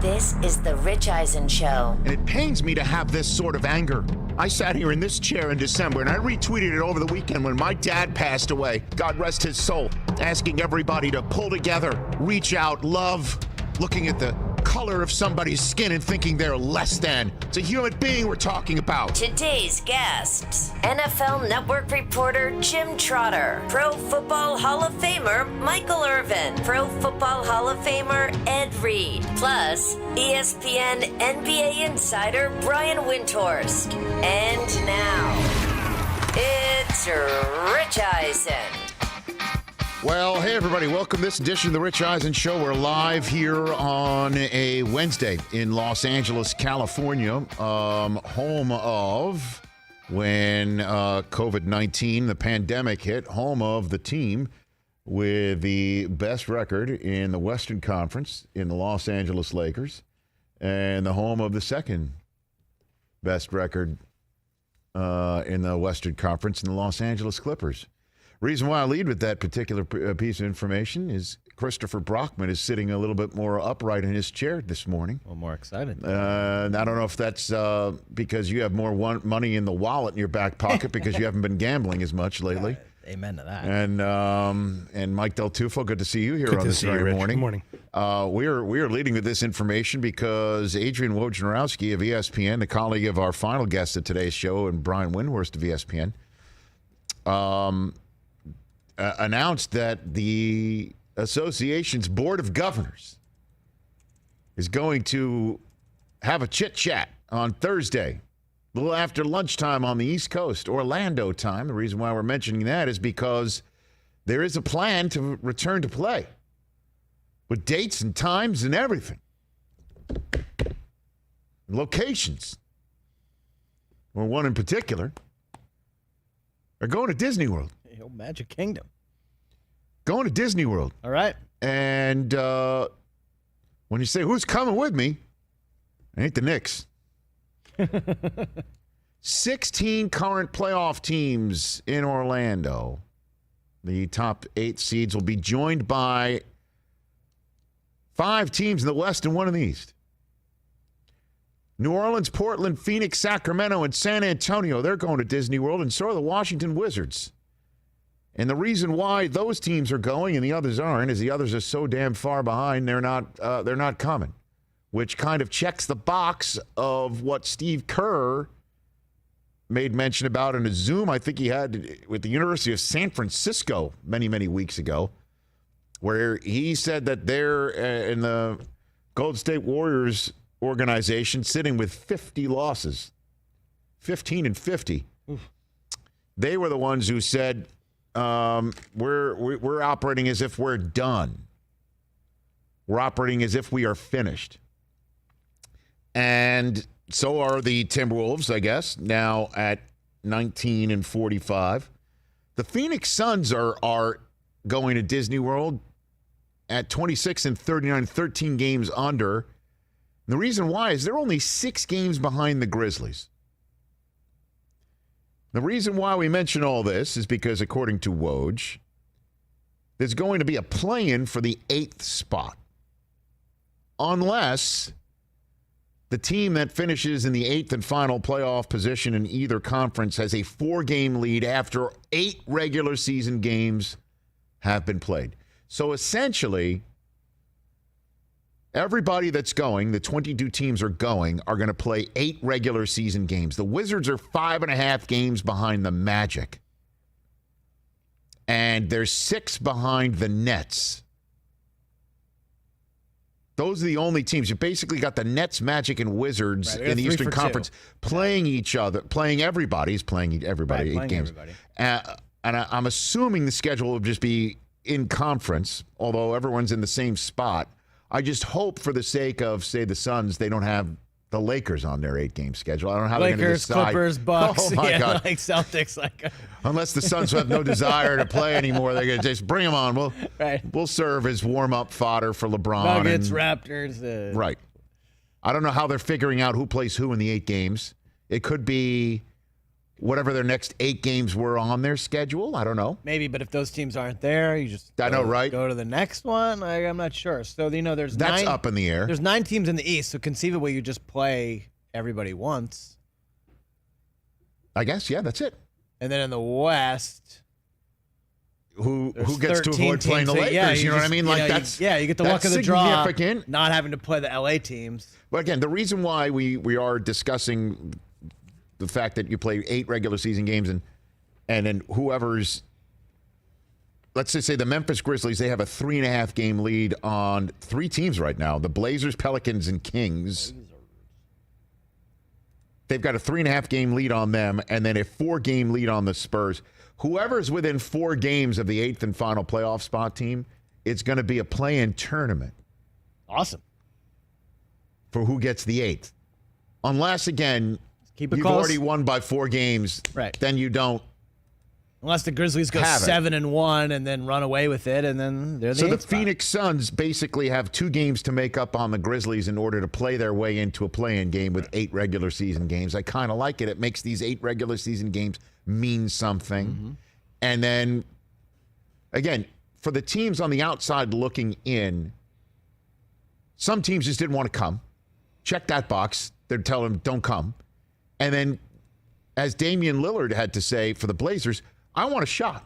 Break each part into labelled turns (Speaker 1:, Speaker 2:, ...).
Speaker 1: This is the Rich Eisen Show.
Speaker 2: And it pains me to have this sort of anger. I sat here in this chair in December, and I retweeted it over the weekend when my dad passed away, God rest his soul, asking everybody to pull together, reach out, love, looking at the color of somebody's skin and thinking they're less than. It's a human being we're talking about.
Speaker 1: Today's guests, NFL Network reporter Jim Trotter, Pro Football Hall of Famer Michael Irvin, Pro Football Hall of Famer Ed Reed, plus ESPN NBA insider Brian Windhorst. And now, it's Rich Eisen.
Speaker 2: Well, hey, everybody. Welcome to this edition of the Rich Eisen Show. We're live here on a Wednesday in Los Angeles, California, home of when COVID-19, the pandemic hit, home of the team with the best record in the Western Conference in the Los Angeles Lakers, and the home of the second best record in the Western Conference in the Los Angeles Clippers. Reason why I lead with that particular piece of information is Christopher Brockman is sitting a little bit more upright in his chair this morning.
Speaker 3: A little more excited.
Speaker 2: I don't know if that's because you have more money in the wallet in your back pocket because you haven't been gambling as much lately.
Speaker 3: Amen to that.
Speaker 2: And Mike DelTufo, good to see you here on this very morning.
Speaker 4: Good morning.
Speaker 2: We are leading with this information because Adrian Wojnarowski of ESPN, the colleague of our final guest at today's show, and Brian Windhorst of ESPN, announced that the association's board of governors is going to have a chit-chat on Thursday, a little after lunchtime on the East Coast, Orlando time. The reason why we're mentioning that is because there is a plan to return to play with dates and times and everything. Locations. Or one in particular. They're going to Disney World.
Speaker 3: The old Magic Kingdom.
Speaker 2: Going to Disney World.
Speaker 3: All right.
Speaker 2: And when you say, who's coming with me? It ain't the Knicks. 16 current playoff teams in Orlando. The top 8 seeds will be joined by 5 teams in the West and 1 in the East. New Orleans, Portland, Phoenix, Sacramento, and San Antonio. They're going to Disney World, and so are the Washington Wizards. And the reason why those teams are going and the others aren't is the others are so damn far behind, they're not coming, which kind of checks the box of what Steve Kerr made mention about in a Zoom I think he had with the University of San Francisco many, many weeks ago, where he said that they're in the Golden State Warriors organization sitting with 50 losses, 15 and 50. Oof. They were the ones who said, we're operating as if we're done. We're operating as if we are finished. And so are the Timberwolves, I guess, now at 19 and 45. The Phoenix Suns are going to Disney World at 26 and 39, 13 games under. And the reason why is they're only 6 games behind the Grizzlies. The reason why we mention all this is because, according to Woj, there's going to be a play-in for the 8th spot. Unless the team that finishes in the 8th and final playoff position in either conference has a 4-game lead after 8 regular season games have been played. So essentially, everybody that's going, the 22 teams are going to play 8 regular season games. The Wizards are 5.5 games behind the Magic. And they're 6 behind the Nets. Those are the only teams. You basically got the Nets, Magic, and Wizards in the Eastern Conference playing each other, playing everybody. Is playing everybody,
Speaker 3: right,
Speaker 2: 8 games. And I'm assuming the schedule will just be in conference, although everyone's in the same spot. I just hope for the sake of, say, the Suns, they don't have the Lakers on their 8-game schedule. I don't know how they're going to decide.
Speaker 3: Lakers, Clippers, Bucks,
Speaker 2: oh my God.
Speaker 3: Like Celtics.
Speaker 2: Unless the Suns have no desire to play anymore, they're going to just bring them on. We'll serve as warm-up fodder for LeBron.
Speaker 3: Nuggets, Raptors.
Speaker 2: Right. I don't know how they're figuring out who plays who in the 8 games. It could be whatever their next 8 games were on their schedule. I don't know.
Speaker 3: Maybe, but if those teams aren't there, you just
Speaker 2: I know, right?
Speaker 3: Go to the next one. I'm not sure. So there's
Speaker 2: That's
Speaker 3: 9,
Speaker 2: up in the air.
Speaker 3: There's 9 teams in the East, so conceivably you just play everybody once.
Speaker 2: I guess, yeah, that's it.
Speaker 3: And then in the West,
Speaker 2: who gets to avoid playing the Lakers? You know what I mean? That's
Speaker 3: you get the luck of the draw.
Speaker 2: Significant.
Speaker 3: Not having to play the LA teams.
Speaker 2: But again, the reason why we are discussing the fact that you play 8 regular season games and then whoever's, let's just say the Memphis Grizzlies, they have a 3.5 game lead on 3 teams right now: the Blazers, Pelicans, and Kings. They've got a 3.5 game lead on them, and then a 4 game lead on the Spurs. Whoever's within 4 games of the 8th and final playoff spot team, it's going to be a play-in tournament.
Speaker 3: Awesome.
Speaker 2: For who gets the 8th. Unless, again,
Speaker 3: Keep it
Speaker 2: you've
Speaker 3: close.
Speaker 2: already won by 4 games,
Speaker 3: right?
Speaker 2: Then you don't.
Speaker 3: Unless the Grizzlies go 7-1 and then run away with it, and then they're the
Speaker 2: So the
Speaker 3: spot.
Speaker 2: Phoenix Suns basically have 2 games to make up on the Grizzlies in order to play their way into a play-in game with 8 regular season games. I kind of like it. It makes these 8 regular season games mean something.
Speaker 3: Mm-hmm.
Speaker 2: And then, again, for the teams on the outside looking in, some teams just didn't want to come. Check that box. They're telling them, don't come. And then, as Damian Lillard had to say for the Blazers, I want a shot,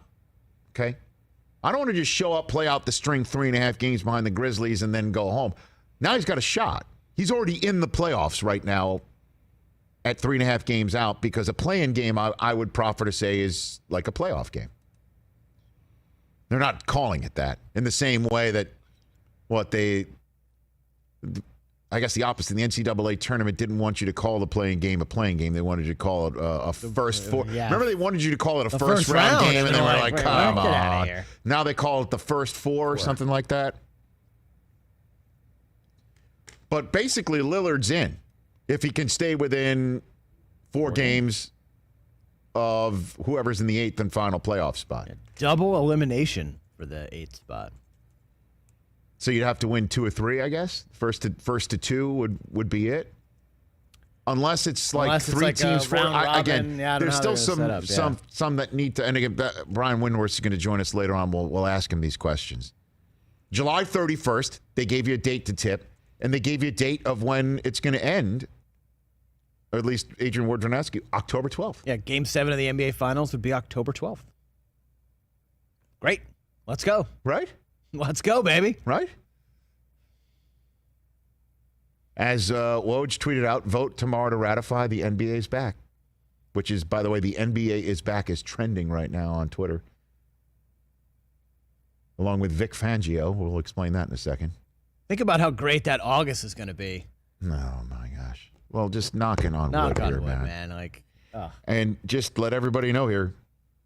Speaker 2: okay? I don't want to just show up, play out the string 3.5 games behind the Grizzlies, and then go home. Now he's got a shot. He's already in the playoffs right now at 3.5 games out, because a play-in game, I would proffer to say, is like a playoff game. They're not calling it that in the same way that I guess the opposite. The NCAA tournament didn't want you to call the playing game a playing game. They wanted you to call it a first 4.
Speaker 3: Yeah.
Speaker 2: Remember, they wanted you to call it a
Speaker 3: The
Speaker 2: first round game, and they were like,
Speaker 3: right,
Speaker 2: come
Speaker 3: get outta
Speaker 2: on.
Speaker 3: here.
Speaker 2: Now they call it the first 4 or something like that. But basically, Lillard's in if he can stay within 4 games of whoever's in the 8th and final playoff spot.
Speaker 3: Double elimination for the 8th spot.
Speaker 2: So you'd have to win 2 or 3, I guess. First to 2 would be it. Unless it's like 3 teams, 4. Again, there's still some that need to. And again, Brian Windhorst is going to join us later on. We'll ask him these questions. July 31st, they gave you a date to tip, and they gave you a date of when it's going to end. Or at least Adrian Wojnarowski, October 12th.
Speaker 3: Yeah, Game 7 of the NBA Finals would be October 12th. Great. Let's go.
Speaker 2: Right?
Speaker 3: Let's go, baby.
Speaker 2: Right? As Woj tweeted out, vote tomorrow to ratify the NBA's back. Which is, by the way, the NBA is back is trending right now on Twitter. Along with Vic Fangio. We'll explain that in a second.
Speaker 3: Think about how great that August is going to be.
Speaker 2: Oh, my gosh. Well, just knocking on wood here, man.
Speaker 3: Like,
Speaker 2: And just let everybody know here,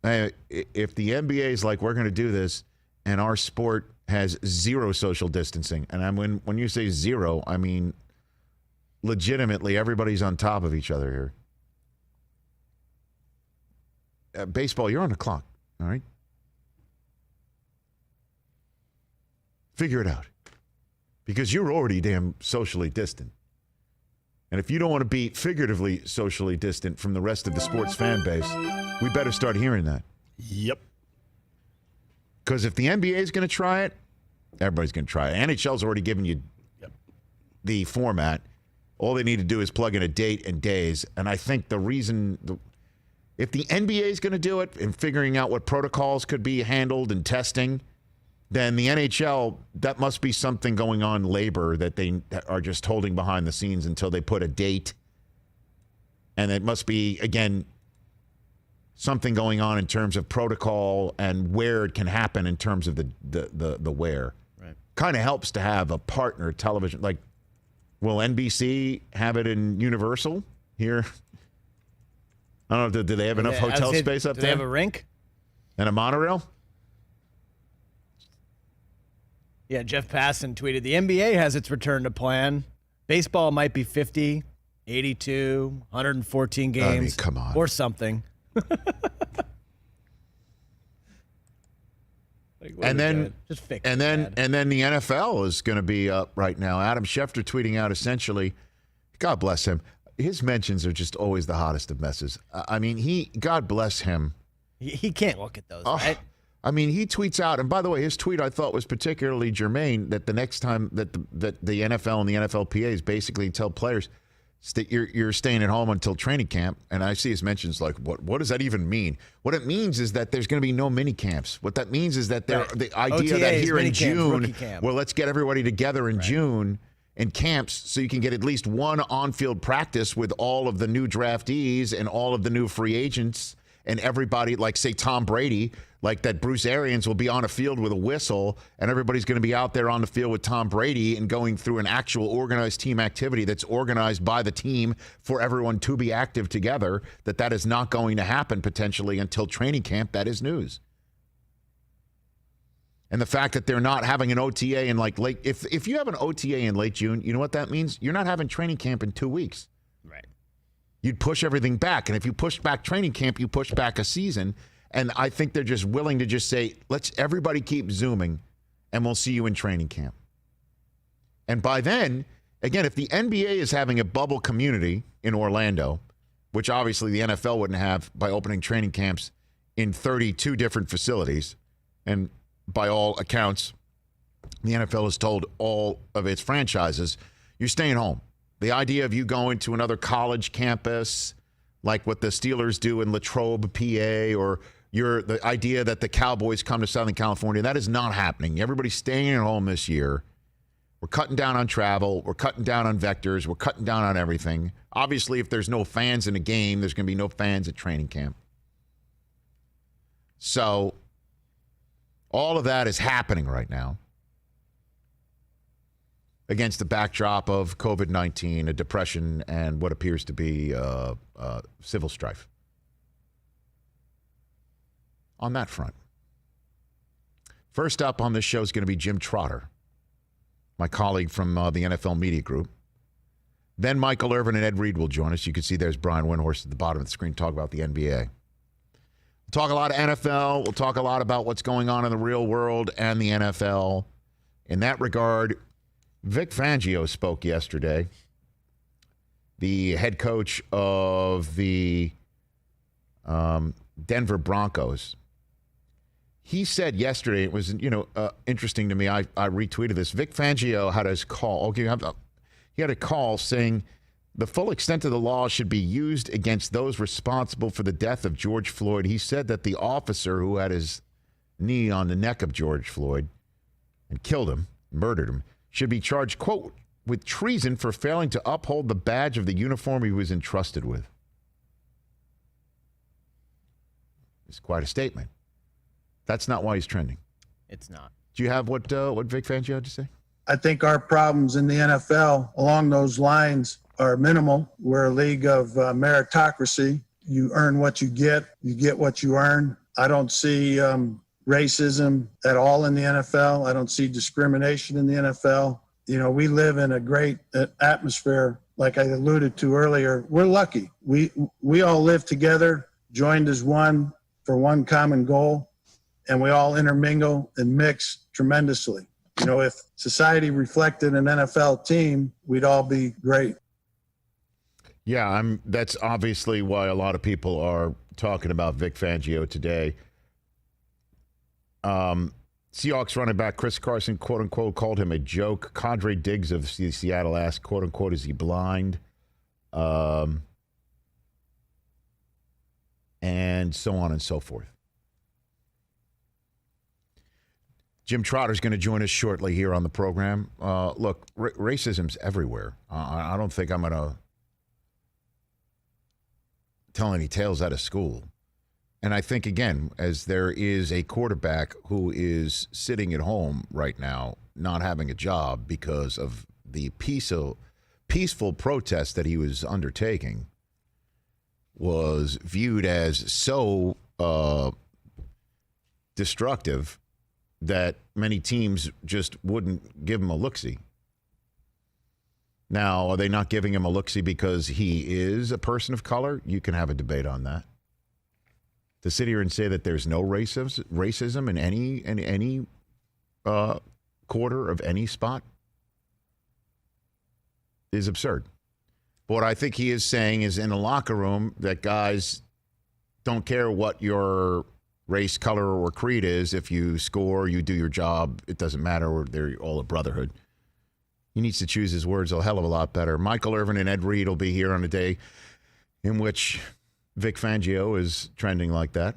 Speaker 2: if the NBA is like, we're going to do this, and our sport has 0 social distancing, and when you say 0, I mean legitimately everybody's on top of each other here. Baseball, you're on the clock, all right? Figure it out. Because you're already damn socially distant. And if you don't want to be figuratively socially distant from the rest of the sports fan base, we better start hearing that.
Speaker 4: Yep.
Speaker 2: Because if the NBA is going to try it, everybody's going to try it. NHL's already given you the format. All they need to do is plug in a date and days. And I think the reason, if the NBA is going to do it and figuring out what protocols could be handled and testing, then the NHL, that must be something going on labor that they are just holding behind the scenes until they put a date. And it must be, again, something going on in terms of protocol and where it can happen in terms of the where.
Speaker 3: Right.
Speaker 2: Kind of helps to have a partner television. Like, will NBC have it in Universal here? I don't know. Do they have enough hotel space up
Speaker 3: do
Speaker 2: there?
Speaker 3: they have a rink?
Speaker 2: And a monorail?
Speaker 3: Yeah, Jeff Passan tweeted, the NBA has its return to plan. Baseball might be 50, 82, 114 games.
Speaker 2: I mean, come on.
Speaker 3: Or something.
Speaker 2: And then
Speaker 3: just fix
Speaker 2: and
Speaker 3: it,
Speaker 2: then the NFL is going to be up right now. Adam Schefter tweeting out essentially, God bless him. his mentions are just always the hottest of messes. I mean, God bless him.
Speaker 3: He can't look at those, right?
Speaker 2: I mean, he tweets out, and by the way, his tweet I thought was particularly germane, that the next time that the NFL and the NFLPAs basically tell players that you're staying at home until training camp, and I see his mentions like, what does that even mean? What it means is that there's going to be no mini camps. What that means is that the idea
Speaker 3: OTAs,
Speaker 2: that here in
Speaker 3: camps,
Speaker 2: June, well, let's get everybody together in June in camps so you can get at least one on-field practice with all of the new draftees and all of the new free agents and everybody, like, say, Tom Brady, like that Bruce Arians will be on a field with a whistle and everybody's going to be out there on the field with Tom Brady and going through an actual organized team activity that's organized by the team for everyone to be active together. That is not going to happen potentially until training camp. That is news. And the fact that they're not having an OTA in like late, if you have an OTA in late June, you know what that means? You're not having training camp in 2 weeks.
Speaker 3: Right.
Speaker 2: You'd push everything back. And if you push back training camp, you push back a season. And I think they're just willing to just say, let's everybody keep Zooming and we'll see you in training camp. And by then, again, if the NBA is having a bubble community in Orlando, which obviously the NFL wouldn't have by opening training camps in 32 different facilities, and by all accounts, the NFL has told all of its franchises, you're staying home. The idea of you going to another college campus, like what the Steelers do in Latrobe, PA, or the idea that the Cowboys come to Southern California, that is not happening. Everybody's staying at home this year. We're cutting down on travel. We're cutting down on vectors. We're cutting down on everything. Obviously, if there's no fans in a game, there's going to be no fans at training camp. So all of that is happening right now against the backdrop of COVID-19, a depression, and what appears to be civil strife. On that front, first up on this show is going to be Jim Trotter, my colleague from the NFL Media Group. Then Michael Irvin and Ed Reed will join us. You can see there's Brian Windhorst at the bottom of the screen, talk about the NBA. We'll talk a lot of NFL. We'll talk a lot about what's going on in the real world and the NFL. In that regard, Vic Fangio spoke yesterday, the head coach of the Denver Broncos. He said yesterday, it was interesting to me, I retweeted this. Vic Fangio had his call. Okay, he had a call saying the full extent of the law should be used against those responsible for the death of George Floyd. He said that the officer who had his knee on the neck of George Floyd and killed him, murdered him, should be charged, quote, with treason for failing to uphold the badge of the uniform he was entrusted with. It's quite a statement. That's not why he's trending.
Speaker 3: It's not.
Speaker 2: Do you have what Vic Fangio had to say?
Speaker 4: I think our problems in the NFL along those lines are minimal. We're a league of meritocracy. You earn what you get what you earn. I don't see racism at all in the NFL. I don't see discrimination in the NFL. You know, we live in a great atmosphere. Like I alluded to earlier, we're lucky. We all live together, joined as one for one common goal, and we all intermingle and mix tremendously. You know, if society reflected an NFL team, we'd all be great.
Speaker 2: Yeah, that's obviously why a lot of people are talking about Vic Fangio today. Seahawks running back Chris Carson, quote unquote, called him a joke. Cadre Diggs of Seattle asked, quote unquote, is he blind? And so on and so forth. Jim Trotter's going to join us shortly here on the program. Look, racism's everywhere. I don't think I'm going to tell any tales out of school. And I think, again, as there is a quarterback who is sitting at home right now, not having a job because of the peaceful protest that he was undertaking, was viewed as so destructive that many teams just wouldn't give him a look-see. Now, are they not giving him a look-see because he is a person of color? You can have a debate on that. To sit here and say that there's no racism in any quarter of any spot is absurd. But what I think he is saying is in the locker room that guys don't care what your race, color, or creed is. If you score, you do your job. It doesn't matter. Or they're all a brotherhood. He needs to choose his words a hell of a lot better. Michael Irvin and Ed Reed will be here on a day in which Vic Fangio is trending like that.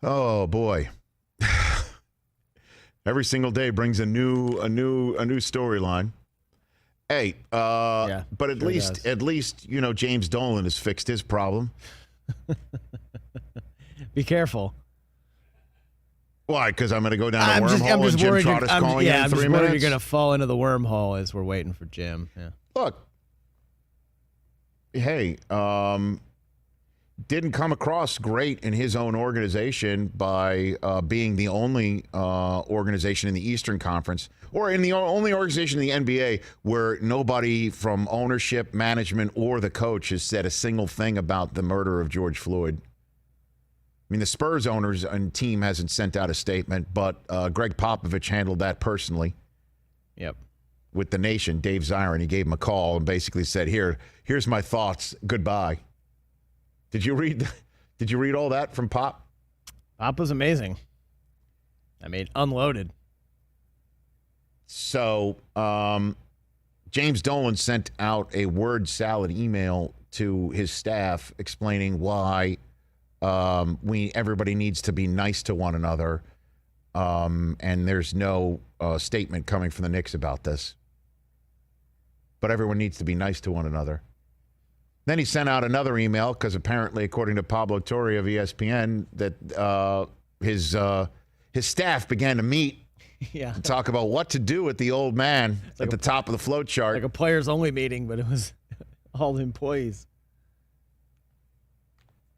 Speaker 2: Oh boy. Every single day brings a new storyline. Hey, but at least James Dolan has fixed his problem.
Speaker 3: Be careful.
Speaker 2: Why? Because I'm going to go down a wormhole
Speaker 3: I'm just
Speaker 2: and Jim
Speaker 3: worried
Speaker 2: Trotter's calling you in 3 minutes?
Speaker 3: I'm just worried you're going to fall into the wormhole as we're waiting for Jim. Yeah.
Speaker 2: Look, hey, didn't come across great in his own organization by being the only organization in the Eastern Conference or in the only organization in the NBA where nobody from ownership, management, or the coach has said a single thing about the murder of George Floyd. I mean, the Spurs owners and team hasn't sent out a statement, but Greg Popovich handled that personally.
Speaker 3: Yep. With
Speaker 2: the Nation, Dave Zirin, he gave him a call and basically said, here's my thoughts. Goodbye. Did you read all that from Pop?
Speaker 3: Pop was amazing. I mean, unloaded.
Speaker 2: So, James Dolan sent out a word salad email to his staff explaining why everybody needs to be nice to one another, and there's no statement coming from the Knicks about this. But everyone needs to be nice to one another. Then he sent out another email because apparently, according to Pablo Torre of ESPN, that his staff began to meet to talk about what to do with the old man at the top of the flow chart.
Speaker 3: Like a players-only meeting, but it was all the employees.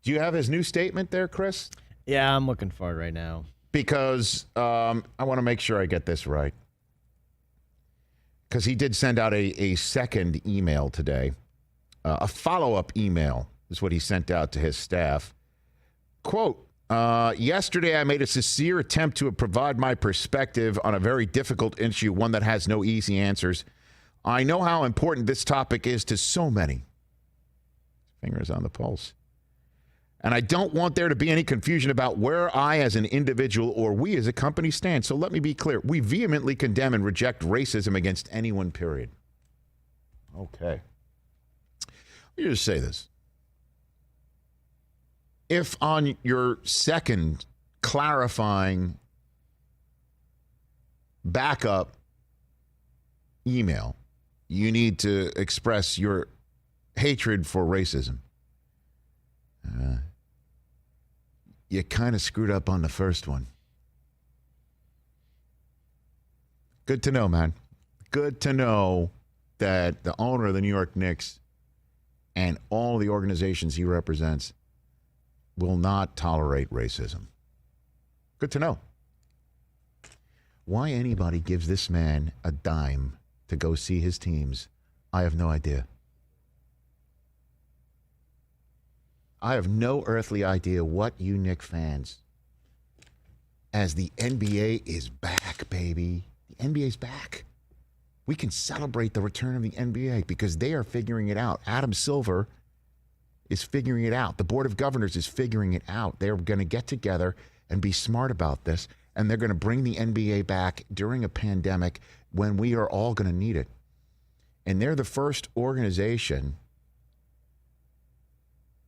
Speaker 2: Do you have his new statement there, Chris?
Speaker 3: Yeah, I'm looking for it right now.
Speaker 2: Because I want to make sure I get this right. Because he did send out a second email today. A follow-up email is what he sent out to his staff. Quote, yesterday I made a sincere attempt to provide my perspective on a very difficult issue, one that has no easy answers. I know how important this topic is to so many. Fingers on the pulse. And I don't want there to be any confusion about where I as an individual or we as a company stand. So let me be clear. We vehemently condemn and reject racism against anyone, period. Okay. Let me just say this. If on your second clarifying backup email, you need to express your hatred for racism, you kind of screwed up on the first one. Good to know, man. Good to know that the owner of the New York Knicks and all the organizations he represents will not tolerate racism. Good to know. Why anybody gives this man a dime to go see his teams, I have no idea. I have no earthly idea what you Knicks fans, as the NBA is back, baby. The NBA's back. We can celebrate the return of the NBA because they are figuring it out. Adam Silver is figuring it out. The Board of Governors is figuring it out. They're going to get together and be smart about this, and they're going to bring the NBA back during a pandemic when we are all going to need it. And they're the first organization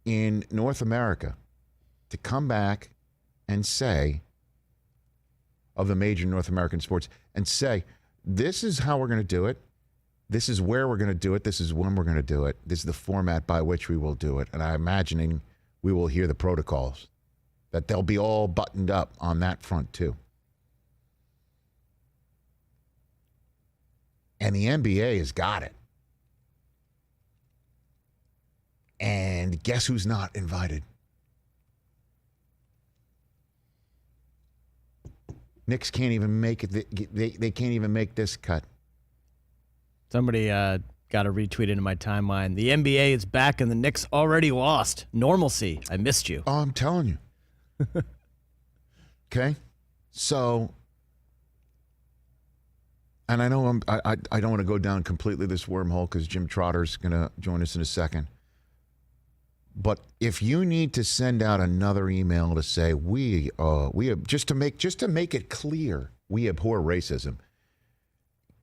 Speaker 2: in North America to come back and say, of the major North American sports, and say, this is how we're going to do it. This is where we're going to do it. This is when we're going to do it. This is the format by which we will do it. And I'm imagining we will hear the protocols, that they'll be all buttoned up on that front too. And the NBA has got it. And guess who's not invited? Knicks can't even make it. They can't even make this cut.
Speaker 3: Somebody got a retweet into my timeline. The NBA is back and the Knicks already lost. Normalcy. I missed you.
Speaker 2: Oh, I'm telling you. Okay? So, and I know I don't want to go down completely this wormhole because Jim Trotter's going to join us in a second. But if you need to send out another email to say we just to make it clear we abhor racism,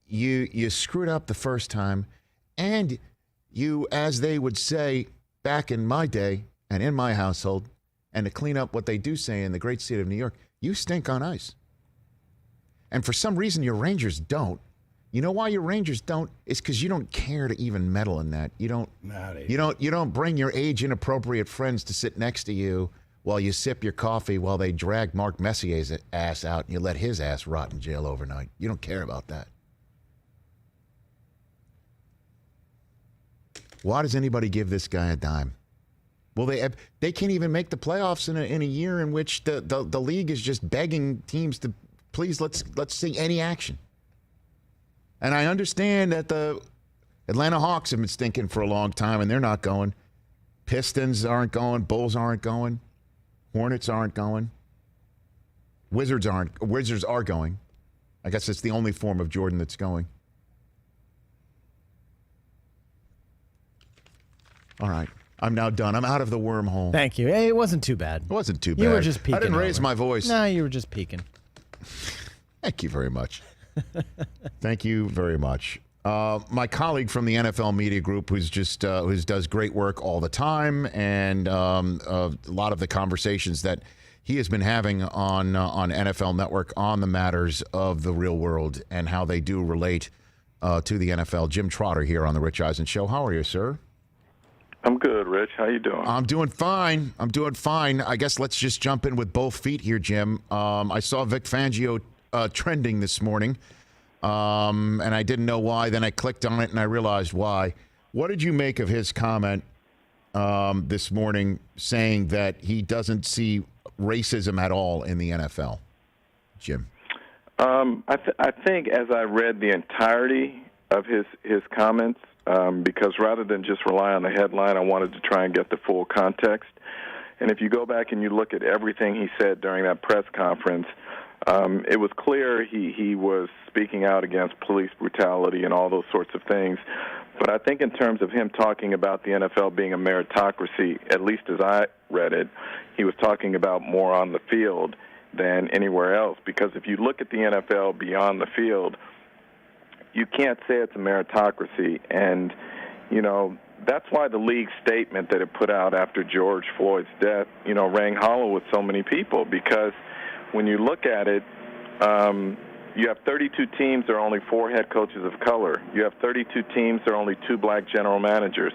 Speaker 2: you screwed up the first time, and you, as they would say back in my day and in my household, and to clean up what they do say in the great state of New York, you stink on ice. And for some reason, your Rangers don't. You know why your Rangers don't? It's because you don't care to even meddle in that. You don't bring your age inappropriate friends to sit next to you while you sip your coffee while they drag Mark Messier's ass out and you let his ass rot in jail overnight. You don't care about that. Why does anybody give this guy a dime? Well, they can't even make the playoffs in a year in which the league is just begging teams to please let's see any action. And I understand that the Atlanta Hawks have been stinking for a long time, and they're not going. Pistons aren't going. Bulls aren't going. Hornets aren't going. Wizards are going. I guess it's the only form of Jordan that's going. All right. I'm now done. I'm out of the wormhole.
Speaker 3: Thank you. Hey, it wasn't too bad.
Speaker 2: It wasn't too bad.
Speaker 3: You were just peeking.
Speaker 2: I didn't raise my voice.
Speaker 3: No, you were just peeking.
Speaker 2: Thank you very much. Thank you very much. My colleague from the NFL Media Group, who does great work all the time, and a lot of the conversations that he has been having on NFL Network on the matters of the real world and how they do relate to the NFL. Jim Trotter here on the Rich Eisen Show. How are you, sir?
Speaker 5: I'm good, Rich. How you doing?
Speaker 2: I'm doing fine. I guess let's just jump in with both feet here, Jim. I saw Vic Fangio trending this morning, and I didn't know why. Then I clicked on it, and I realized why. What did you make of his comment this morning saying that he doesn't see racism at all in the NFL, Jim?
Speaker 5: I think as I read the entirety of his comments, because rather than just rely on the headline, I wanted to try and get the full context. And if you go back and you look at everything he said during that press conference, it was clear he was speaking out against police brutality and all those sorts of things. But I think in terms of him talking about the NFL being a meritocracy, at least as I read it, he was talking about more on the field than anywhere else. Because if you look at the NFL beyond the field, you can't say it's a meritocracy. And, you know, that's why the league's statement that it put out after George Floyd's death, you know, rang hollow with so many people. Because when you look at it, you have 32 teams, there are only 4 head coaches of color. You have 32 teams, there are only 2 black general managers.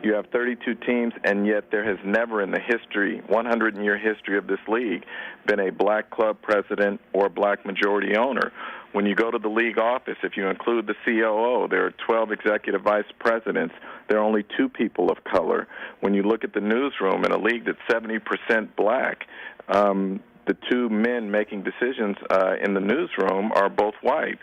Speaker 5: You have 32 teams, and yet there has never in the 100-year history of this league, been a black club president or a black majority owner. When you go to the league office, if you include the COO, there are 12 executive vice presidents. There are only 2 people of color. When you look at the newsroom in a league that's 70% black, the 2 men making decisions in the newsroom are both white.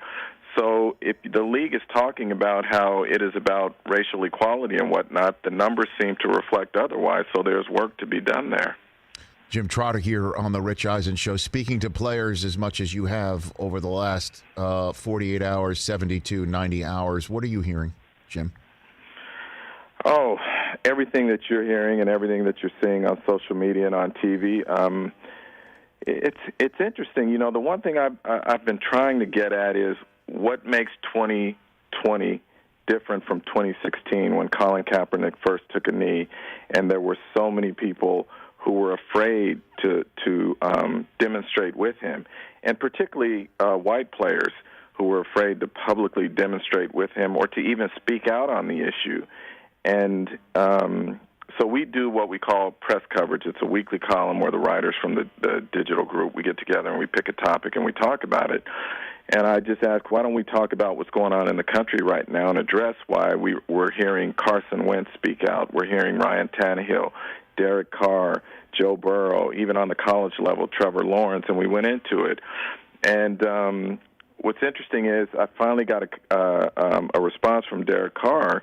Speaker 5: So if the league is talking about how it is about racial equality and whatnot, the numbers seem to reflect otherwise, so there's work to be done there.
Speaker 2: Jim Trotter here on the Rich Eisen Show, speaking to players as much as you have over the last 48 hours, 72, 90 hours. What are you hearing, Jim?
Speaker 5: Oh, everything that you're hearing and everything that you're seeing on social media and on TV. It's interesting. You know, the one thing I've been trying to get at is what makes 2020 different from 2016 when Colin Kaepernick first took a knee, and there were so many people who were afraid to demonstrate with him, and particularly white players who were afraid to publicly demonstrate with him or to even speak out on the issue. And so we do what we call press coverage. It's a weekly column where the writers from the digital group, we get together and we pick a topic and we talk about it. And I just asked, why don't we talk about what's going on in the country right now and address why we're hearing Carson Wentz speak out. We're hearing Ryan Tannehill, Derek Carr, Joe Burrow, even on the college level, Trevor Lawrence, and we went into it. And what's interesting is I finally got a response from Derek Carr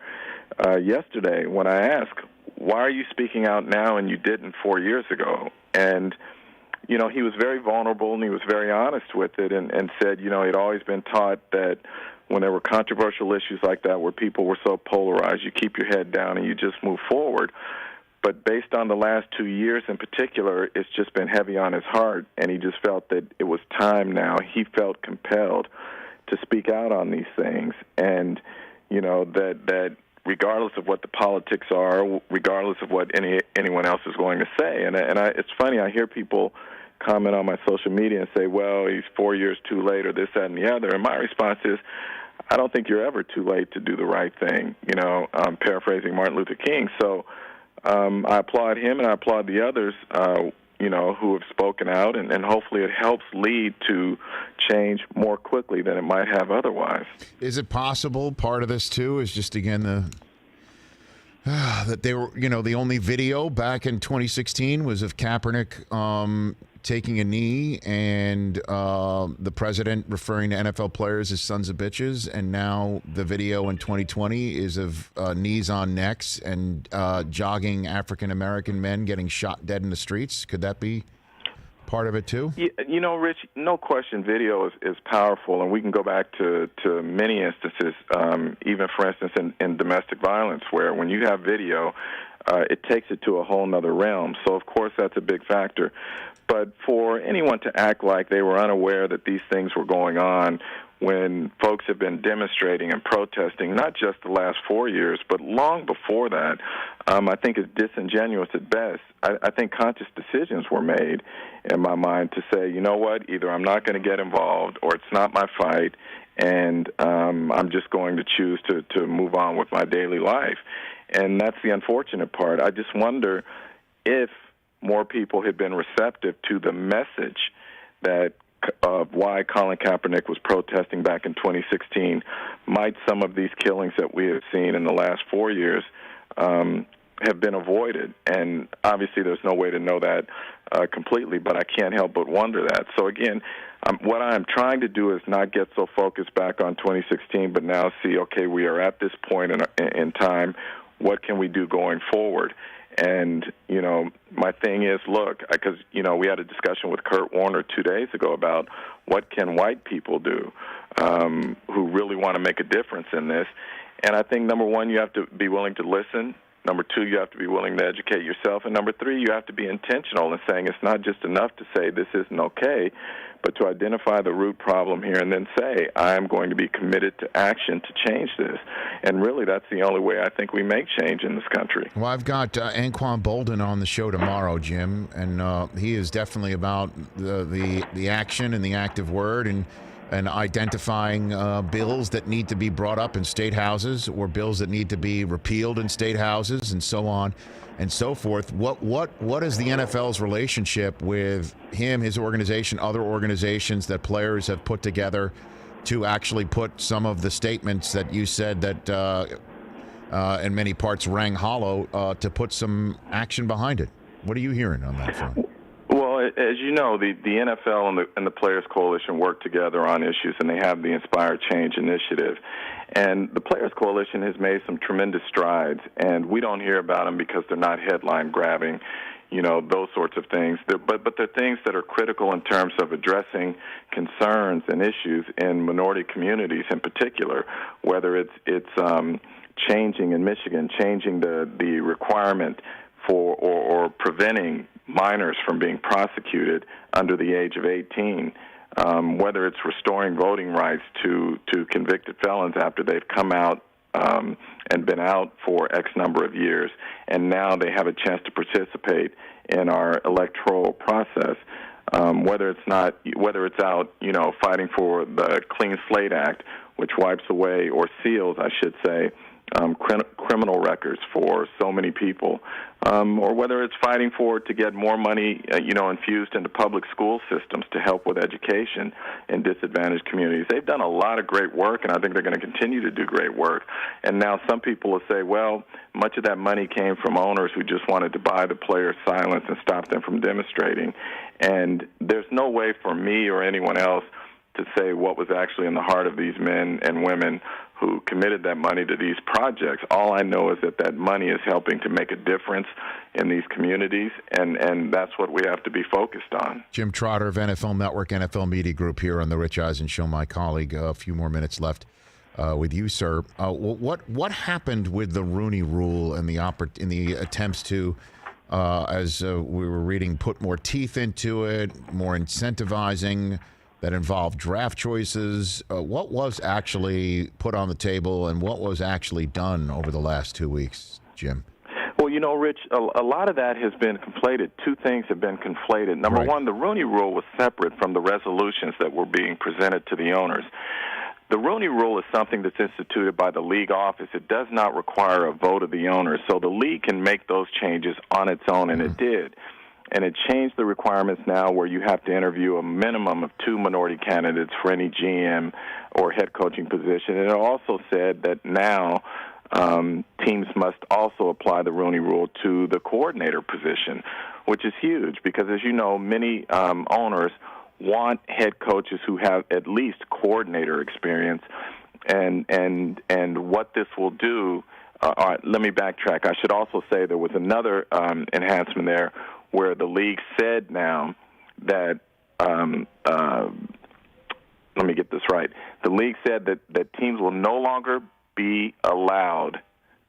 Speaker 5: yesterday when I asked, why are you speaking out now and you didn't 4 years ago? And you know, he was very vulnerable and he was very honest with it and said, you know, he'd always been taught that when there were controversial issues like that where people were so polarized, you keep your head down and you just move forward. But based on the last 2 years in particular, it's just been heavy on his heart, and he just felt that it was time now. He felt compelled to speak out on these things, and, you know, that regardless of what the politics are, regardless of what anyone else is going to say. And it's funny, I hear people comment on my social media and say, well, he's 4 years too late or this, that, and the other. And my response is, I don't think you're ever too late to do the right thing, you know, paraphrasing Martin Luther King. So I applaud him and I applaud the others, you know, who have spoken out, and hopefully it helps lead to change more quickly than it might have otherwise.
Speaker 2: Is it possible part of this, too, is just, again, that they were, you know, the only video back in 2016 was of Kaepernick taking a knee and the president referring to NFL players as sons of bitches, and now the video in 2020 is of knees on necks and jogging African-American men getting shot dead in the streets. Could that be part of it, too?
Speaker 5: You know, Rich, no question video is powerful, and we can go back to many instances, even, for instance, in domestic violence, where when you have video, it takes it to a whole nother realm. So, of course, that's a big factor. But for anyone to act like they were unaware that these things were going on when folks have been demonstrating and protesting, not just the last 4 years, but long before that, I think is disingenuous at best. I think conscious decisions were made, in my mind, to say, you know what, either I'm not going to get involved or it's not my fight, and I'm just going to choose to move on with my daily life. And that's the unfortunate part. I just wonder if more people had been receptive to the message that of why Colin Kaepernick was protesting back in 2016, might some of these killings that we have seen in the last 4 years have been avoided. And obviously there's no way to know that completely, but I can't help but wonder that. So again, what I'm trying to do is not get so focused back on 2016, but now see, okay, we are at this point in time. What can we do going forward? And, you know, my thing is, look, because, you know, we had a discussion with Kurt Warner 2 days ago about what can white people do who really want to make a difference in this. And I think, number one, you have to be willing to listen. Number two, you have to be willing to educate yourself. And number three, you have to be intentional in saying it's not just enough to say this isn't okay, but to identify the root problem here and then say, I am going to be committed to action to change this. And really, that's the only way I think we make change in this country.
Speaker 2: Well, I've got Anquan Bolden on the show tomorrow, Jim, and he is definitely about the action and the active word and identifying bills that need to be brought up in state houses or bills that need to be repealed in state houses and so on and so forth. What is the NFL's relationship with him, his organization, other organizations that players have put together to actually put some of the statements that you said that in many parts rang hollow to put some action behind it? What are you hearing on that front?
Speaker 5: Well, as you know, the NFL and the Players Coalition work together on issues, and they have the Inspire Change initiative. And the Players Coalition has made some tremendous strides, and we don't hear about them because they're not headline-grabbing, you know, those sorts of things. But they're things that are critical in terms of addressing concerns and issues in minority communities in particular, whether it's changing in Michigan, changing the requirement for or preventing minors from being prosecuted under the age of 18, whether it's restoring voting rights to convicted felons after they've come out and been out for X number of years, and now they have a chance to participate in our electoral process. Whether it's out, you know, fighting for the Clean Slate Act, which wipes away or seals, I should say, criminal records for so many people, or whether it's fighting to get more money, infused into public school systems to help with education in disadvantaged communities. They've done a lot of great work, and I think they're going to continue to do great work. And now some people will say, well, much of that money came from owners who just wanted to buy the players' silence and stop them from demonstrating. And there's no way for me or anyone else to say what was actually in the heart of these men and women who committed that money to these projects. All I know is that money is helping to make a difference in these communities, and that's what we have to be focused on.
Speaker 2: Jim Trotter of NFL Network, NFL Media Group here on the Rich Eisen Show, my colleague. A few more minutes left. with you, sir. What happened with the Rooney Rule and the attempts to, as we were reading, put more teeth into it, more incentivizing that involved draft choices? What was actually put on the table and what was actually done over the last 2 weeks, Jim?
Speaker 5: Well, Rich, a lot of that has been conflated. Two things have been conflated. Number one, the Rooney Rule was separate from the resolutions that were being presented to the owners. The Rooney Rule is something that's instituted by the league office. It does not require a vote of the owners, so the league can make those changes on its own, and it did. And it changed the requirements now where you have to interview a minimum of 2 minority candidates for any GM or head coaching position. And it also said that now teams must also apply the Rooney Rule to the coordinator position, which is huge because, as you know, many owners want head coaches who have at least coordinator experience. And what this will do, all right, let me backtrack. I should also say there was another enhancement there where the league said now that, let me get this right, the league said that teams will no longer be allowed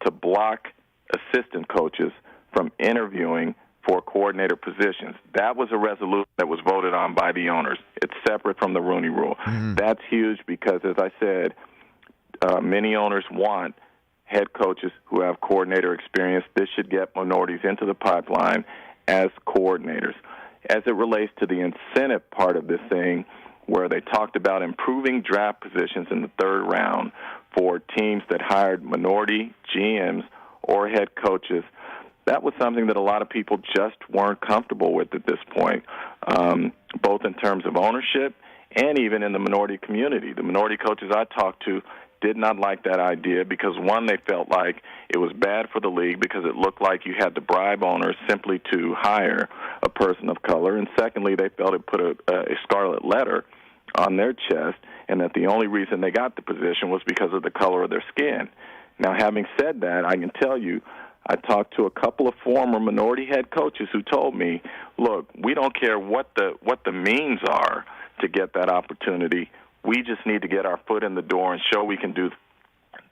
Speaker 5: to block assistant coaches from interviewing for coordinator positions. That was a resolution that was voted on by the owners. It's separate from the Rooney Rule. Mm-hmm. That's huge because, as I said, many owners want head coaches who have coordinator experience. This should get minorities into the pipeline as coordinators. As it relates to the incentive part of this thing, where they talked about improving draft positions in the third round for teams that hired minority GMs or head coaches, that was something that a lot of people just weren't comfortable with at this point, both in terms of ownership and even in the minority community. The minority coaches I talked to did not like that idea because, one, they felt like it was bad for the league because it looked like you had to bribe owners simply to hire a person of color, and secondly, they felt it put a scarlet letter on their chest and that the only reason they got the position was because of the color of their skin. Now, having said that, I can tell you I talked to a couple of former minority head coaches who told me, look, we don't care what the means are to get that opportunity. We just need to get our foot in the door and show we can do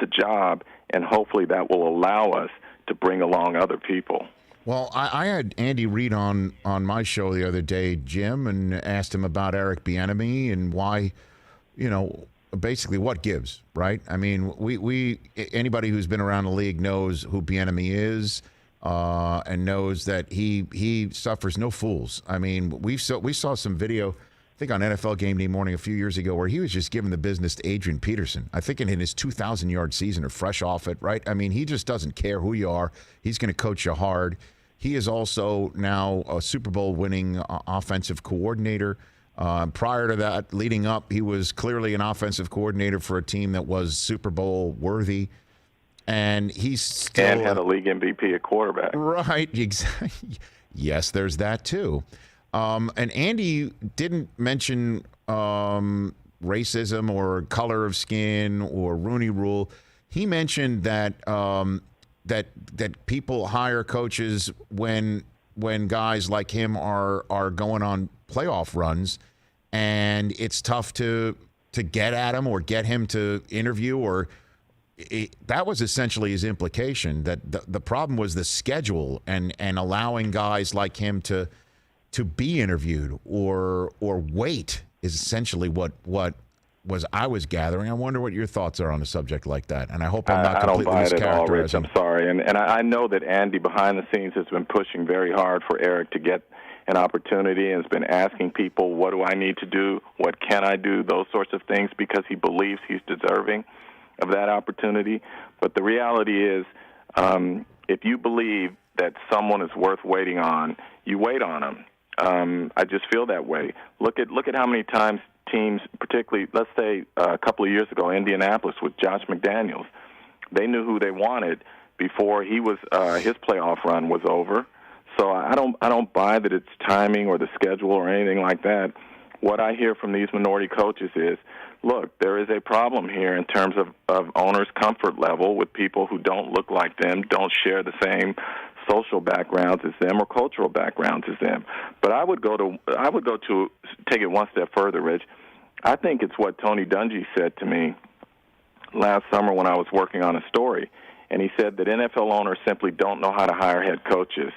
Speaker 5: the job, and hopefully that will allow us to bring along other people.
Speaker 2: Well, I had Andy Reid on my show the other day, Jim, and asked him about Eric Bieniemy and why, basically what gives, right? I mean, we anybody who's been around the league knows who Bieniemy is and knows that he suffers no fools. I mean, we saw some video, I think on NFL Game Day Morning a few years ago, where he was just giving the business to Adrian Peterson. I think in his 2,000-yard season or fresh off it, right? I mean, he just doesn't care who you are. He's going to coach you hard. He is also now a Super Bowl winning offensive coordinator. Prior to that, leading up, he was clearly an offensive coordinator for a team that was Super Bowl worthy. And he's still...
Speaker 5: And had a league MVP at quarterback.
Speaker 2: Right, exactly. Yes, there's that too. And Andy didn't mention racism or color of skin or Rooney Rule. He mentioned that that people hire coaches when guys like him are going on playoff runs, and it's tough to get at him or get him to interview. Or that was essentially his implication, that the problem was the schedule and allowing guys like him to be interviewed or wait is essentially what I was gathering. I wonder what your thoughts are on a subject like that. And I hope I'm not completely mischaracterizing.
Speaker 5: I don't buy it at all, Rich. I'm sorry. And I know that Andy behind the scenes has been pushing very hard for Eric to get an opportunity and has been asking people, what do I need to do? What can I do? Those sorts of things, because he believes he's deserving of that opportunity. But the reality is, if you believe that someone is worth waiting on, you wait on them. I just feel that way. Look at how many times teams, particularly, let's say a couple of years ago, Indianapolis with Josh McDaniels, they knew who they wanted before his playoff run was over. So I don't buy that it's timing or the schedule or anything like that. What I hear from these minority coaches is, look, there is a problem here in terms of owners' comfort level with people who don't look like them, don't share the same social backgrounds as them or cultural backgrounds as them. But I would go to take it one step further, Rich. I think it's what Tony Dungy said to me last summer when I was working on a story, and he said that NFL owners simply don't know how to hire head coaches.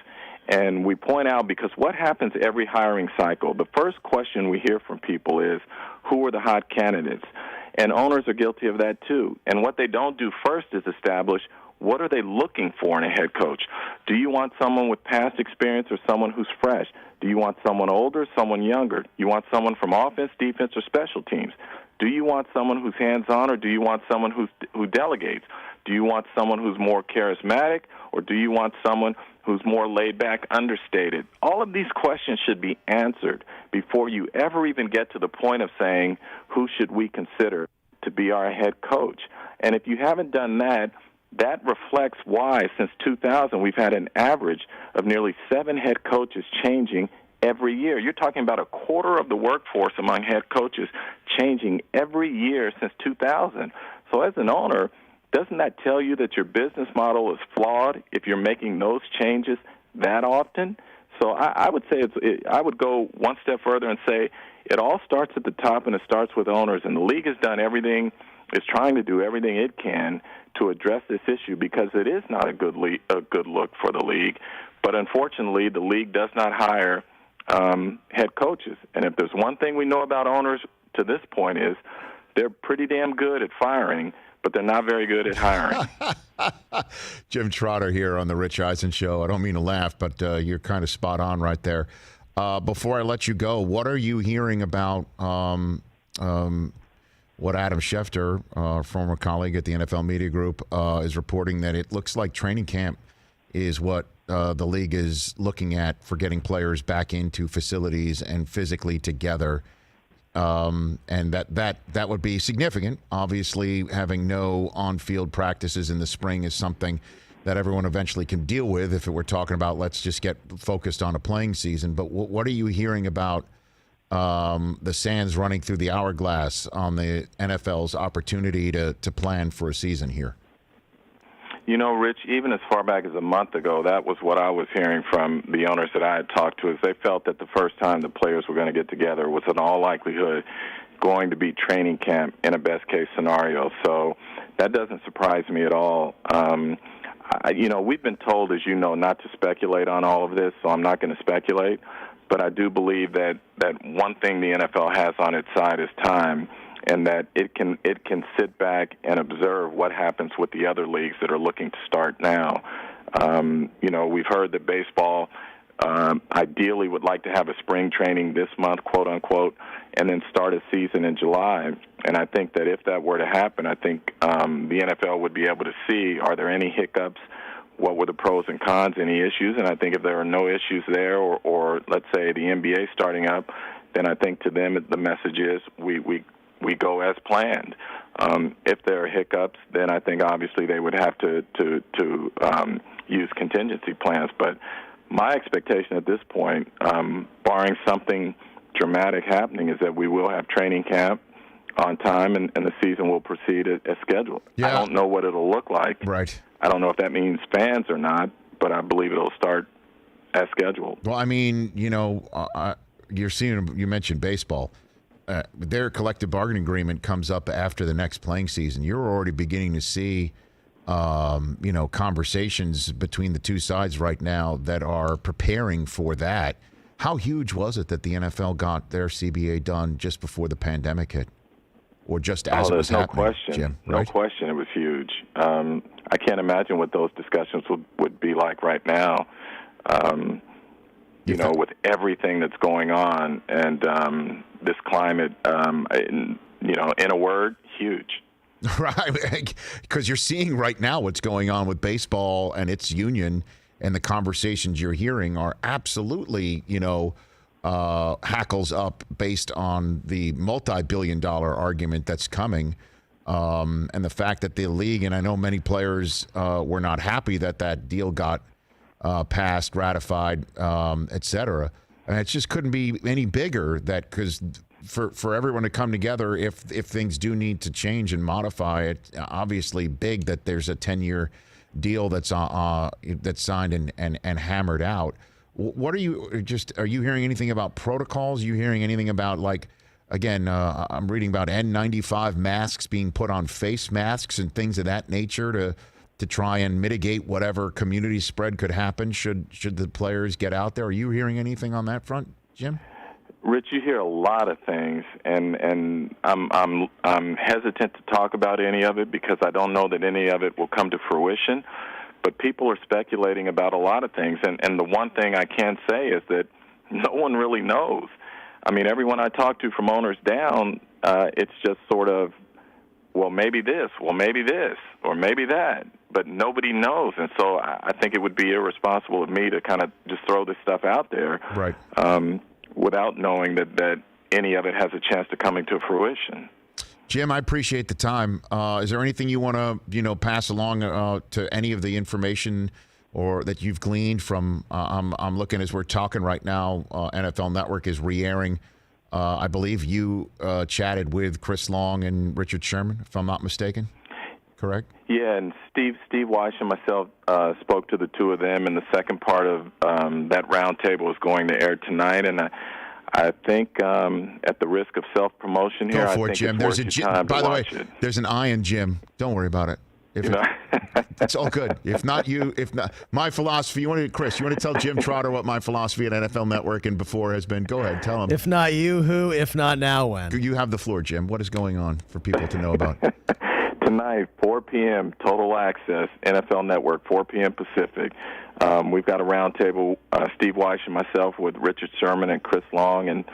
Speaker 5: And we point out, because what happens every hiring cycle, the first question we hear from people is, who are the hot candidates? And owners are guilty of that too. And what they don't do first is establish, what are they looking for in a head coach? Do you want someone with past experience or someone who's fresh? Do you want someone older, someone younger? You want someone from offense, defense, or special teams? Do you want someone who's hands-on, or do you want someone who delegates? Do you want someone who's more charismatic, or do you want someone who's more laid-back, understated? All of these questions should be answered before you ever even get to the point of saying, who should we consider to be our head coach? And if you haven't done that, that reflects why, since 2000, we've had an average of nearly 7 head coaches changing every year. You're talking about a quarter of the workforce among head coaches changing every year since 2000. So as an owner, doesn't that tell you that your business model is flawed if you're making those changes that often? So I would say I would go one step further and say it all starts at the top, and it starts with owners. And the league has done everything, is trying to do everything it can to address this issue, because it is not a good look for the league. But unfortunately, the league does not hire head coaches. And if there's one thing we know about owners to this point is they're pretty damn good at firing, but they're not very good at hiring.
Speaker 2: Jim Trotter here on the Rich Eisen Show. I don't mean to laugh, but you're kind of spot on right there. Before I let you go, what are you hearing about what Adam Schefter, our former colleague at the NFL Media Group, is reporting, that it looks like training camp is what the league is looking at for getting players back into facilities and physically together. And that would be significant. Obviously, having no on-field practices in the spring is something that everyone eventually can deal with if we're talking about let's just get focused on a playing season. But what are you hearing about the sands running through the hourglass on the NFL's opportunity to plan for a season here?
Speaker 5: You know, Rich, even as far back as a month ago, that was what I was hearing from the owners that I had talked to, is they felt that the first time the players were going to get together was in all likelihood going to be training camp in a best-case scenario. So that doesn't surprise me at all. We've been told, as you know, not to speculate on all of this, so I'm not going to speculate. But I do believe that one thing the NFL has on its side is time, and that it can sit back and observe what happens with the other leagues that are looking to start now. We've heard that baseball ideally would like to have a spring training this month, quote unquote, and then start a season in July. And I think that if that were to happen, I think the NFL would be able to see, are there any hiccups? What were the pros and cons, any issues? And I think if there are no issues there, or let's say the NBA starting up, then I think to them the message is we go as planned. If there are hiccups, then I think obviously they would have to use contingency plans. But my expectation at this point, barring something dramatic happening, is that we will have training camp on time, and the season will proceed as scheduled.
Speaker 2: Yeah.
Speaker 5: I don't know what it'll look like.
Speaker 2: Right.
Speaker 5: I don't know if that means fans or not, but I believe it'll start as scheduled.
Speaker 2: Well, I mean, you're seeing, you mentioned baseball. Their collective bargaining agreement comes up after the next playing season. You're already beginning to see, conversations between the two sides right now that are preparing for that. How huge was it that the NFL got their CBA done just before the pandemic hit? Or just as it was happening,
Speaker 5: question.
Speaker 2: Jim,
Speaker 5: right? No question, it was huge. I can't imagine what those discussions would be like right now, with everything that's going on, and this climate, in a word, huge.
Speaker 2: Right, because you're seeing right now what's going on with baseball and its union, and the conversations you're hearing are absolutely, hackles up based on the multi-billion-dollar argument that's coming, and the fact that the league, and I know many players were not happy that deal got passed, ratified, et cetera. And it just couldn't be any bigger, that because for everyone to come together, if things do need to change and modify it, obviously big that there's a 10-year deal that's signed and hammered out. What are you hearing anything about protocols? Are you hearing anything about again, I'm reading about N95 masks being put on face masks and things of that nature to try and mitigate whatever community spread could happen should the players get out there. Are you hearing anything on that front, Jim?
Speaker 5: Rich, you hear a lot of things, and I'm hesitant to talk about any of it because I don't know that any of it will come to fruition. But people are speculating about a lot of things, and the one thing I can say is that no one really knows. I mean, everyone I talk to from owners down, it's just sort of, well, maybe this, or maybe that, but nobody knows. And so I think it would be irresponsible of me to kind of just throw this stuff out there,
Speaker 2: right,
Speaker 5: without knowing that any of it has a chance to come into fruition.
Speaker 2: Jim, I appreciate the time. Is there anything you want to, pass along to any of the information or that you've gleaned from? I'm looking as we're talking right now. NFL Network is re-airing. I believe you chatted with Chris Long and Richard Sherman, if I'm not mistaken. Correct? Yeah, and Steve Weish and myself spoke to the two of them, and the second part of that roundtable is going to air tonight. And I think, at the risk of self-promotion here, I think Jim. There's a Jim. By the way, there's an I in Jim. Don't worry about it. It's all good. If not my philosophy. You want to tell Jim Trotter what my philosophy at NFL Network and before has been? Go ahead, tell him.
Speaker 3: If not you, who? If not now, when?
Speaker 2: You have the floor, Jim. What is going on for people to know about?
Speaker 5: Tonight, 4 p.m., total access, NFL Network, 4 p.m. Pacific. We've got a roundtable, Steve Weish and myself, with Richard Sherman and Chris Long, and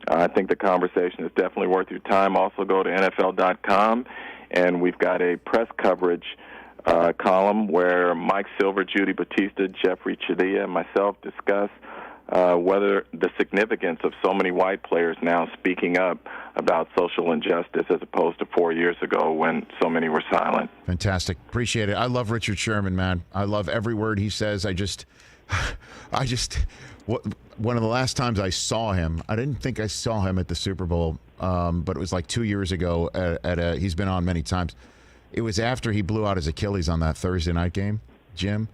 Speaker 5: I think the conversation is definitely worth your time. Also, go to NFL.com, and we've got a press coverage column where Mike Silver, Judy Batista, Jeffrey Chidilla, and myself discuss whether the significance of so many white players now speaking up about social injustice as opposed to 4 years ago when so many were silent.
Speaker 2: Fantastic. Appreciate it. I love Richard Sherman, man. I love every word he says. One of the last times I saw him, I didn't think I saw him at the Super Bowl, but it was like 2 years ago he's been on many times. It was after he blew out his Achilles on that Thursday night game, Jim.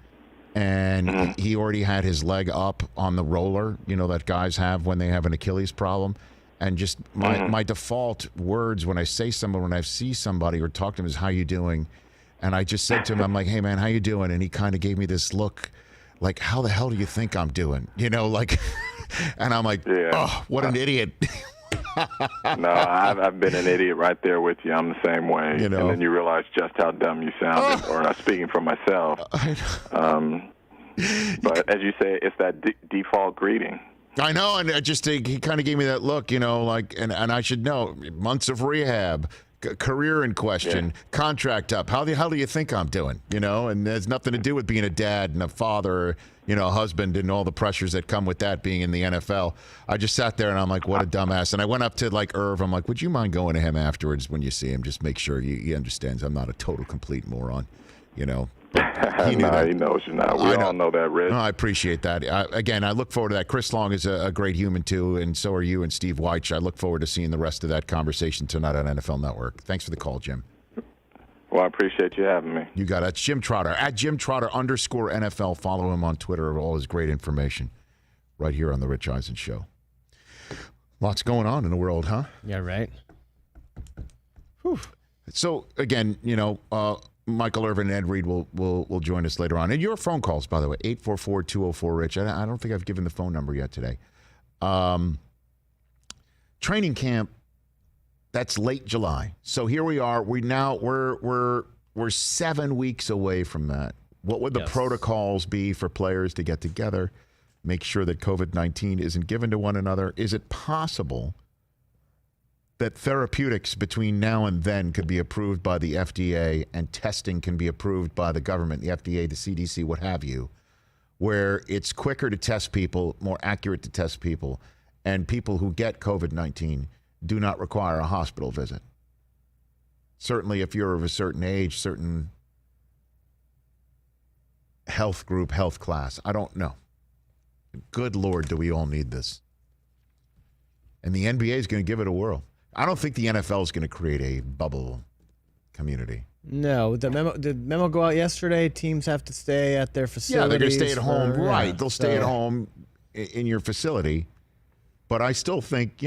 Speaker 2: And he already had his leg up on the roller, that guys have when they have an Achilles problem. And just my default words when I see somebody or talk to them is, how you doing? And I just said to him, I'm like, hey, man, how you doing? And he kind of gave me this look like, how the hell do you think I'm doing? And I'm like, oh, what an idiot.
Speaker 5: No, I've been an idiot right there with you. I'm the same way. And then you realize just how dumb you sounded, or not speaking for myself. But as you say, it's that default greeting.
Speaker 2: I know, and he kind of gave me that look, and I should know, months of rehab, career in question, contract up. How the hell do you think I'm doing? And there's nothing to do with being a dad and a father, a husband, and all the pressures that come with that being in the NFL. I just sat there and I'm like, what a dumbass. And I went up to Irv. I'm like, would you mind going to him afterwards when you see him? Just make sure he understands I'm not a total complete moron, But he knew that.
Speaker 5: He knows you're not. We all know that, Rich.
Speaker 2: No, I appreciate that. Again, I look forward to that. Chris Long is a great human, too, and so are you and Steve Weish. I look forward to seeing the rest of that conversation tonight on NFL Network. Thanks for the call, Jim.
Speaker 5: Well, I appreciate you having me.
Speaker 2: You got it. It's Jim Trotter, at Jim Trotter _NFL. Follow him on Twitter for all his great information right here on The Rich Eisen Show. Lots going on in the world, huh?
Speaker 3: Yeah, right.
Speaker 2: Whew. So, again, Michael Irvin and Ed Reed will join us later on. And your phone calls, by the way, 844-204-RICH. I don't think I've given the phone number yet today. Training camp, that's late July. So here we are. We're 7 weeks away from that. What would the protocols be for players to get together, make sure that COVID-19 isn't given to one another? Is it possible that therapeutics between now and then could be approved by the FDA and testing can be approved by the government, the FDA, the CDC, what have you, where it's quicker to test people, more accurate to test people, and people who get COVID-19 do not require a hospital visit? Certainly if you're of a certain age, certain health group, health class. I don't know. Good Lord, do we all need this? And the NBA is going to give it a whirl. I don't think the NFL is going to create a bubble community.
Speaker 3: No. Did the memo go out yesterday? Teams have to stay at their facilities.
Speaker 2: Yeah, they're going to stay at home. Right. They'll stay at home in your facility. But I still think,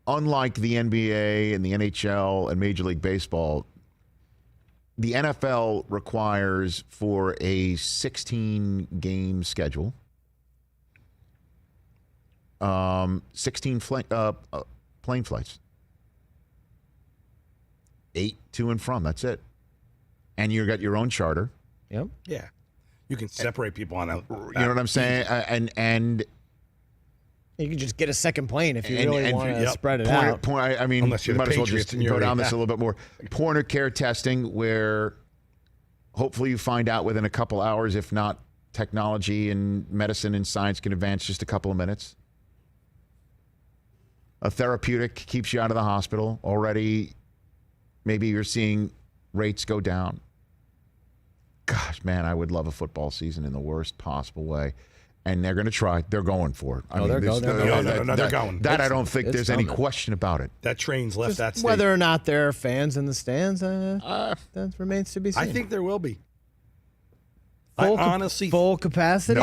Speaker 2: unlike the NBA and the NHL and Major League Baseball, the NFL requires for a 16-game schedule, 16 plane flights. 8 to and from. That's it. And you got your own charter.
Speaker 3: Yep.
Speaker 6: Yeah. You can separate people on that.
Speaker 2: You know what I'm saying? And
Speaker 3: you can just get a second plane if you really want to spread it
Speaker 2: point,
Speaker 3: out.
Speaker 2: I mean,
Speaker 6: Unless
Speaker 2: you
Speaker 6: you're the
Speaker 2: might as well
Speaker 6: Patriots
Speaker 2: just
Speaker 6: and you're
Speaker 2: go down
Speaker 6: already-
Speaker 2: this a little bit more. Point of care testing, where hopefully you find out within a couple hours, if not technology and medicine and science can advance just a couple of minutes. A therapeutic keeps you out of the hospital. Already, maybe you're seeing rates go down. Gosh, man, I would love a football season in the worst possible way. And they're going to try. They're going for it.
Speaker 3: They're going.
Speaker 6: They're going.
Speaker 2: That I don't think there's any
Speaker 3: coming.
Speaker 2: question about it.
Speaker 6: That train's left that state.
Speaker 3: Whether or not there are fans in the stands, that remains to be seen.
Speaker 6: I think there will be.
Speaker 3: full,
Speaker 6: I honestly,
Speaker 3: full capacity.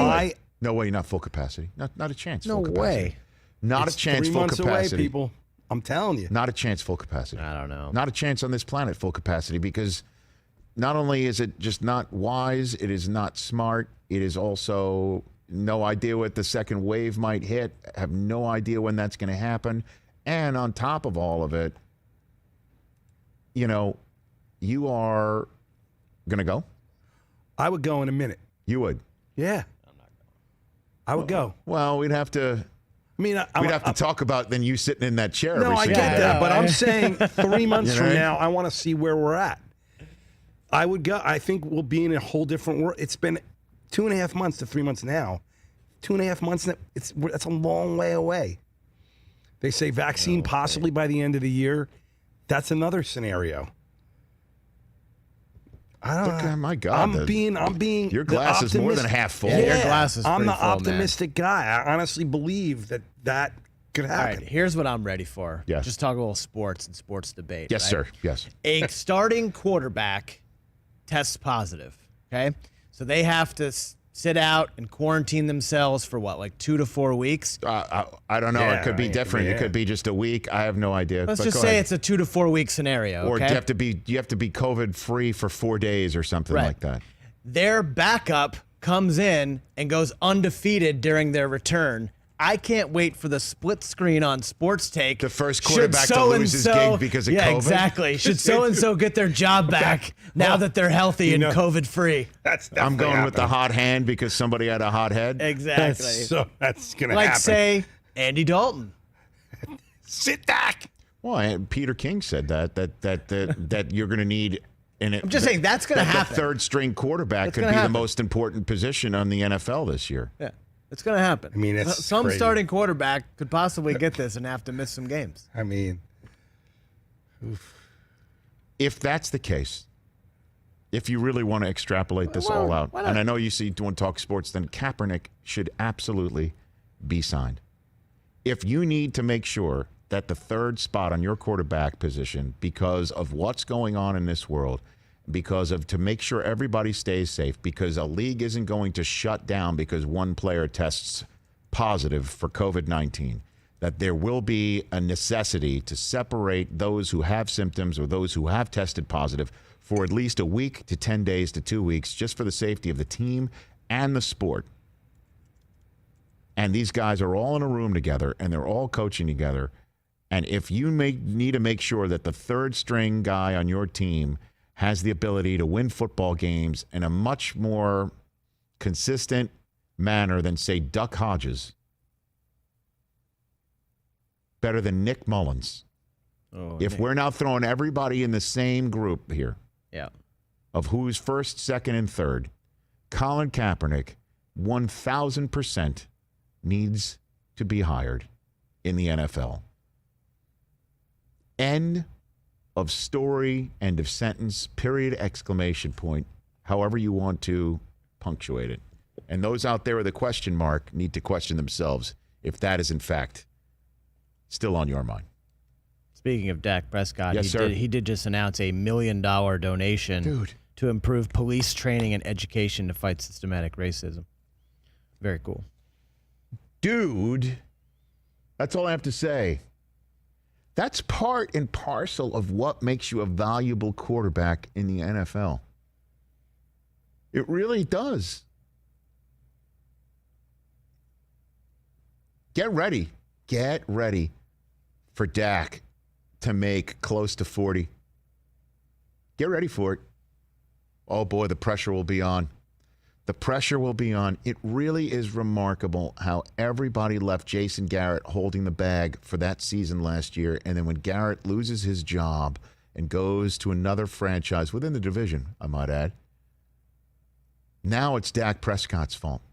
Speaker 2: No way, not full capacity. Not a chance.
Speaker 3: No
Speaker 2: full capacity.
Speaker 3: way.
Speaker 2: Not
Speaker 6: it's
Speaker 2: a chance
Speaker 6: 3
Speaker 2: full
Speaker 6: months
Speaker 2: capacity.
Speaker 6: away, people. I'm telling you.
Speaker 2: Not a chance full capacity.
Speaker 3: I don't know.
Speaker 2: Not a chance on this planet full capacity, because not only is it just not wise, it is not smart. It is also no idea what the second wave might hit. Have no idea when that's going to happen. And on top of all of it, you know, you are going to go?
Speaker 6: I would go in a minute.
Speaker 2: You would?
Speaker 6: Yeah. I would go.
Speaker 2: Well, we'd have to...
Speaker 6: I mean,
Speaker 2: we'd have to talk about then you sitting in that chair.
Speaker 6: No,
Speaker 2: every
Speaker 6: I
Speaker 2: single
Speaker 6: get
Speaker 2: day.
Speaker 6: that, but I'm saying 3 months
Speaker 2: You know?
Speaker 6: from now, I want to see where we're at. I would go. I think we'll be in a whole different world. It's been 2.5 months to 3 months now. 2.5 months. That's a long way away. They say vaccine possibly by the end of the year. That's another scenario. I don't
Speaker 2: Look,
Speaker 6: know.
Speaker 2: my God,
Speaker 6: I'm being.
Speaker 2: your glass is more than half full.
Speaker 3: Yeah, your glass is
Speaker 6: I'm
Speaker 3: pretty
Speaker 6: the
Speaker 3: full, man.
Speaker 6: optimistic guy. I honestly believe that could
Speaker 3: All
Speaker 6: happen.
Speaker 3: right, here's what I'm ready for.
Speaker 2: Yes.
Speaker 3: Just talk a little sports and sports debate.
Speaker 2: Yes,
Speaker 3: right?
Speaker 2: sir. Yes.
Speaker 3: A starting quarterback tests positive. Okay, so they have to sit out and quarantine themselves for what, like 2 to 4 weeks?
Speaker 2: I don't know.
Speaker 6: Yeah,
Speaker 2: it could be different.
Speaker 6: yeah.
Speaker 2: It could be just a week. I have no idea.
Speaker 3: Let's
Speaker 2: But
Speaker 3: just
Speaker 2: go
Speaker 3: say
Speaker 2: ahead.
Speaker 3: it's a 2 to 4 week scenario.
Speaker 2: Or
Speaker 3: okay?
Speaker 2: you have to be COVID free for 4 days or something
Speaker 3: Right.
Speaker 2: like that.
Speaker 3: Their backup comes in and goes undefeated during their return. I can't wait for the split screen on Sports Take.
Speaker 2: The first
Speaker 3: Should
Speaker 2: quarterback to lose his
Speaker 3: so-and-so-
Speaker 2: gig because of
Speaker 3: yeah,
Speaker 2: COVID?
Speaker 3: exactly. Should so-and-so get their job back now that they're healthy and COVID-free?
Speaker 6: That's
Speaker 2: I'm
Speaker 6: definitely
Speaker 2: going with the
Speaker 6: happening.
Speaker 2: hot hand because somebody had a hot head.
Speaker 3: Exactly.
Speaker 6: That's gonna
Speaker 3: Like,
Speaker 6: happen.
Speaker 3: say, Andy Dalton.
Speaker 6: Sit back.
Speaker 2: Well, and Peter King said that you're going to need. I'm
Speaker 3: just saying that's gonna happen.
Speaker 2: The third string quarterback
Speaker 3: That's
Speaker 2: could
Speaker 3: gonna
Speaker 2: be
Speaker 3: happen.
Speaker 2: the most important position on the NFL this year.
Speaker 3: Yeah, it's going to happen.
Speaker 6: I mean, it's
Speaker 3: some
Speaker 6: crazy.
Speaker 3: starting quarterback could possibly get this and have to miss some games.
Speaker 6: I mean,
Speaker 2: If that's the case, if you really want to extrapolate this all out,
Speaker 3: why not?
Speaker 2: and I know you see doing talk sports, then Kaepernick should absolutely be signed. If you need to make sure that the third spot on your quarterback position, because of what's going on in this world, because of to make sure everybody stays safe, because a league isn't going to shut down because one player tests positive for COVID-19, that there will be a necessity to separate those who have symptoms or those who have tested positive for at least a week to 10 days to 2 weeks, just for the safety of the team and the sport. And these guys are all in a room together, and they're all coaching together. And if you need to make sure that the third string guy on your team has the ability to win football games in a much more consistent manner than, say, Duck Hodges, better than Nick Mullins. If we're now throwing everybody in the same group here
Speaker 3: Yeah.
Speaker 2: of who's first, second, and third, Colin Kaepernick, 1,000% needs to be hired in the NFL. End of story, end of sentence, period, exclamation point, however you want to punctuate it. And those out there with a question mark need to question themselves if that is, in fact, still on your mind.
Speaker 3: Speaking of Dak Prescott,
Speaker 2: Yes, sir.
Speaker 3: he did just announce $1 million donation
Speaker 2: Dude.
Speaker 3: to improve police training and education to fight systematic racism. Very cool.
Speaker 2: Dude, that's all I have to say. That's part and parcel of what makes you a valuable quarterback in the NFL. It really does. Get ready. Get ready for Dak to make close to 40. Get ready for it. Oh, boy, the pressure will be on. The pressure will be on. It really is remarkable how everybody left Jason Garrett holding the bag for that season last year. And then when Garrett loses his job and goes to another franchise within the division, I might add, now it's Dak Prescott's fault.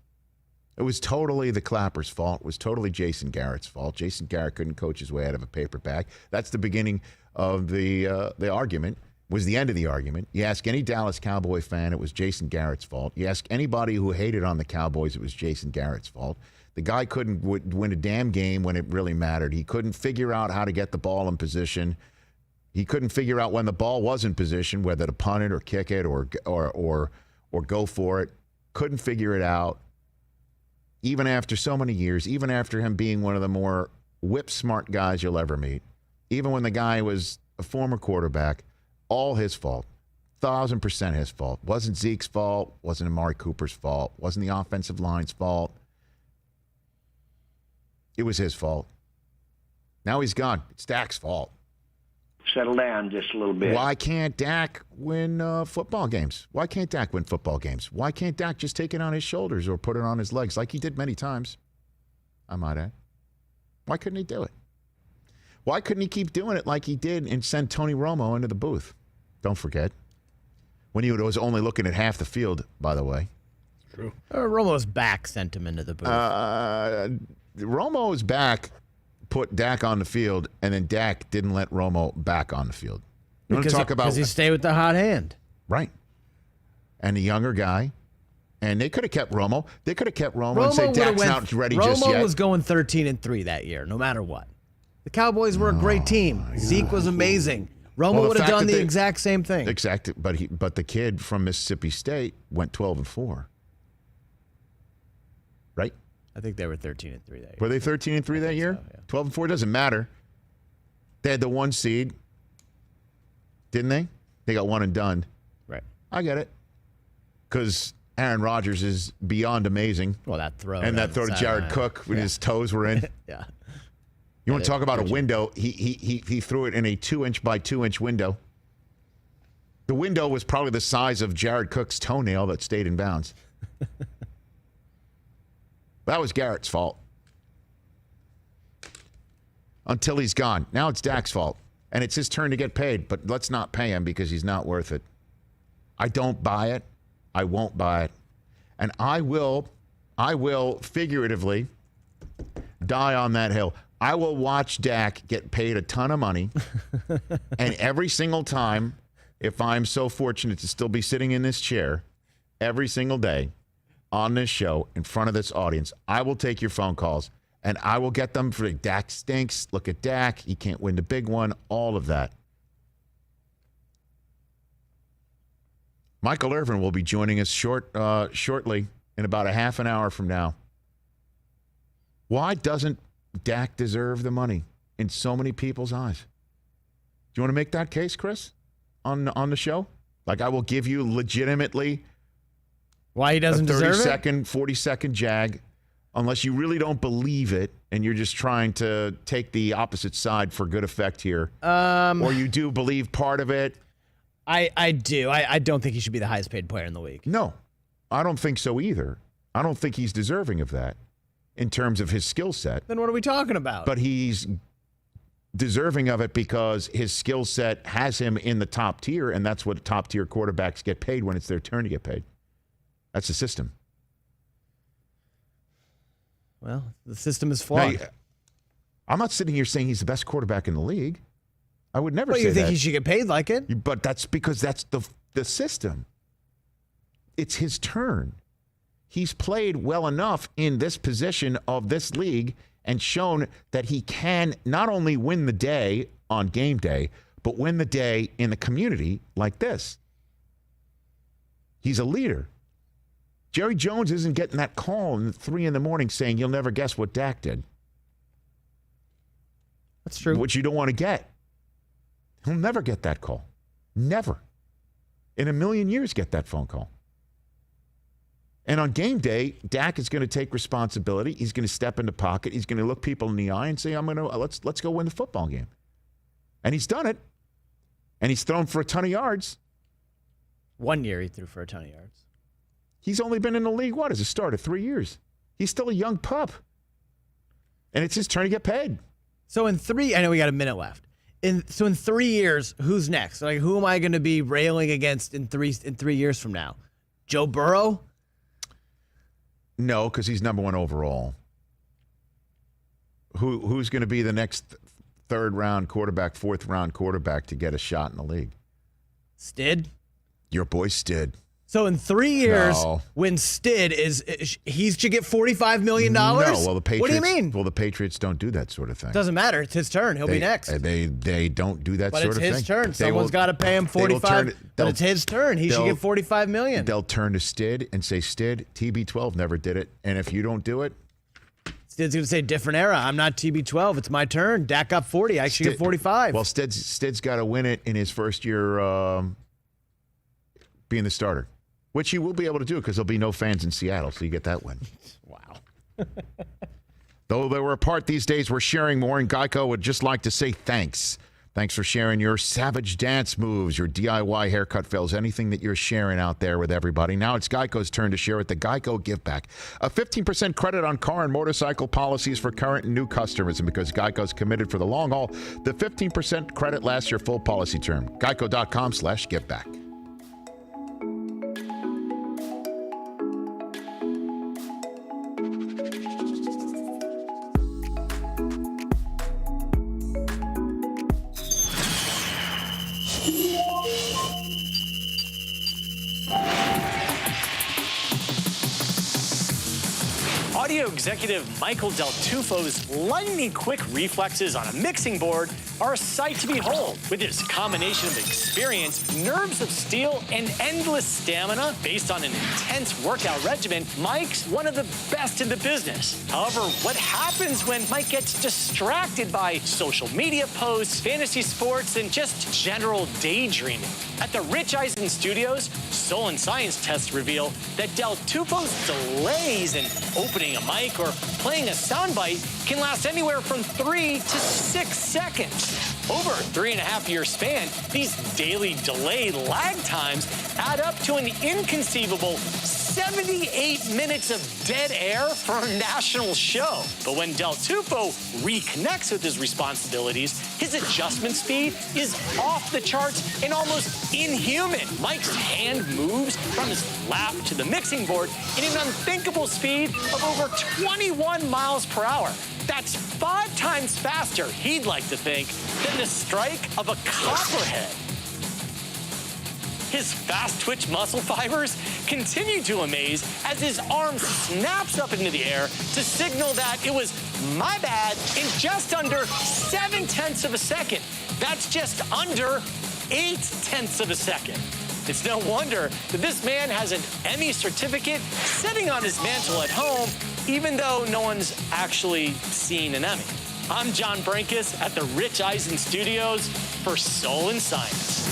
Speaker 2: It was totally the Clappers' fault. It was totally Jason Garrett's fault. Jason Garrett couldn't coach his way out of a paper bag. That's the beginning of the argument. Was the end of the argument. You ask any Dallas Cowboy fan, it was Jason Garrett's fault. You ask anybody who hated on the Cowboys, it was Jason Garrett's fault. The guy couldn't win a damn game when it really mattered. He couldn't figure out how to get the ball in position. He couldn't figure out when the ball was in position, whether to punt it or kick it or go for it. Couldn't figure it out. Even after so many years, even after him being one of the more whip-smart guys you'll ever meet, even when the guy was a former quarterback, all his fault. 1,000% his fault. Wasn't Zeke's fault. Wasn't Amari Cooper's fault. Wasn't the offensive line's fault. It was his fault. Now he's gone. It's Dak's fault.
Speaker 7: Settle down just a little bit.
Speaker 2: Why can't Dak win football games? Why can't Dak win football games? Why can't Dak just take it on his shoulders or put it on his legs like he did many times? I might add. Why couldn't he do it? Why couldn't he keep doing it like he did and send Tony Romo into the booth? Don't forget. When he was only looking at half the field, by the way.
Speaker 6: True.
Speaker 3: Romo's back sent him into the booth.
Speaker 2: Romo's back put Dak on the field, and then Dak didn't let Romo back on the field. You want to talk about
Speaker 3: because he stayed with the hot hand.
Speaker 2: Right. And the younger guy. And they could have kept Romo. They could have kept Romo and said Dak's not ready just yet.
Speaker 3: Romo was going 13-3 that year, no matter what. The Cowboys were a great team. Zeke was amazing. Romo would have done the exact same thing.
Speaker 2: Exactly, but the kid from Mississippi State went 12-4. Right?
Speaker 3: I think they were 13-3 that year.
Speaker 2: Were they 13-3 that year?
Speaker 3: So, yeah.
Speaker 2: 12-4 doesn't matter. They had the 1 seed, didn't they? They got one and done.
Speaker 3: Right.
Speaker 2: I get it. Because Aaron Rodgers is beyond amazing.
Speaker 3: Well, that throw.
Speaker 2: And that throw to Jared Cook when his toes were in.
Speaker 3: Yeah.
Speaker 2: You want to talk about a window? He threw it in a 2-inch by 2-inch window. The window was probably the size of Jared Cook's toenail that stayed in bounds. That was Garrett's fault. Until he's gone. Now it's Dak's fault. And it's his turn to get paid, but let's not pay him because he's not worth it. I don't buy it. I won't buy it. And I will figuratively die on that hill. I will watch Dak get paid a ton of money. And every single time, if I'm so fortunate to still be sitting in this chair, every single day on this show in front of this audience, I will take your phone calls and I will get them for Dak stinks. Look at Dak. He can't win the big one. All of that. Michael Irvin will be joining us shortly in about a half an hour from now. Why doesn't Dak deserve the money in so many people's eyes? Do you want to make that case, Chris, on the show? Like, I will give you legitimately
Speaker 3: why he doesn't deserve it?
Speaker 2: 30-second, 40-second jag, unless you really don't believe it and you're just trying to take the opposite side for good effect here. Or you do believe part of it.
Speaker 3: I do. I don't think he should be the highest paid player in the league.
Speaker 2: No, I don't think so either. I don't think he's deserving of that in terms of his skill set.
Speaker 3: Then what are we talking about?
Speaker 2: But he's deserving of it because his skill set has him in the top tier, and that's what top-tier quarterbacks get paid when it's their turn to get paid. That's the system.
Speaker 3: Well, the system is flawed.
Speaker 2: Now, I'm not sitting here saying he's the best quarterback in the league. I would never say that.
Speaker 3: But you think he should get paid like it?
Speaker 2: But that's because that's the system. It's his turn. He's played well enough in this position of this league and shown that he can not only win the day on game day, but win the day in the community like this. He's a leader. Jerry Jones isn't getting that call at 3 a.m. saying, you'll never guess what Dak did.
Speaker 3: That's true.
Speaker 2: Which you don't want to get. He'll never get that call. Never. In a million years get that phone call. And on game day, Dak is going to take responsibility. He's going to step in the pocket. He's going to look people in the eye and say, let's go win the football game. And he's done it. And he's thrown for a ton of yards.
Speaker 3: 1 year he threw for a ton of yards.
Speaker 2: He's only been in the league, as a starter, 3 years. He's still a young pup. And it's his turn to get paid.
Speaker 3: So in 3, I know we got a minute left. So in 3 years, who's next? Like, who am I going to be railing against in 3 years from now? Joe Burrow?
Speaker 2: No, because he's number 1 overall. Who's going to be the next 3rd round quarterback, 4th round quarterback to get a shot in the league?
Speaker 3: Stid?
Speaker 2: Your boy Stid.
Speaker 3: So in 3 years,
Speaker 2: No.
Speaker 3: when Stid he should get $45 million?
Speaker 2: No, well, the Patriots.
Speaker 3: What do you mean?
Speaker 2: Well, the Patriots don't do that sort of thing.
Speaker 3: Doesn't matter. It's his turn. He'll be next.
Speaker 2: They don't do that
Speaker 3: But
Speaker 2: sort of thing.
Speaker 3: it's his turn.
Speaker 2: They
Speaker 3: Someone's got to pay him $45. But it's his turn. He should get $45 million.
Speaker 2: They'll turn to Stid and say, Stid, TB12 never did it. And if you don't do it,
Speaker 3: Stid's going to say, different era. I'm not TB12. It's my turn. Dak got 40. I should get 45.
Speaker 2: Well, Stid's got to win it in his first year being the starter, which he will be able to do because there'll be no fans in Seattle, so you get that win.
Speaker 3: Wow.
Speaker 2: Though they were apart these days, we're sharing more, and Geico would just like to say thanks. Thanks for sharing your savage dance moves, your DIY haircut fails, anything that you're sharing out there with everybody. Now it's Geico's turn to share it, the Geico Give Back. A 15% credit on car and motorcycle policies for current and new customers. And because Geico's committed for the long haul, the 15% credit lasts your full policy term. Geico.com/giveback.
Speaker 8: Audio executive Michael DelTufo's lightning-quick reflexes on a mixing board are a sight to behold. With his combination of experience, nerves of steel, and endless stamina based on an intense workout regimen, Mike's one of the best in the business. However, what happens when Mike gets distracted by social media posts, fantasy sports, and just general daydreaming? At the Rich Eisen Studios, Soul and Science tests reveal that DelTufo's delays in opening a mic or playing a soundbite can last anywhere from 3 to 6 seconds. Over a 3.5-year span, these daily delay lag times add up to an inconceivable 78 minutes of dead air for a national show. But when DelTufo reconnects with his responsibilities, his adjustment speed is off the charts and almost inhuman. Mike's hand moves from his lap to the mixing board in an unthinkable speed of over 21 miles per hour. That's 5 times faster, he'd like to think, than the strike of a copperhead. His fast-twitch muscle fibers continue to amaze as his arm snaps up into the air to signal that it was my bad in just under 0.7 of a second. That's just under 0.8 of a second. It's no wonder that this man has an Emmy certificate sitting on his mantle at home, even though no one's actually seen an Emmy. I'm John Brankus at the Rich Eisen Studios for Soul and Science.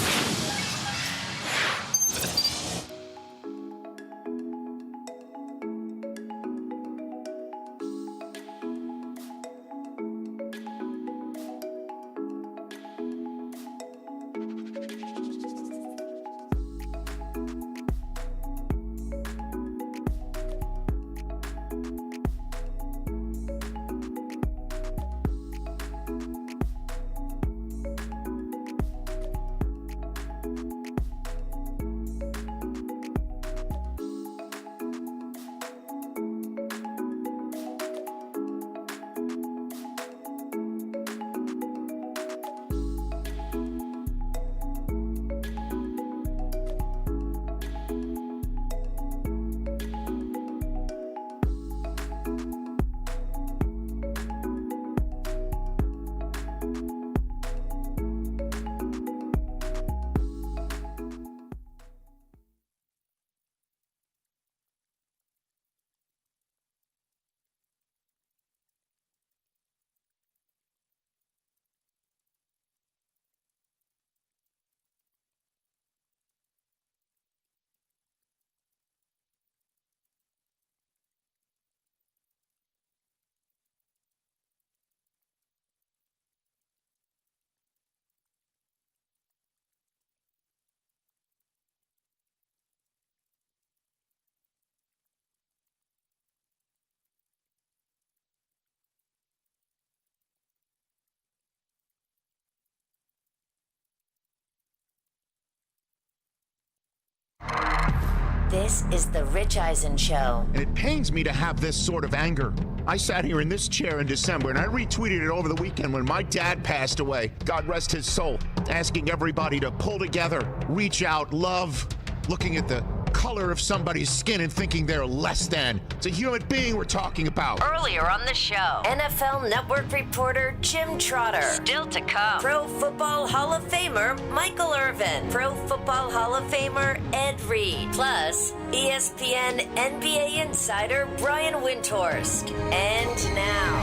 Speaker 1: This is the Rich Eisen Show.
Speaker 2: And it pains me to have this sort of anger. I sat here in this chair in December, and I retweeted it over the weekend when my dad passed away, God rest his soul, asking everybody to pull together, reach out, love, looking at the color of somebody's skin and thinking they're less than. It's a human being we're talking about.
Speaker 1: Earlier on the show, NFL Network reporter Jim Trotter. Still to come, Pro Football Hall of Famer Michael Irvin. Pro Football Hall of Famer Ed Reed. Plus, ESPN NBA insider Brian Windhorst. And now,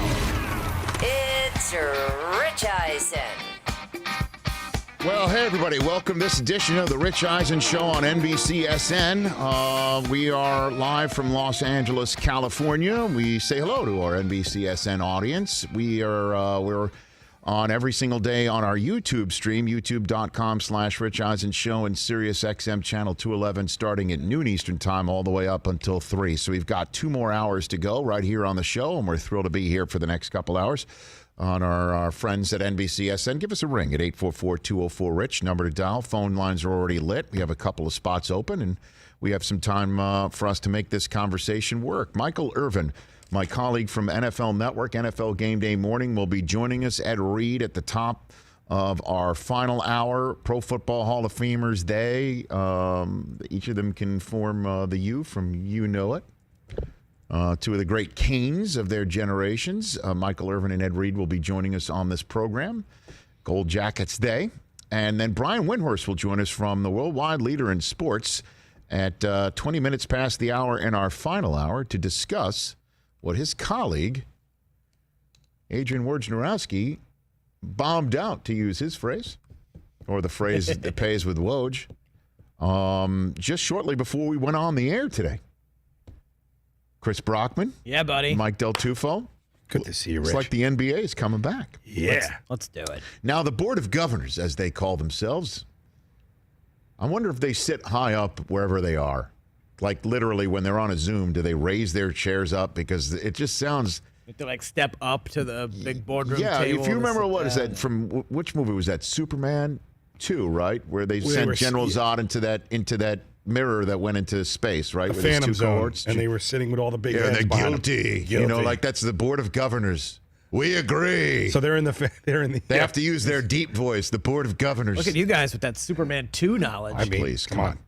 Speaker 1: it's Rich Eisen.
Speaker 2: Well, hey, everybody. Welcome to this edition of the Rich Eisen Show on NBCSN. We are live from Los Angeles, California. We say hello to our NBCSN audience. We're on every single day on our YouTube stream, youtube.com/Rich Eisen Show and Sirius XM Channel 211 starting at noon Eastern Time all the way up until 3. So we've got 2 more hours to go right here on the show, and we're thrilled to be here for the next couple hours. On our friends at NBCSN, give us a ring at 844-204-RICH, number to dial. Phone lines are already lit. We have a couple of spots open, and we have some time for us to make this conversation work. Michael Irvin, my colleague from NFL Network, NFL Game Day Morning, will be joining us. Ed Reed at the top of our final hour, Pro Football Hall of Famers Day. Each of them can form the U from You Know It. 2 of the great canes of their generations. Michael Irvin and Ed Reed will be joining us on this program. Gold Jackets Day. And then Brian Windhorst will join us from the worldwide leader in sports at 20 minutes past the hour in our final hour to discuss what his colleague, Adrian Wojnarowski, bombed out, to use his phrase, or the phrase that pays with Woj, just shortly before we went on the air today. Chris Brockman.
Speaker 3: Yeah, buddy.
Speaker 2: Mike DelTufo.
Speaker 6: Good to see you, Rich.
Speaker 2: It's like the NBA is coming back.
Speaker 6: Yeah.
Speaker 3: Let's do it.
Speaker 2: Now, the Board of Governors, as they call themselves, I wonder if they sit high up wherever they are. Like literally when they're on a Zoom, do they raise their chairs up? Because it just sounds...
Speaker 3: To like step up to the big boardroom
Speaker 2: yeah,
Speaker 3: table.
Speaker 2: if you remember, what is that from, which movie was that? Superman 2, right? Where they sent General Zod into that mirror that went into space, right?
Speaker 6: The
Speaker 2: with
Speaker 6: Phantom
Speaker 2: his 2
Speaker 6: Zone,
Speaker 2: cohorts.
Speaker 6: and they were sitting with all the big
Speaker 2: Yeah,
Speaker 6: heads
Speaker 2: they're
Speaker 6: behind them.
Speaker 2: guilty. You know, like that's the Board of Governors. We agree.
Speaker 6: So they're in the.
Speaker 2: They have to use their deep voice. The Board of Governors.
Speaker 3: Look at you guys with that Superman 2 knowledge.
Speaker 6: I mean,
Speaker 2: please,
Speaker 6: come on.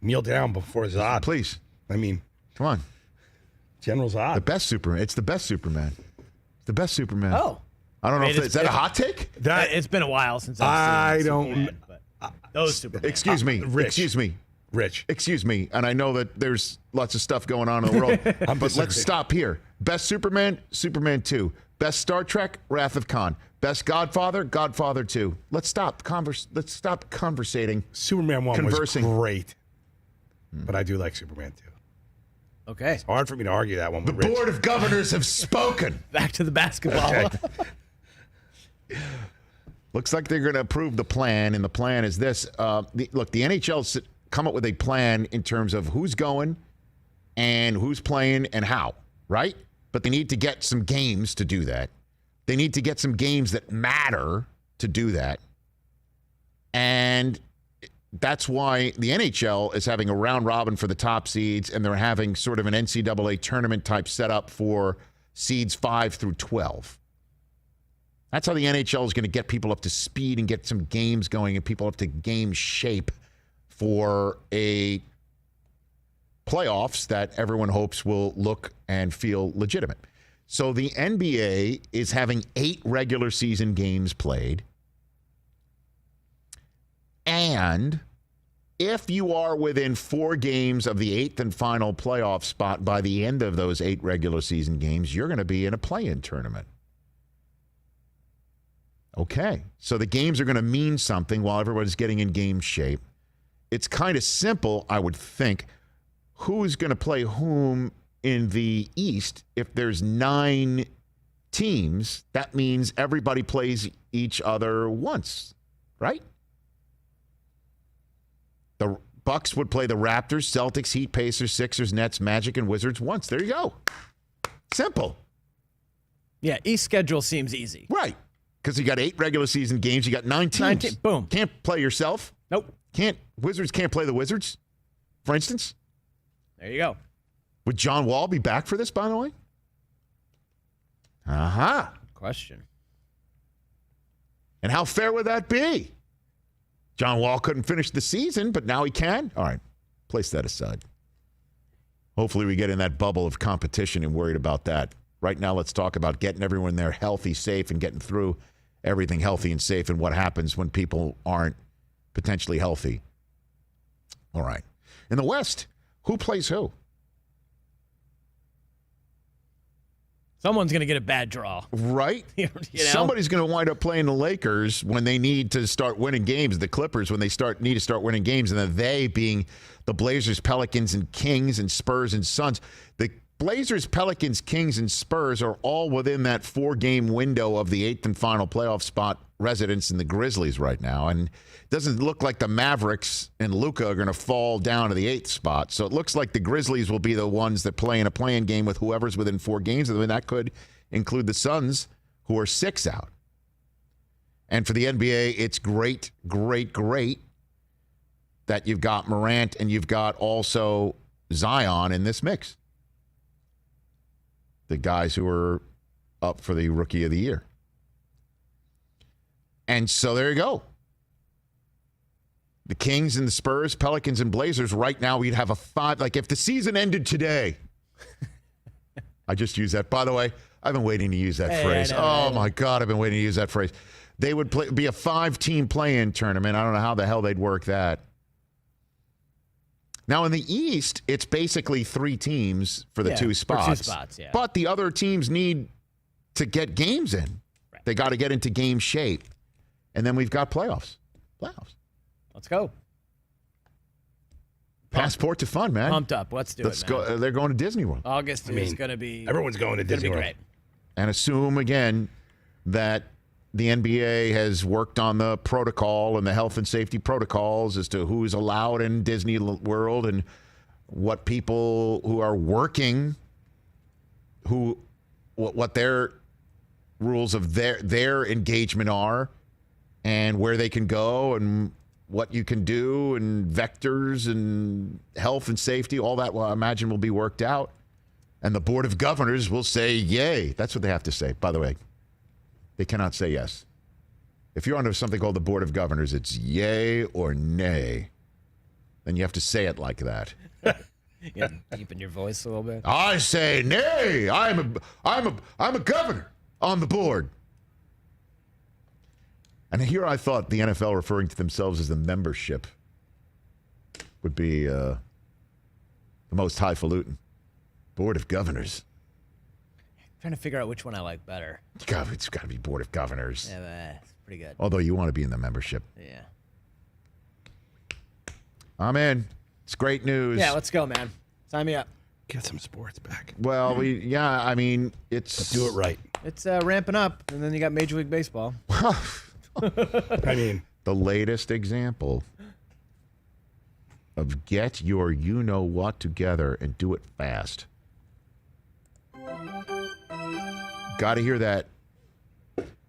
Speaker 6: Kneel down before Zod.
Speaker 2: Please.
Speaker 6: I mean,
Speaker 2: come on.
Speaker 6: General Zod.
Speaker 2: The best Superman. It's the best Superman. It's the best Superman.
Speaker 3: Oh.
Speaker 2: I don't know is that a hot take?
Speaker 3: It's been a while since I've seen Superman, but those Superman.
Speaker 2: Excuse me.
Speaker 6: Rich.
Speaker 2: Excuse me.
Speaker 6: Rich.
Speaker 2: Excuse me. And I know that there's lots of stuff going on in the world, but let's stop here. Best Superman, Superman 2. Best Star Trek, Wrath of Khan. Best Godfather, Godfather 2. Let's stop conversating.
Speaker 6: Superman 1
Speaker 2: conversing.
Speaker 6: was great. But I do like Superman 2.
Speaker 3: Okay.
Speaker 6: It's hard for me to argue that one with
Speaker 2: The
Speaker 6: Rich.
Speaker 2: Board of Governors have spoken.
Speaker 3: Back to the basketball.
Speaker 2: Looks like they're going to approve the plan, and the plan is this. The NHL's come up with a plan in terms of who's going and who's playing and how, right? But they need to get some games to do that. They need to get some games that matter to do that. And that's why the NHL is having a round robin for the top seeds, and they're having sort of an NCAA tournament type setup for seeds 5 through 12. That's how the NHL is going to get people up to speed and get some games going and people up to game shape for a playoffs that everyone hopes will look and feel legitimate. So the NBA is having 8 regular season games played. And if you are within 4 games of the 8th and final playoff spot by the end of those 8 regular season games, you're going to be in a play-in tournament. Okay, so the games are going to mean something while everybody's getting in game shape. It's kind of simple, I would think. Who's going to play whom in the East? If there's 9 teams, that means everybody plays each other once, right? The Bucks would play the Raptors, Celtics, Heat, Pacers, Sixers, Nets, Magic, and Wizards once. There you go. Simple.
Speaker 3: Yeah, East schedule seems easy.
Speaker 2: Right. Because you got 8 regular season games. You got 9 teams.
Speaker 3: Boom.
Speaker 2: Can't play yourself.
Speaker 3: Nope.
Speaker 2: Wizards can't play the Wizards, for instance.
Speaker 3: There you go.
Speaker 2: Would John Wall be back for this, by the way?
Speaker 3: Question.
Speaker 2: And how fair would that be? John Wall couldn't finish the season, but now he can? All right, place that aside. Hopefully we get in that bubble of competition and worried about that. Right now, let's talk about getting everyone there healthy, safe, and getting through everything healthy and safe and what happens when people aren't potentially healthy. All right. In the West, who plays who?
Speaker 3: Someone's going to get a bad draw.
Speaker 2: Right?
Speaker 3: You know?
Speaker 2: Somebody's going to wind up playing the Lakers when they need to start winning games, the Clippers when they need to start winning games, and then they being the Blazers, Pelicans, and Kings, and Spurs and Suns. The Blazers, Pelicans, Kings, and Spurs are all within that 4-game window of the 8th and final playoff spot residents in the Grizzlies right now. And it doesn't look like the Mavericks and Luka are going to fall down to the 8th spot. So it looks like the Grizzlies will be the ones that play in a play-in game with whoever's within 4 games. And that could include the Suns, who are 6 out. And for the NBA, it's great, great, great that you've got Morant and you've got also Zion in this mix. The guys who are up for the Rookie of the Year. And so there you go. The Kings and the Spurs, Pelicans and Blazers, right now we'd have a 5. Like if the season ended today. I just used that. By the way, I've been waiting to use that phrase. My God, I've been waiting to use that phrase. They would be a 5-team play-in tournament. I don't know how the hell they'd work that. Now, in the East, it's basically 3 teams for the 2 spots.
Speaker 3: For 2 spots, yeah.
Speaker 2: But the other teams need to get games in. Right. They got to get into game shape. And then we've got playoffs.
Speaker 3: Let's go.
Speaker 2: Passport to fun, man.
Speaker 3: Pumped up. Let's do it, man.
Speaker 2: Go. They're going to Disney World.
Speaker 3: August is going to be...
Speaker 6: Everyone's going to Disney World.
Speaker 3: Great.
Speaker 2: And assume, again, that the NBA has worked on the protocol and the health and safety protocols as to who's allowed in Disney World and what people who are working, what their rules of their engagement are and where they can go and what you can do and vectors and health and safety, all that, I imagine, will be worked out. And the Board of Governors will say, yay. That's what they have to say, by the way. They cannot say yes. If you're under something called the Board of Governors, it's yay or nay. Then you have to say it like that.
Speaker 3: Yeah, deepen your voice a little bit.
Speaker 2: I say nay. I'm a governor on the board. And here I thought the NFL referring to themselves as the membership would be the most highfalutin. Board of Governors.
Speaker 3: Trying to figure out which one I like better.
Speaker 2: It's got to be Board of Governors.
Speaker 3: Yeah, it's pretty good.
Speaker 2: Although you want to be in the membership.
Speaker 3: Yeah.
Speaker 2: I'm in. It's great news.
Speaker 3: Yeah, let's go, man. Sign me up.
Speaker 6: Get some sports back.
Speaker 2: Well, I mean, it's...
Speaker 6: Do it right.
Speaker 3: It's ramping up, and then you got Major League Baseball.
Speaker 6: I mean...
Speaker 2: The latest example of get your you-know-what together and do it fast. Got to hear that.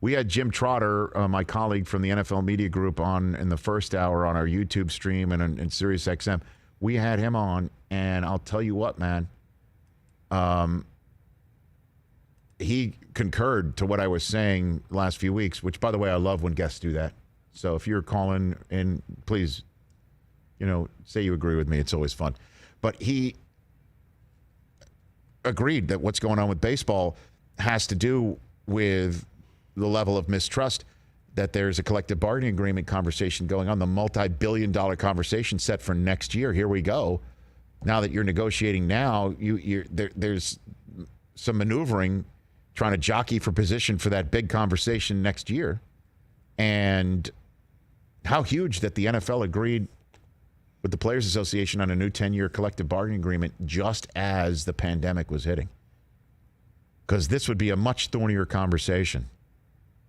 Speaker 2: We had Jim Trotter, my colleague from the NFL Media Group, on in the first hour on our YouTube stream and Sirius XM. We had him on, and I'll tell you what, man. He concurred to what I was saying the last few weeks, which, by the way, I love when guests do that. So if you're calling in, please, say you agree with me. It's always fun. But he agreed that what's going on with baseball has to do with the level of mistrust, that there's a collective bargaining agreement conversation going on, the multi-billion-dollar conversation set for next year. Here we go. Now that you're negotiating now, there's some maneuvering, trying to jockey for position for that big conversation next year. And how huge that the NFL agreed with the Players Association on a new 10-year collective bargaining agreement just as the pandemic was hitting. Because this would be a much thornier conversation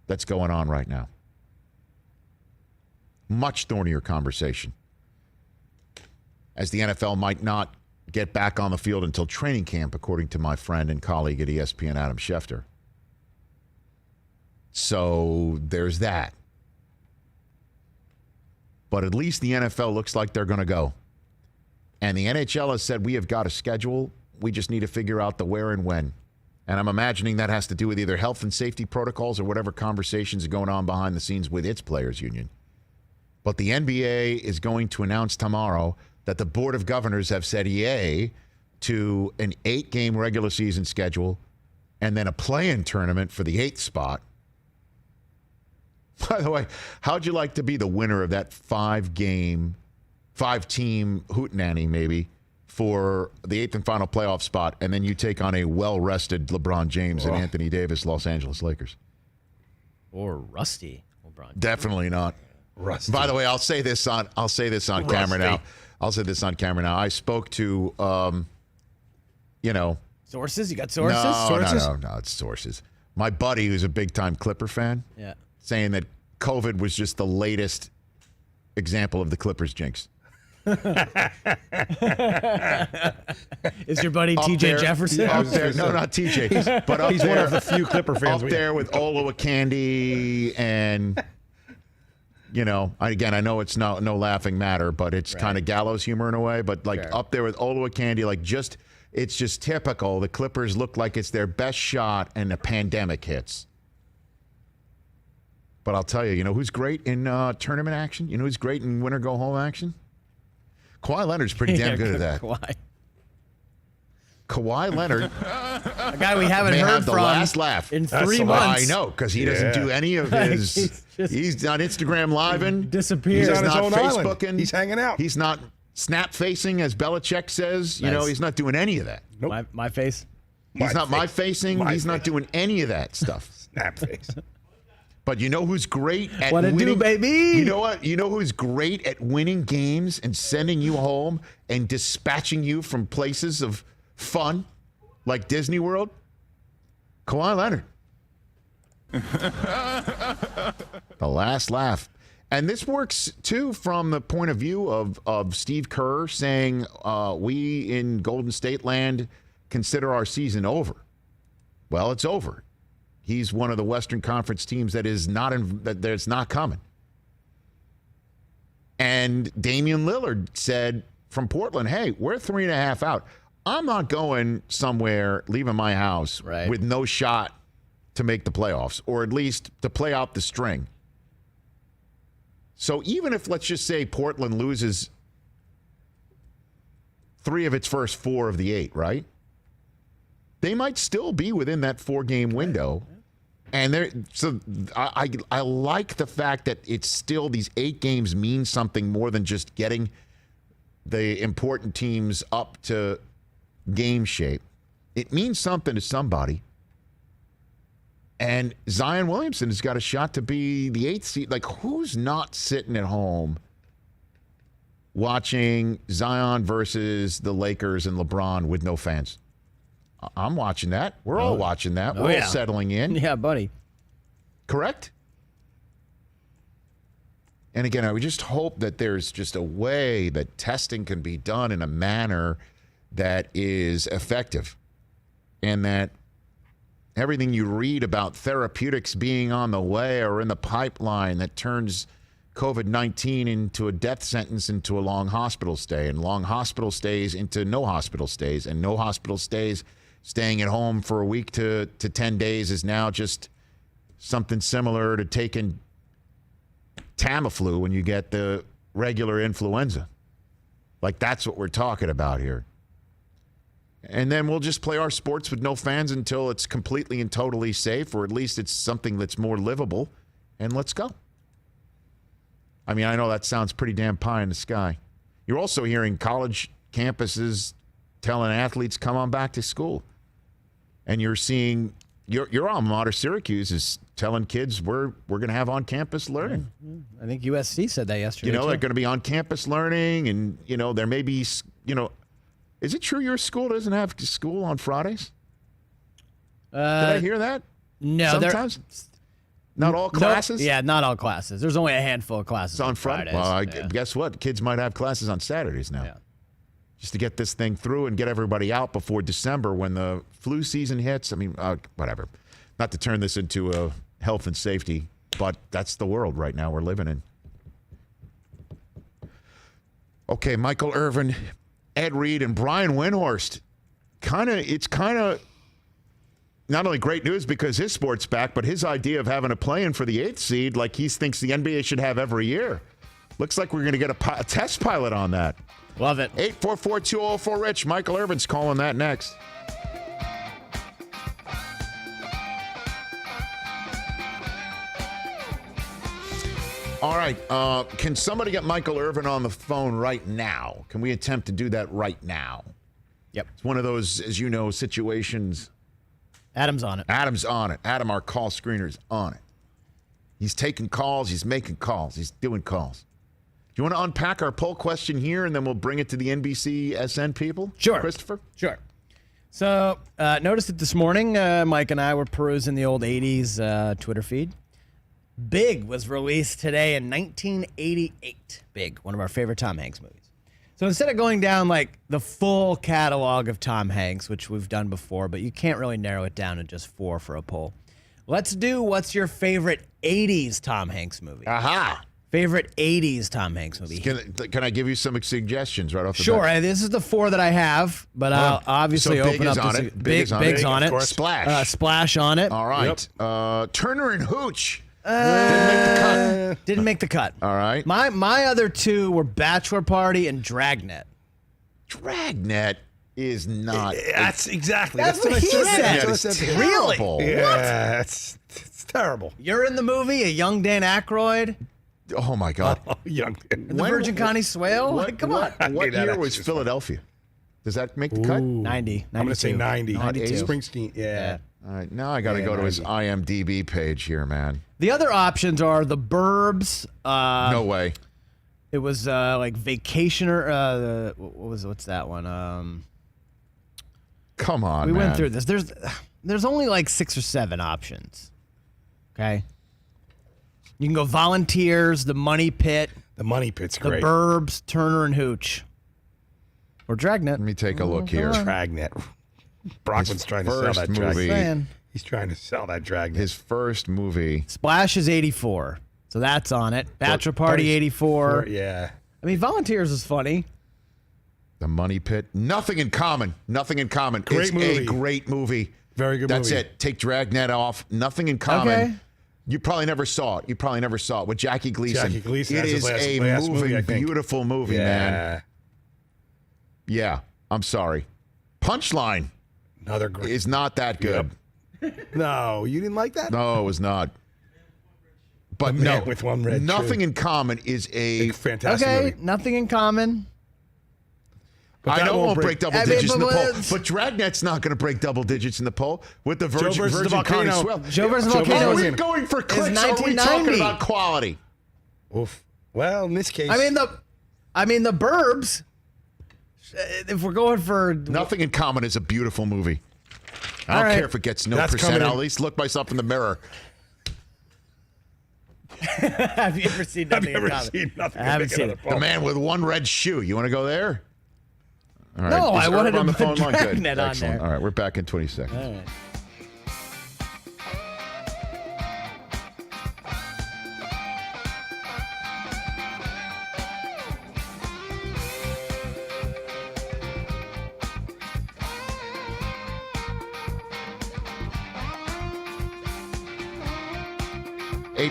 Speaker 2: that's going on right now. Much thornier conversation. As the NFL might not get back on the field until training camp, according to my friend and colleague at ESPN, Adam Schefter. So there's that. But at least the NFL looks like they're going to go. And the NHL has said, we have got a schedule. We just need to figure out the where and when. And I'm imagining that has to do with either health and safety protocols or whatever conversations are going on behind the scenes with its players' union. But the NBA is going to announce tomorrow that the Board of Governors have said yay to an 8-game regular season schedule and then a play-in tournament for the 8th spot. By the way, how'd you like to be the winner of that 5-team hootenanny maybe for the 8th and final playoff spot, and then you take on a well-rested LeBron James and Anthony Davis Los Angeles Lakers?
Speaker 3: Or rusty LeBron.
Speaker 2: Definitely not.
Speaker 6: Rusty.
Speaker 2: By the way, I'll say this on camera now. I spoke to
Speaker 3: Sources? You got sources?
Speaker 2: No, it's sources. My buddy, who's a big-time Clipper fan, saying that COVID was just the latest example of the Clippers jinx.
Speaker 3: Is your buddy TJ Jefferson?
Speaker 2: Up there, no, not TJ, but
Speaker 6: He's one of the few Clipper fans.
Speaker 2: Up there with Olowokandi and, I know it's no laughing matter, but it's kind of gallows humor in a way. But up there with Olowokandi, it's just typical. The Clippers look like it's their best shot, and the pandemic hits. But I'll tell you, who's great in tournament action? You know who's great in winner go home action? Kawhi Leonard's pretty damn good at that. Kawhi Leonard,
Speaker 3: a guy we haven't heard
Speaker 2: the
Speaker 3: from
Speaker 2: last laugh
Speaker 3: in 3 months.
Speaker 2: I know, because he doesn't do any of his. He's on Instagram living.
Speaker 3: Disappeared.
Speaker 2: He's
Speaker 6: on his
Speaker 2: not
Speaker 6: own
Speaker 2: Facebooking.
Speaker 6: island. He's hanging out.
Speaker 2: He's not snap facing, as Belichick says.
Speaker 3: Nice.
Speaker 2: He's not doing any of that.
Speaker 6: Nope.
Speaker 3: My face.
Speaker 2: He's not my facing. He's not doing any of that stuff.
Speaker 6: Snap face.
Speaker 2: But you know who's great at
Speaker 3: What it
Speaker 2: winning?
Speaker 3: do, baby?
Speaker 2: You know what? You know who's great at winning games and sending you home and dispatching you from places of fun like Disney World? Kawhi Leonard. The last laugh. And this works, too, from the point of view of Steve Kerr saying, we in Golden State land consider our season over. Well, it's over. He's one of the Western Conference teams that's not coming. And Damian Lillard said from Portland, hey, we're 3.5 out. I'm not going somewhere, leaving my house with no shot to make the playoffs, or at least to play out the string. So even if, let's just say, Portland loses 3 of its first 4 of the 8, right? They might still be within that 4-game window. And I like the fact that it's still, these 8 games mean something more than just getting the important teams up to game shape. It means something to somebody. And Zion Williamson has got a shot to be the 8th seed. Like, who's not sitting at home watching Zion versus the Lakers and LeBron with no fans? I'm watching that. We're all watching that. We're all settling in.
Speaker 3: Yeah, buddy.
Speaker 2: Correct? And again, I would just hope that there's just a way that testing can be done in a manner that is effective, and that everything you read about therapeutics being on the way or in the pipeline that turns COVID-19 into a death sentence into a long hospital stay, and long hospital stays into no hospital stays, and no hospital stays staying at home for a week to 10 days is now just something similar to taking Tamiflu when you get the regular influenza. Like, that's what we're talking about here. And then we'll just play our sports with no fans until it's completely and totally safe, or at least it's something that's more livable, and let's go. I mean, I know that sounds pretty damn pie in the sky. You're also hearing college campuses telling athletes, come on back to school. And you're seeing your alma mater, Syracuse, is telling kids we're going to have on-campus learning.
Speaker 3: I think USC said that yesterday.
Speaker 2: They're going to be on-campus learning, and, there may be, is it true your school doesn't have school on Fridays? Did I hear that?
Speaker 3: No.
Speaker 2: Sometimes? Not all classes?
Speaker 3: No, yeah, not all classes. There's only a handful of classes on Fridays.
Speaker 2: Well, guess what? Kids might have classes on Saturdays now.
Speaker 3: Yeah.
Speaker 2: Just to get this thing through and get everybody out before December when the flu season hits. I mean, whatever. Not to turn this into a health and safety, but that's the world right now we're living in. Okay, Michael Irvin Ed Reed and Brian Windhorst. It's kind of not only great news because his sport's back, but his idea of having a play-in for the 8th seed, like he thinks the NBA should have every year. Looks like we're going to get a test pilot on that.
Speaker 3: Love it.
Speaker 2: 844-204-RICH. Michael Irvin's calling that next. All right. Can somebody get Michael Irvin on the phone right now? Can we attempt to do that right now?
Speaker 3: Yep.
Speaker 2: It's one of those, as you know, situations.
Speaker 3: Adam's on it.
Speaker 2: Adam's on it. Adam, our call screener's on it. He's taking calls. He's making calls. He's doing calls. Do you want to unpack our poll question here, and then we'll bring it to the NBC SN people?
Speaker 3: Sure.
Speaker 2: Christopher?
Speaker 3: Sure. So, noticed it this morning. Mike and I were perusing the old 80s Twitter feed. Big was released today in 1988. Big, one of our favorite Tom Hanks movies. So instead of going down like the full catalog of Tom Hanks, which we've done before, but you can't really narrow it down to just 4 for a poll. Let's do what's your favorite 80s Tom Hanks movie?
Speaker 2: Aha.
Speaker 3: Favorite 80s Tom Hanks movie.
Speaker 2: Can I give you some suggestions right off the bat?
Speaker 3: Sure. This is the 4 that I have, but I'll obviously
Speaker 2: so Big
Speaker 3: open
Speaker 2: is
Speaker 3: up
Speaker 2: on
Speaker 3: this.
Speaker 2: it.
Speaker 3: Big's on it.
Speaker 2: Splash.
Speaker 3: Splash on it.
Speaker 2: All right. Yep. Turner and Hooch.
Speaker 3: Didn't make the cut.
Speaker 2: All right.
Speaker 3: My other 2 were Bachelor Party and Dragnet.
Speaker 2: Dragnet is not.
Speaker 6: That's exactly.
Speaker 3: That's what he said.
Speaker 2: Dragnet is
Speaker 3: Really?
Speaker 2: terrible.
Speaker 6: Yeah, it's terrible.
Speaker 3: You're in the movie, a young Dan Aykroyd,
Speaker 2: Oh my God.
Speaker 6: Young.
Speaker 3: and the Virgin Connie Swale. Like, come on.
Speaker 2: What
Speaker 6: that
Speaker 2: year was
Speaker 6: exercise.
Speaker 2: Philadelphia? Does that make the cut?
Speaker 3: 90.
Speaker 6: I'm going to say 90.
Speaker 3: 92.
Speaker 6: Springsteen. Yeah.
Speaker 2: All right. Now I got to go to his IMDb page here, man.
Speaker 3: The other options are The Burbs.
Speaker 2: No way.
Speaker 3: It was like Vacationer. What's that one?
Speaker 2: Come on,
Speaker 3: We
Speaker 2: man.
Speaker 3: went through this. There's only like 6 or 7 options. Okay. You can go Volunteers, The Money Pit,
Speaker 6: The Money Pit's
Speaker 3: The
Speaker 6: great.
Speaker 3: Burbs, Turner and Hooch, or Dragnet.
Speaker 2: Let me take a look here.
Speaker 6: Dragnet. Brockman's trying to sell
Speaker 2: First
Speaker 6: that
Speaker 2: movie.
Speaker 6: Dragnet.
Speaker 3: Man.
Speaker 6: He's trying to sell that Dragnet.
Speaker 2: His first movie.
Speaker 3: Splash is 84, so that's on it. Bachelor Party 84.
Speaker 6: Yeah.
Speaker 3: I mean, Volunteers is funny.
Speaker 2: The Money Pit. Nothing in Common. Nothing in Common.
Speaker 6: Great
Speaker 2: It's
Speaker 6: movie.
Speaker 2: a great movie.
Speaker 6: Very good
Speaker 2: That's
Speaker 6: movie.
Speaker 2: it. Take Dragnet off. Nothing in Common.
Speaker 3: Okay.
Speaker 2: You probably never saw it. with Jackie Gleason.
Speaker 6: Jackie Gleason.
Speaker 2: It
Speaker 6: That's
Speaker 2: is
Speaker 6: his
Speaker 2: a
Speaker 6: last
Speaker 2: moving,
Speaker 6: movie, I think.
Speaker 2: beautiful movie, man. Yeah. I'm sorry. Punchline
Speaker 6: Another great.
Speaker 2: is not that good.
Speaker 6: No, you didn't like that?
Speaker 2: No, it was not. But
Speaker 6: The Man
Speaker 2: no,
Speaker 6: with One Red
Speaker 2: Nothing
Speaker 6: Shoe.
Speaker 2: in Common is a.
Speaker 6: Fantastic
Speaker 3: Okay,
Speaker 6: movie.
Speaker 3: Nothing in Common.
Speaker 6: But
Speaker 2: I
Speaker 6: that
Speaker 2: know it won't break double
Speaker 3: I mean,
Speaker 2: digits in the
Speaker 3: but
Speaker 2: poll,
Speaker 3: it's-
Speaker 2: but Dragnet's not going to break double digits in the poll with the
Speaker 6: versus the
Speaker 2: Virgin Connie
Speaker 6: Volcano.
Speaker 2: Swell.
Speaker 3: Joe versus
Speaker 6: Joe
Speaker 3: Volcano.
Speaker 2: Are
Speaker 6: versus
Speaker 2: we
Speaker 6: Volcano.
Speaker 2: going for clicks? Or are we
Speaker 3: 1990.
Speaker 2: talking about quality?
Speaker 6: Oof. Well, in this case.
Speaker 3: I mean the Burbs. If we're going for
Speaker 2: Nothing in Common is a beautiful movie. I
Speaker 3: All
Speaker 2: don't
Speaker 3: right.
Speaker 2: care if it gets no
Speaker 6: That's
Speaker 2: percent.
Speaker 6: coming
Speaker 2: I'll
Speaker 6: in.
Speaker 2: at least look myself in the mirror.
Speaker 3: Have you ever seen
Speaker 6: I've
Speaker 3: Nothing in
Speaker 6: never
Speaker 3: Common?
Speaker 6: seen Nothing.
Speaker 3: I haven't
Speaker 6: Make
Speaker 3: seen
Speaker 6: another
Speaker 3: it.
Speaker 6: poll.
Speaker 2: The Man with One Red Shoe. You want to go there? All right.
Speaker 3: No,
Speaker 2: Is
Speaker 3: I wanted
Speaker 2: Irvin on
Speaker 3: to
Speaker 2: the
Speaker 3: put
Speaker 2: phone line. Good.
Speaker 3: Dragnet on
Speaker 2: Excellent.
Speaker 3: there.
Speaker 2: All right, we're back in 20 seconds.
Speaker 3: All right.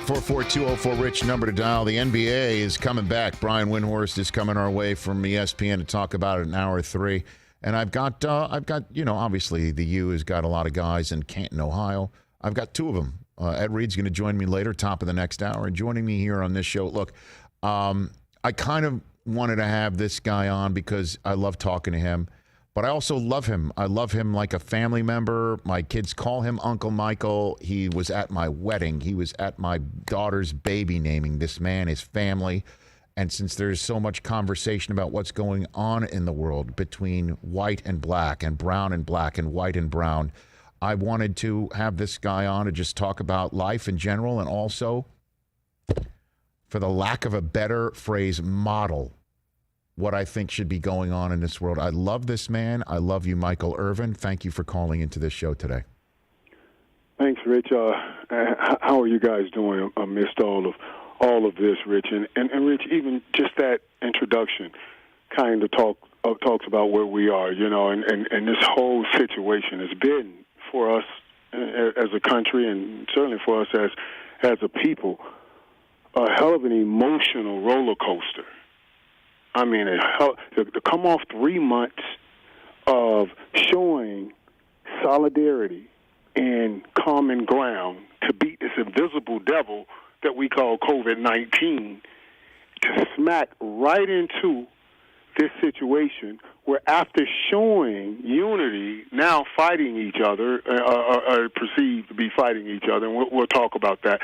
Speaker 2: 844-204-RICH, number to dial. The NBA is coming back. Brian Windhorst is coming our way from ESPN to talk about it in hour 3. And I've got, obviously the U has got a lot of guys in Canton, Ohio. I've got 2 of them. Ed Reed's going to join me later, top of the next hour. And joining me here on this show, look, I kind of wanted to have this guy on because I love talking to him. But I also love him. I love him like a family member. My kids call him Uncle Michael. He was at my wedding. He was at my daughter's baby naming. This man is family. And since there's so much conversation about what's going on in the world between white and black and brown and black and white and brown, I wanted to have this guy on to just talk about life in general and also, for the lack of a better phrase, model what I think should be going on in this world. I love this man. I love you, Michael Irvin. Thank you for calling into this show today.
Speaker 9: Thanks, Rich. How are you guys doing amidst all of this, Rich? And Rich, even just that introduction kind of talk talks about where we are, and this whole situation has been for us as a country, and certainly for us as a people, a hell of an emotional roller coaster. I mean, to come off 3 months of showing solidarity and common ground to beat this invisible devil that we call COVID-19, to smack right into this situation where after showing unity, now fighting each other, or perceived to be fighting each other, and we'll talk about that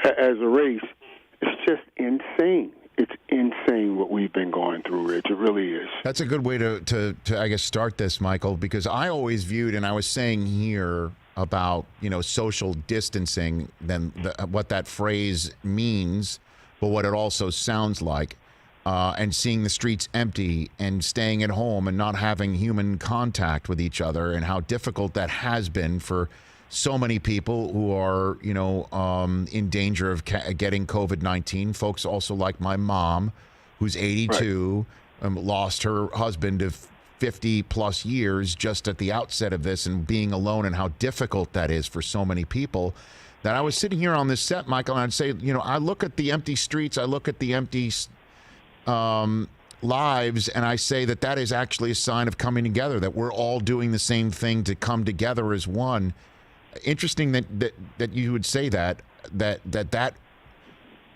Speaker 9: as a race. It's just insane. It's insane what we've been going through, Rich. It really is.
Speaker 2: That's a good way to I guess, start this, Michael, because I always viewed, and I was saying here about, social distancing, then what that phrase means, but what it also sounds like. And seeing the streets empty and staying at home and not having human contact with each other, and how difficult that has been for so many people who are, in danger of getting COVID-19. Folks also like my mom, who's 82, right. Lost her husband of 50 plus years just at the outset of this, and being alone, and how difficult that is for so many people. That I was sitting here on this set, Michael, and I'd say, I look at the empty streets, I look at the empty lives, and I say that is actually a sign of coming together, that we're all doing the same thing to come together as one. Interesting that you would say that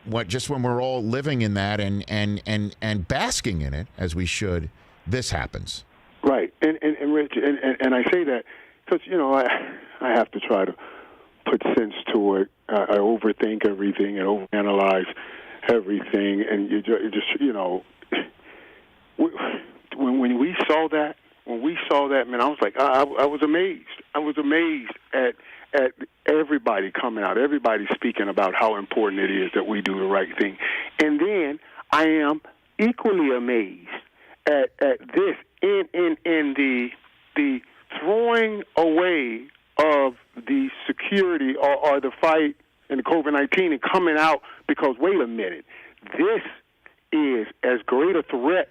Speaker 2: what, just when we're all living in that and basking in it as we should, this happens.
Speaker 9: Right. And Rich, and I say that because, I have to try to put sense to it. I overthink everything and overanalyze everything, and you just when we saw that, man, I was like, I was amazed. I was amazed at everybody coming out, everybody speaking about how important it is that we do the right thing, and then I am equally amazed at this in the throwing away of the security or the fight in the COVID-19 and coming out because, wait a minute, this is as great a threat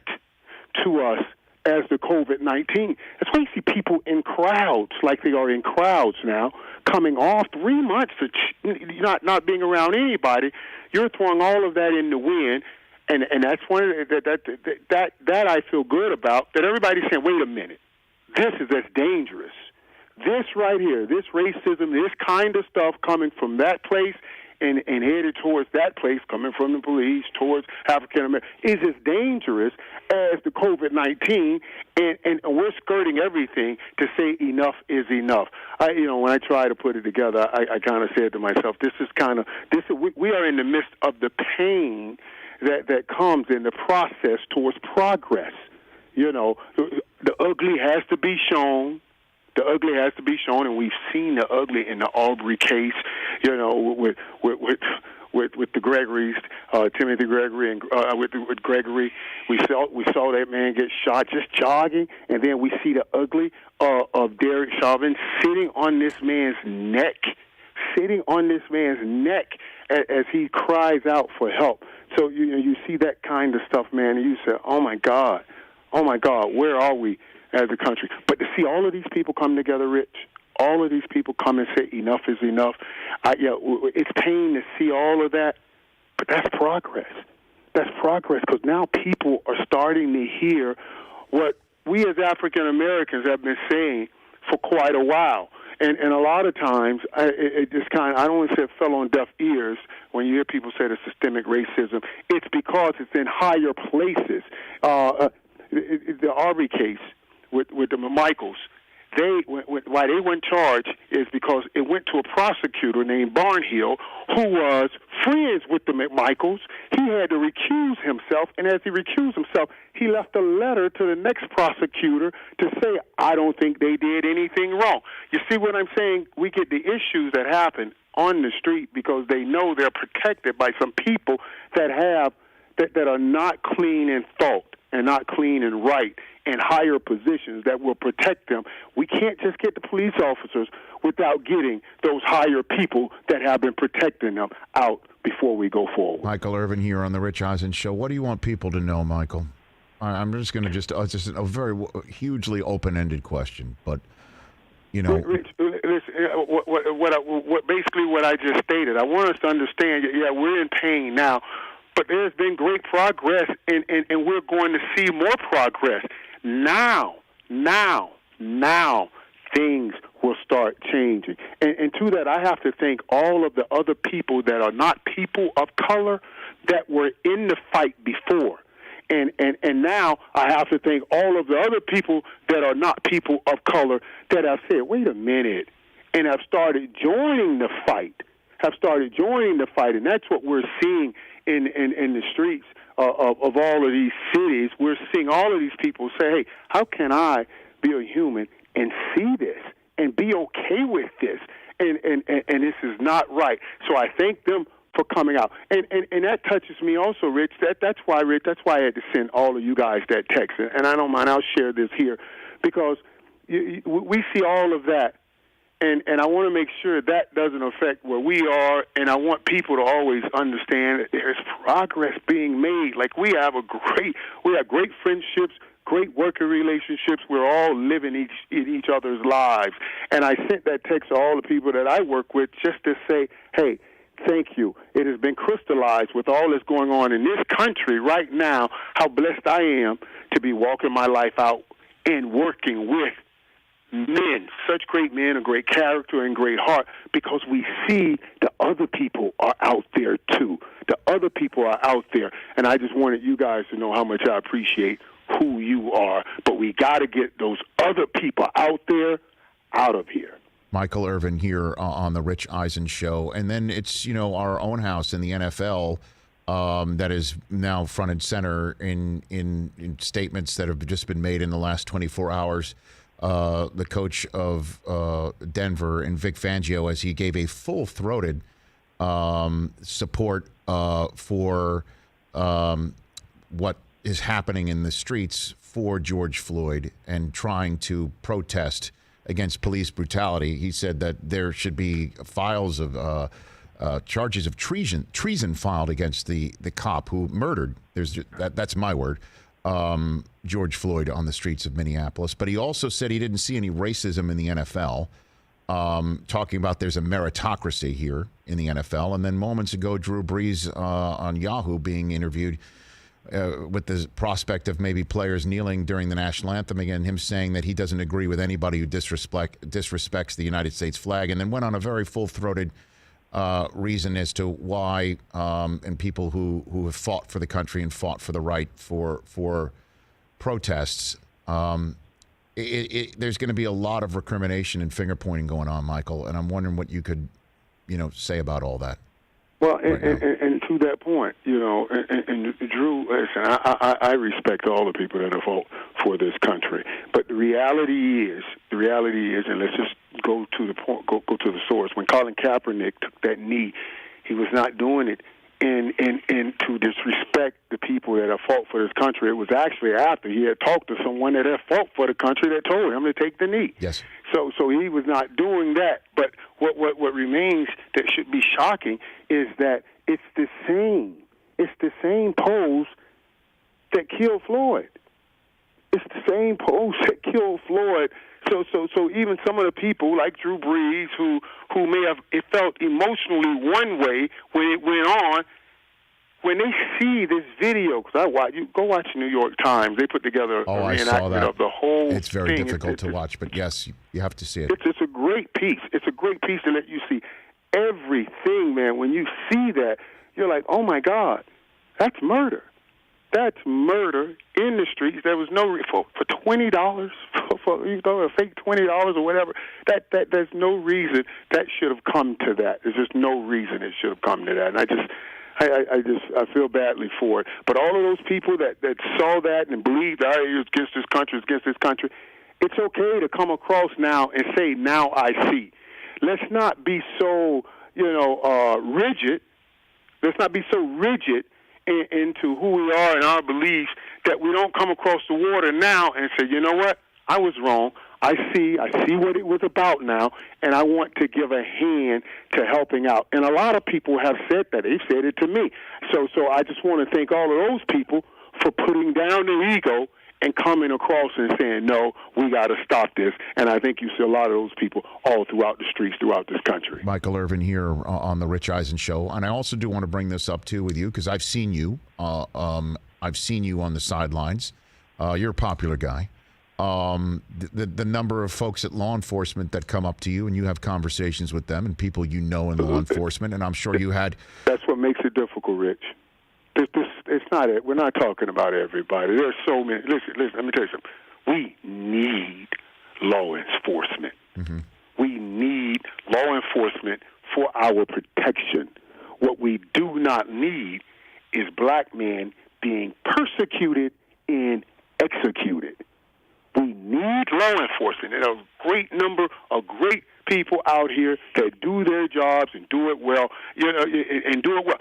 Speaker 9: to us as the COVID-19. That's why you see people in crowds, like they are in crowds now, coming off 3 months of not being around anybody. You're throwing all of that in the wind, and that's one of that I feel good about, that everybody's saying, wait a minute, this is as dangerous. This right here, this racism, this kind of stuff coming from that place and headed towards that place, coming from the police towards African Americans, is as dangerous as the COVID-19, and we're skirting everything to say enough is enough. When I try to put it together, I kind of said to myself, we are in the midst of the pain that comes in the process towards progress. The ugly has to be shown. The ugly has to be shown, and we've seen the ugly in the Aubrey case, with the Gregory's, Timothy Gregory, and with Gregory, we saw that man get shot just jogging, and then we see the ugly of Derek Chauvin sitting on this man's neck as he cries out for help. So you see that kind of stuff, man, and you say, oh my God, where are we as a country? But to see all of these people come together, Rich, all of these people come and say enough is enough. It's pain to see all of that, but that's progress. That's progress, because now people are starting to hear what we as African Americans have been saying for quite a while. And a lot of times, it just kind of, I don't want to say it fell on deaf ears when you hear people say the systemic racism. It's because it's in higher places. The Aubrey case with the Michaels, why they weren't charged is because it went to a prosecutor named Barnhill who was friends with the McMichaels. He had to recuse himself, and as he recused himself, he left a letter to the next prosecutor to say, I don't think they did anything wrong. You see what I'm saying? We get the issues that happen on the street because they know they're protected by some people that are not clean in thought and not clean and right, and higher positions that will protect them. We can't just get the police officers without getting those higher people that have been protecting them out before we go forward.
Speaker 2: Michael Irvin here on the Rich Eisen Show. What do you want people to know, Michael? I'm just going to just a very hugely open-ended question, but you know,
Speaker 9: Rich, listen, basically what I just stated. I want us to understand. Yeah, we're in pain now, but there's been great progress, and we're going to see more progress. Now, things will start changing. And to that, I have to thank all of the other people that are not people of color that were in the fight before. And now I have to thank all of the other people that are not people of color that have said, wait a minute, and have started joining the fight, And that's what we're seeing in the streets of all of these cities. We're seeing all of these people say, hey, how can I be a human and see this and be okay with this? And this is not right. So I thank them for coming out. And that touches me also, Rich. That's why I had to send all of you guys that text. And I don't mind, I'll share this here, because we see all of that. And I want to make sure that doesn't affect where we are, and I want people to always understand that there's progress being made. Like we have great friendships, great working relationships. We're all living in each other's lives. And I sent that text to all the people that I work with just to say, hey, thank you. It has been crystallized with all that's going on in this country right now, how blessed I am to be walking my life out and working with men, such great men of great character and great heart, because we see the other people are out there too. The other people are out there. And I just wanted you guys to know how much I appreciate who you are. But we got to get those other people out there, out of here.
Speaker 2: Michael Irvin here on the Rich Eisen Show. And then it's, our own house in the NFL that is now front and center in statements that have just been made in the last 24 hours. The coach of Denver, and Vic Fangio, as he gave a full-throated support for what is happening in the streets for George Floyd and trying to protest against police brutality. He said that there should be files of charges of treason filed against the cop who murdered. That's my word. George Floyd on the streets of Minneapolis. But he also said he didn't see any racism in the NFL, talking about there's a meritocracy here in the NFL. And then moments ago, Drew Brees on Yahoo being interviewed with the prospect of maybe players kneeling during the national anthem again, him saying that he doesn't agree with anybody who disrespects the United States flag, and then went on a very full-throated reason as to why, and people who have fought for the country and fought for the right for protests. There's going to be a lot of recrimination and finger pointing going on, Michael, and I'm wondering what you could, say about all that.
Speaker 9: Well, and to that point, and Drew, listen, I respect all the people that have fought for this country, but the reality is, and let's just go to the point, go to the source. When Colin Kaepernick took that knee, he was not doing it and to disrespect the people that have fought for this country. It was actually after he had talked to someone that had fought for the country that told him to take the knee.
Speaker 2: Yes.
Speaker 9: So he was not doing that. But what remains that should be shocking is that it's the same pose that killed Floyd. It's the same pose that killed Floyd. So even some of the people like Drew Brees who may have felt emotionally one way when it went on, when they see this video, because go watch New York Times. They put together a reenactment of the whole thing.
Speaker 2: It's very difficult to watch, but yes, you have to see it.
Speaker 9: It's a great piece. It's a great piece to let you see everything, man. When you see that, you're like, oh my God, that's murder. That's murder in the streets. There was no for $20 for a fake $20 or whatever. That there's no reason that should have come to that. There's just no reason it should have come to that. And I feel badly for it. But all of those people that saw that and believed it was against this country, it's okay to come across now and say, now I see. Let's not be so rigid. Let's not be so rigid into who we are and our beliefs that we don't come across the water now and say, you know what, I was wrong. I see what it was about now, and I want to give a hand to helping out. And a lot of people have said that. They've said it to me. So I just want to thank all of those people for putting down their ego and coming across and saying, no, we got to stop this. And I think you see a lot of those people all throughout the streets throughout this country.
Speaker 2: Michael Irvin here on the Rich Eisen Show. And I also do want to bring this up, too, with you, because I've seen you. I've seen you on the sidelines. You're a popular guy. The number of folks at law enforcement that come up to you and you have conversations with them and people you know in law enforcement, and I'm sure you had.
Speaker 9: That's what makes it difficult, Rich. It's not it. We're not talking about everybody. There's so many. Listen, let me tell you something. We need law enforcement.
Speaker 2: Mm-hmm.
Speaker 9: We need law enforcement for our protection. What we do not need is black men being persecuted and executed. We need law enforcement. There are a great number of great people out here that do their jobs and do it well. And do it well.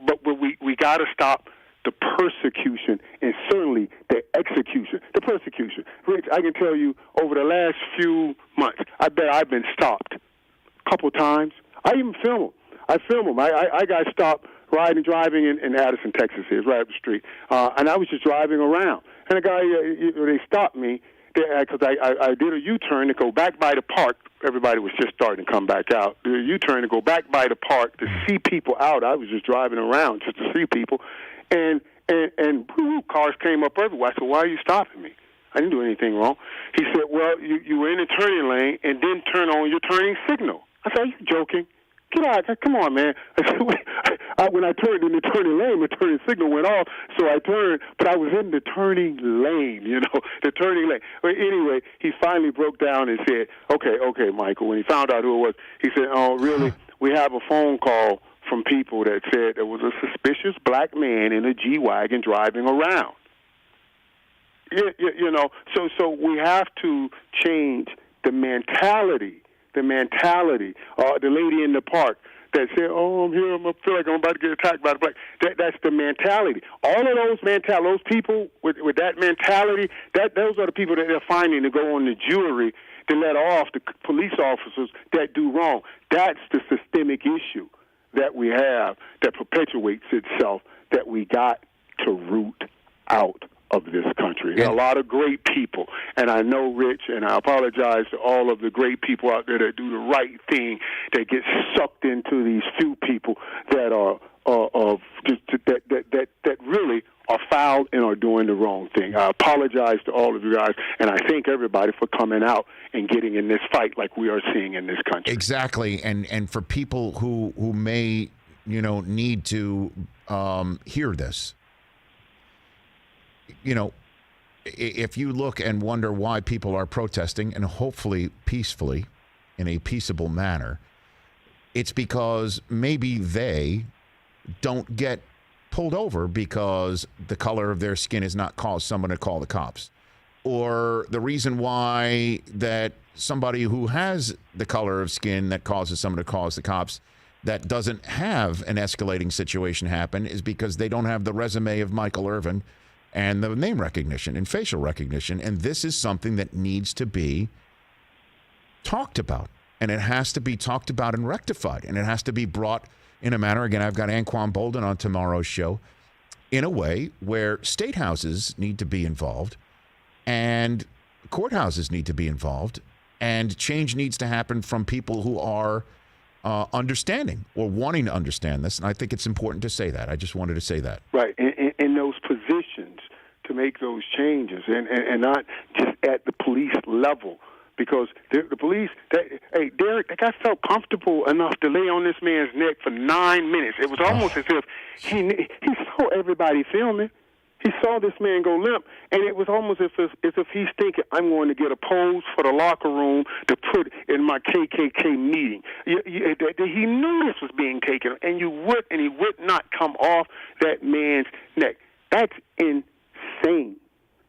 Speaker 9: But we got to stop the persecution and certainly the execution. The persecution. Rich, I can tell you over the last few months, I bet I've been stopped a couple times. I even film them. I got stopped driving in Addison, Texas. It's right up the street. And I was just driving around. And a guy, they stopped me because I did a U-turn to go back by the park. Everybody was just starting to come back out. Did a U-turn to go back by the park to see people out. I was just driving around just to see people. And cars came up everywhere. I said, why are you stopping me? I didn't do anything wrong. He said, well, you were in the turning lane and didn't turn on your turning signal. I said, are you joking? Get out. Come on, man. I said, when I turned in the turning lane, the turning signal went off, so I turned, but I was in the turning lane, the turning lane. But anyway, he finally broke down and said, okay, Michael. When he found out who it was, he said, oh, really? We have a phone call from people that said there was a suspicious black man in a G-Wagon driving around. So we have to change the mentality. The lady in the park that said, oh, I'm here, I feel like I'm about to get attacked by the black. That's the mentality. All of those people with that mentality, those are the people that they're finding to go on the jury to let off the police officers that do wrong. That's the systemic issue that we have that perpetuates itself that we got to root out of this country. There are a lot of great people, and I know, Rich, and I apologize to all of the great people out there that do the right thing, that get sucked into these few people that are that really are foul and are doing the wrong thing. I apologize to all of you guys, and I thank everybody for coming out and getting in this fight like we are seeing in this country.
Speaker 2: Exactly, and for people who may need to hear this. If you look and wonder why people are protesting, and hopefully peacefully, in a peaceable manner, it's because maybe they don't get pulled over because the color of their skin has not caused someone to call the cops. Or the reason why that somebody who has the color of skin that causes someone to call the cops that doesn't have an escalating situation happen is because they don't have the resume of Michael Irvin and the name recognition and facial recognition. And this is something that needs to be talked about. And it has to be talked about and rectified. And it has to be brought in a manner, again, I've got Anquan Bolden on tomorrow's show, in a way where state houses need to be involved and courthouses need to be involved. And change needs to happen from people who are understanding or wanting to understand this. And I think it's important to say that. I just wanted to say that.
Speaker 9: Right. In those positions to make those changes and not just at the police level. Because the police, Derek, that guy felt comfortable enough to lay on this man's neck for 9 minutes. It was almost as if he saw everybody filming. He saw this man go limp, and it was almost as if he's thinking, I'm going to get a pose for the locker room to put in my KKK meeting. He knew this was being taken, and he would not come off that man's neck. That's insane.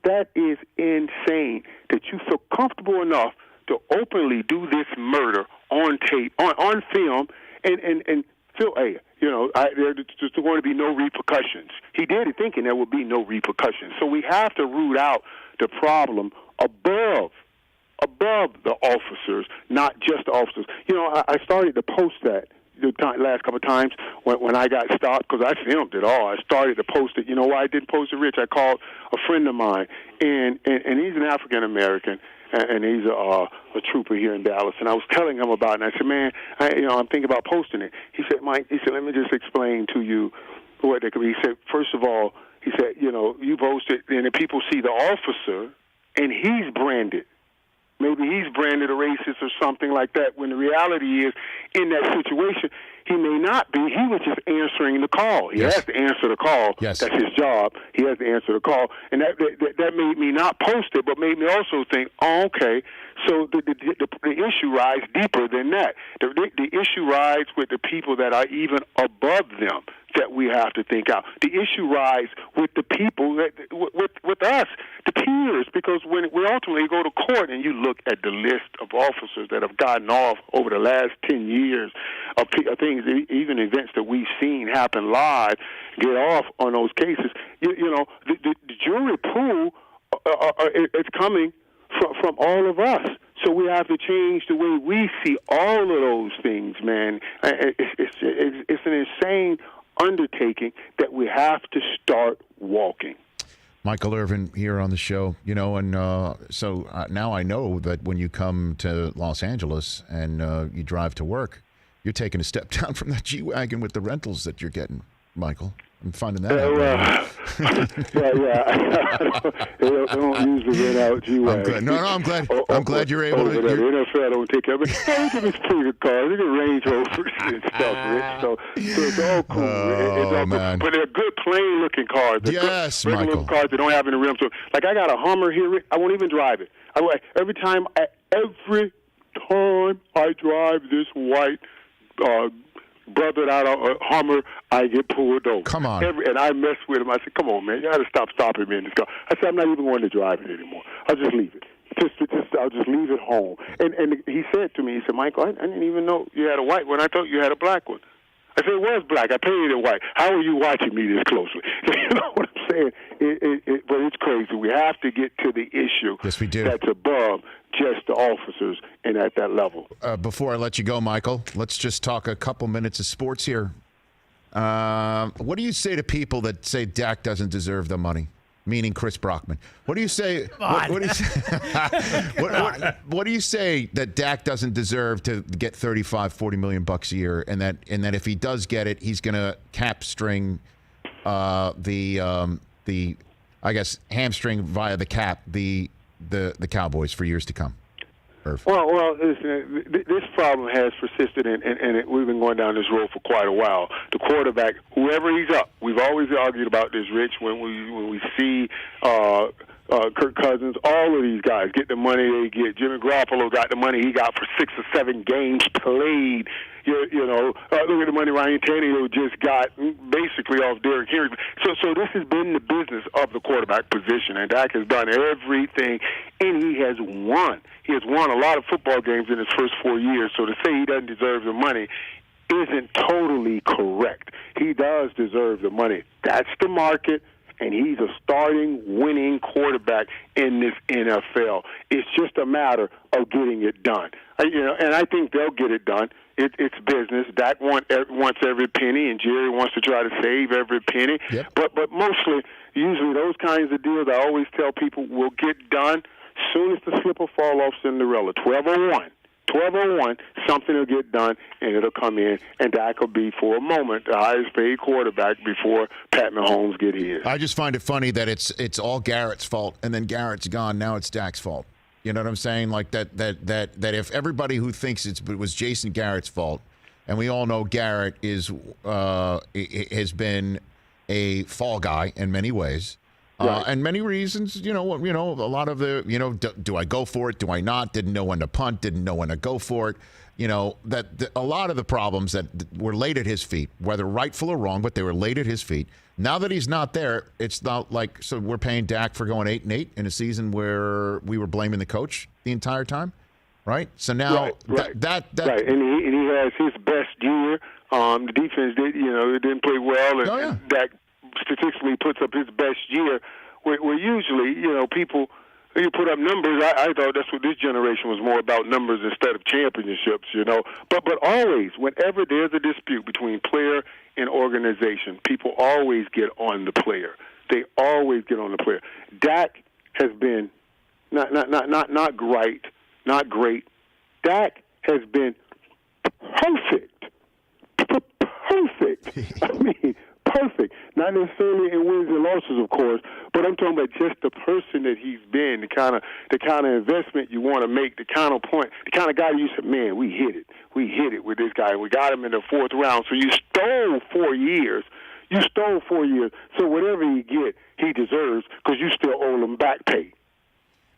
Speaker 9: That is insane that you feel comfortable enough to openly do this murder on tape, on film, and feel, hey, there's going to be no repercussions. He did it thinking there would be no repercussions. So we have to root out the problem above the officers, not just the officers. I started to post that last couple of times when I got stopped, because I filmed it all. I started to post it. You know why I didn't post it, Rich? I called a friend of mine, and he's an African American, and he's a trooper here in Dallas. And I was telling him about it, and I said, man, I'm thinking about posting it. He said, Mike, let me just explain to you what they could be. He said, first of all, he said, you posted, and the people see the officer, and he's branded. Maybe he's branded a racist or something like that, when the reality is, in that situation, he may not be. He was just answering the call. He has to answer the call.
Speaker 2: Yes.
Speaker 9: That's his job. He has to answer the call. And that made me not post it, but made me also think, oh, okay, so the issue rides deeper than that. The issue rides with the people that are even above them that we have to think out. The issue rides with the people, with us, the peers, because when we ultimately go to court and you look at the list of officers that have gotten off over the last 10 years of things, even events that we've seen happen live, get off on those cases, the jury pool it's coming from all of us. So we have to change the way we see all of those things, man. It's an insane undertaking that we have to start walking.
Speaker 2: Michael Irvin here on the show, so now I know that when you come to Los Angeles and you drive to work, you're taking a step down from that G-Wagon with the rentals that you're getting, Michael. I'm finding that out.
Speaker 9: I don't usually rent out G-Wagon.
Speaker 2: I'm glad you're able to.
Speaker 9: The NFL don't take care of it. They give us pretty good cars. They get Range Rovers and stuff, Rich. So it's all cool. It's all
Speaker 2: man.
Speaker 9: But they're good, plain-looking cars. They're
Speaker 2: yes,
Speaker 9: good,
Speaker 2: Michael.
Speaker 9: Cars that don't have any rims. So, like I got a Hummer here, Rich. I won't even drive it. Every time I drive this white brothered out a Hummer, I get pulled over.
Speaker 2: Come on.
Speaker 9: And I mess with him. I said, come on, man, you got to stop stopping me in this car. I said, I'm not even going to drive it anymore. I'll just leave it. I'll just leave it home. And he said to me, he said, Michael, I didn't even know you had a white one. I thought you had a black one. I said, it was black. I painted it white. How are you watching me this closely? You know what I'm saying? But it's crazy. We have to get to the issue
Speaker 2: yes, we do.
Speaker 9: That's above just the officers and at that level.
Speaker 2: Before I let you go, Michael, let's just talk a couple minutes of sports here. What do you say to people that say Dak doesn't deserve the money? Meaning Chris Brockman. What do you say? What do you say? What do you say that Dak doesn't deserve to get $35-40 million a year, and that if he does get it, he's going to hamstring via the cap the Cowboys for years to come?
Speaker 9: Well, listen, this problem has persisted, and we've been going down this road for quite a while. The quarterback, whoever he's up, we've always argued about this, Rich, when we see Kirk Cousins, all of these guys get the money they get. Jimmy Garoppolo got the money he got for 6 or 7 games played. Look at the money Ryan Tannehill just got basically off Derrick Henry. So this has been the business of the quarterback position, and Dak has done everything, and he has won. He has won a lot of football games in his first 4 years, so to say he doesn't deserve the money isn't totally correct. He does deserve the money. That's the market, and he's a starting winning quarterback in this NFL. It's just a matter of getting it done. And I think they'll get it done. It's business. Dak wants every penny, and Jerry wants to try to save every penny. Yep. But mostly, usually those kinds of deals, I always tell people, will get done soon as the slipper fall off Cinderella. 12:01, something will get done, and it'll come in, and Dak will be, for a moment, the highest paid quarterback before Pat Mahomes get his.
Speaker 2: I just find it funny that it's all Garrett's fault, and then Garrett's gone. Now it's Dak's fault. You know what I'm saying? Like that if everybody who thinks it was Jason Garrett's fault, and we all know Garrett has been a fall guy in many ways. Right. And many reasons, a lot of the, do I go for it? Do I not? Didn't know when to punt. Didn't know when to go for it. A lot of the problems that were laid at his feet, whether rightful or wrong, but they were laid at his feet. Now that he's not there, it's not like, so we're paying Dak for going 8-8 in a season where we were blaming the coach the entire time, right? So now
Speaker 9: right. And he has his best year. The defense didn't play well, and Dak statistically puts up his best year. Where usually, people You put up numbers. I thought that's what this generation was more about, numbers instead of championships, you know. But always, whenever there's a dispute between player and organization, people always get on the player. They always get on the player. Dak has been not great. Dak has been perfect. I mean, perfect. Not necessarily in wins and losses, of course, but I'm talking about just the person that he's been, the kind of investment you want to make, the kind of point, the kind of guy you said, man, we hit it with this guy. We got him in the 4th round. So you stole 4 years. So whatever you get, he deserves because you still owe him back pay.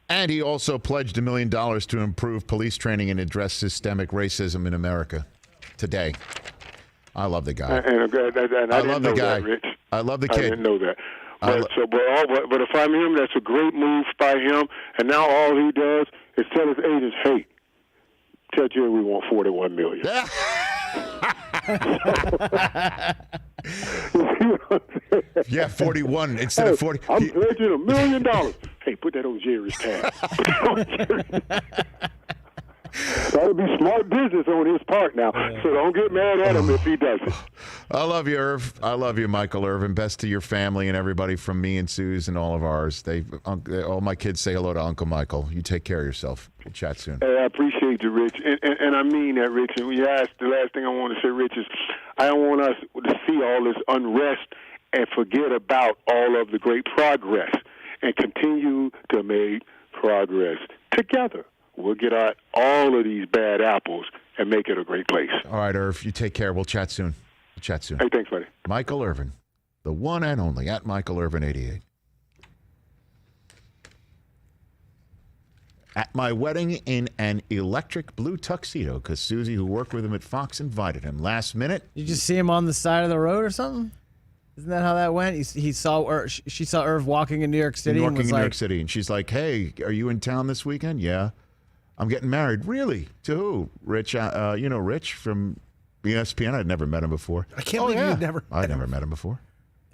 Speaker 2: And he also pledged $1 million to improve police training and address systemic racism in America today. I love the guy.
Speaker 9: And I love the guy. Rich.
Speaker 2: I love the kid.
Speaker 9: I didn't know that. But if I'm him, that's a great move by him. And now all he does is tell his agents, hey, tell Jerry we want $41 million.
Speaker 2: Yeah, 41 instead of 40.
Speaker 9: I'm pledging $1 million. Hey, put that on Jerry's tab. That would be smart business on his part now. So don't get mad at him if he doesn't.
Speaker 2: I love you, Irv. I love you, Michael Irvin. Best to your family and everybody from me and Suze and all of ours. All my kids say hello to Uncle Michael. You take care of yourself. We'll chat soon.
Speaker 9: Hey, I appreciate you, Rich. And I mean that, Rich. And when you asked, the last thing I want to say, Rich, is I don't want us to see all this unrest and forget about all of the great progress and continue to make progress together. We'll get out all of these bad apples and make it a great place.
Speaker 2: All right, Irv. You take care. We'll chat soon.
Speaker 9: Hey, thanks, buddy.
Speaker 2: Michael Irvin, the one and only, at Michael Irvin 88. At my wedding in an electric blue tuxedo, because Susie, who worked with him at Fox, invited him. Last minute.
Speaker 3: You just see him on the side of the road or something? Isn't that how that went? She saw Irv walking in New York City.
Speaker 2: New York City, and she's like, "Hey, are you in town this weekend?" "Yeah, I'm getting married." "Really? To who?" "Rich. You know Rich from ESPN." I'd never met him before.
Speaker 6: I can't believe you'd never.
Speaker 2: I'd never met him before.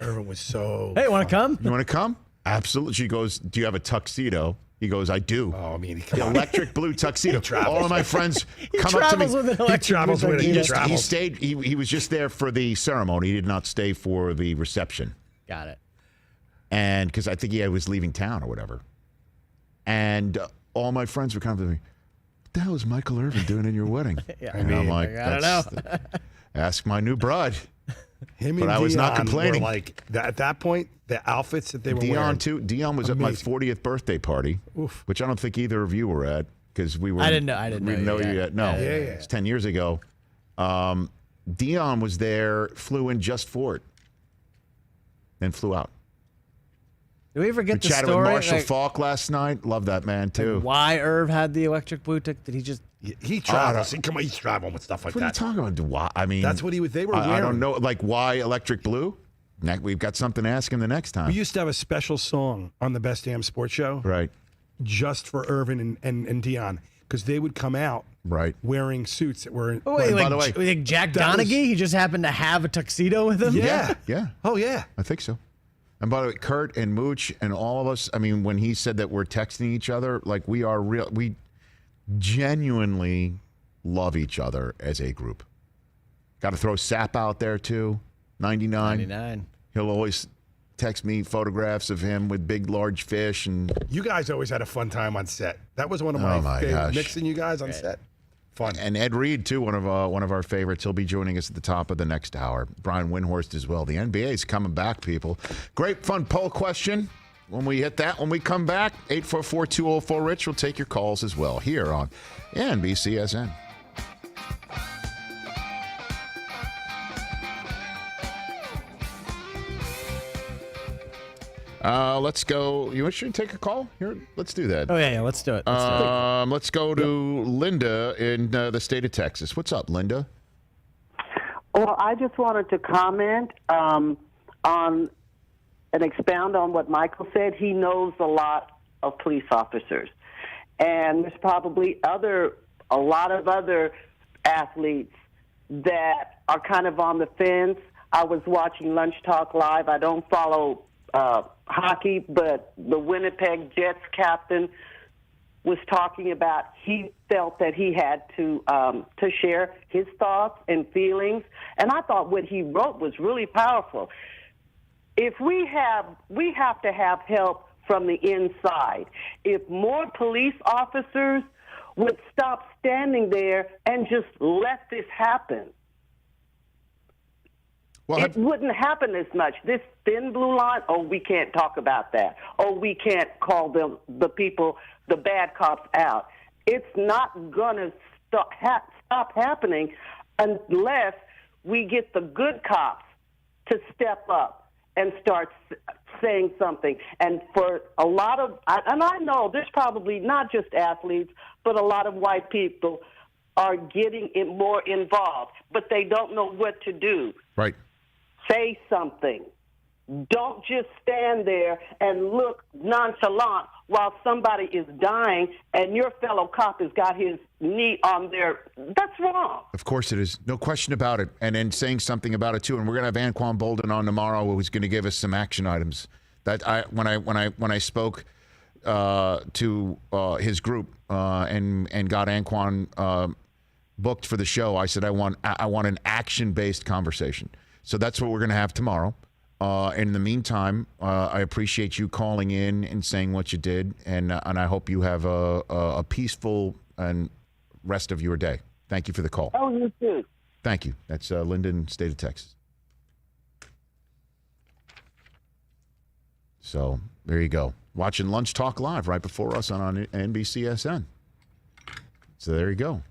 Speaker 6: Irvin was so.
Speaker 3: Hey, want to come?
Speaker 2: You want to come? Absolutely. She goes, "Do you have a tuxedo?" He goes, "I do."
Speaker 6: Oh, I mean,
Speaker 2: the electric blue tuxedo. All of my friends come up to me.
Speaker 3: He travels with
Speaker 6: an electric
Speaker 2: He stayed. He was just there for the ceremony. He did not stay for the reception.
Speaker 3: Got it.
Speaker 2: And because I think he was leaving town or whatever. And all my friends were coming to me. "What the hell is Michael Irvin doing in your wedding?"
Speaker 3: Yeah,
Speaker 2: and I'm like,
Speaker 3: I don't know.
Speaker 2: Ask my new bride.
Speaker 6: Him
Speaker 2: but
Speaker 6: and
Speaker 2: I was not
Speaker 6: Dion
Speaker 2: complaining.
Speaker 6: were like at that point, the outfits that they were
Speaker 2: Dion
Speaker 6: wearing.
Speaker 2: too. Dion was
Speaker 6: Amazing.
Speaker 2: at my 40th birthday party, which I don't think either of you were at because we were.
Speaker 3: I didn't know
Speaker 2: you yet. No,
Speaker 6: Yeah.
Speaker 2: It's 10 years ago. Dion was there, flew in just for it, then flew out.
Speaker 3: Did we ever get the
Speaker 2: chatted
Speaker 3: story?
Speaker 2: with Marshall Falk last night. Love that man too.
Speaker 3: Why Irv had the electric blue tick? Did he just?
Speaker 6: He travels. Come on, he's traveling with stuff like
Speaker 2: What are you
Speaker 6: that.
Speaker 2: talking about? Why? I mean,
Speaker 6: That's what they were wearing.
Speaker 2: I don't know. Like, why electric blue? We've got something to ask him the next time.
Speaker 6: We used to have a special song on the Best Damn Sports Show,
Speaker 2: Right.
Speaker 6: just for Irvin and Dion, because they would come out
Speaker 2: Right.
Speaker 6: wearing suits that were.
Speaker 3: Oh, wait,
Speaker 2: by the way,
Speaker 3: like Jack
Speaker 6: that was-
Speaker 3: Donaghy, he just happened to have a tuxedo with him.
Speaker 6: Yeah.
Speaker 2: Yeah.
Speaker 6: Oh yeah.
Speaker 2: I think so. And by the way, Kurt and Mooch and all of us, I mean, when he said that we're texting each other, like we genuinely love each other as a group. Got to throw Sap out there too. 99. He'll always text me photographs of him with big, large fish. And
Speaker 6: You guys always had a fun time on set. That was one of
Speaker 2: Oh,
Speaker 6: my
Speaker 2: my
Speaker 6: favorite.
Speaker 2: gosh.
Speaker 6: Mixing you guys on set. Fun.
Speaker 2: And Ed Reed, too, one of our favorites. He'll be joining us at the top of the next hour. Brian Windhorst as well. The NBA is coming back, people. Great fun poll question. When we hit that, when we come back, 844-204-RICH. We'll take your calls as well here on NBCSN. Let's go. You want to take a call? Here, let's do that.
Speaker 3: Oh, yeah, let's do it.
Speaker 2: Let's go to Linda in the state of Texas. What's up, Linda?
Speaker 10: Well, I just wanted to comment on and expound on what Michael said. He knows a lot of police officers. And there's probably a lot of other athletes that are kind of on the fence. I was watching Lunch Talk Live. I don't follow hockey, but the Winnipeg Jets captain was talking about he felt that he had to share his thoughts and feelings, and I thought what he wrote was really powerful. If we have to have help from the inside. If more police officers would stop standing there and just let this happen, it wouldn't happen as much. This thin blue line, we can't talk about that. We can't call the people, the bad cops out. It's not going to stop happening unless we get the good cops to step up and start saying something. And for a lot of, and I know there's probably not just athletes, but a lot of white people are getting more involved, but they don't know what to do.
Speaker 2: Right.
Speaker 10: Say something. Don't just stand there and look nonchalant while somebody is dying and your fellow cop has got his knee on their. That's wrong.
Speaker 2: Of course it is. No question about it. And then saying something about it too. And we're going to have Anquan Bolden on tomorrow, who's going to give us some action items. That when I spoke to his group and got Anquan booked for the show, I said I want an action-based conversation. So that's what we're going to have tomorrow. In the meantime, I appreciate you calling in and saying what you did, and I hope you have a peaceful and rest of your day. Thank you for the call.
Speaker 10: Oh, you too. Thank
Speaker 2: you. That's Lyndon, state of Texas. So there you go. Watching Lunch Talk Live right before us on NBCSN. So there you go.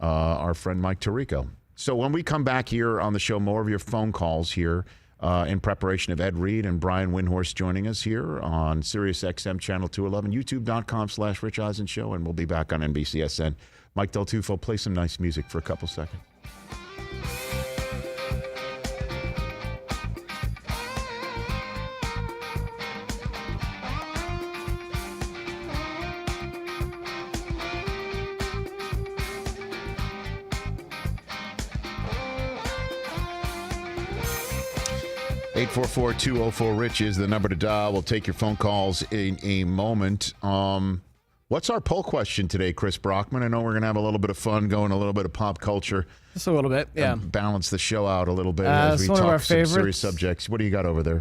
Speaker 2: Our friend Mike Tirico. So when we come back here on the show, more of your phone calls here in preparation of Ed Reed and Brian Windhorst joining us here on Sirius XM Channel 211, YouTube.com/Rich Eisen Show, and we'll be back on NBCSN. Mike DelTufo, play some nice music for a couple seconds. Eight 844-204-RICH is the number to dial. We'll take your phone calls in a moment. What's our poll question today, Chris Brockman? I know we're going to have a little bit of fun, going a little bit of pop culture.
Speaker 3: Just a little bit, yeah.
Speaker 2: Balance the show out a little bit as we talk some serious subjects. What do you got over there?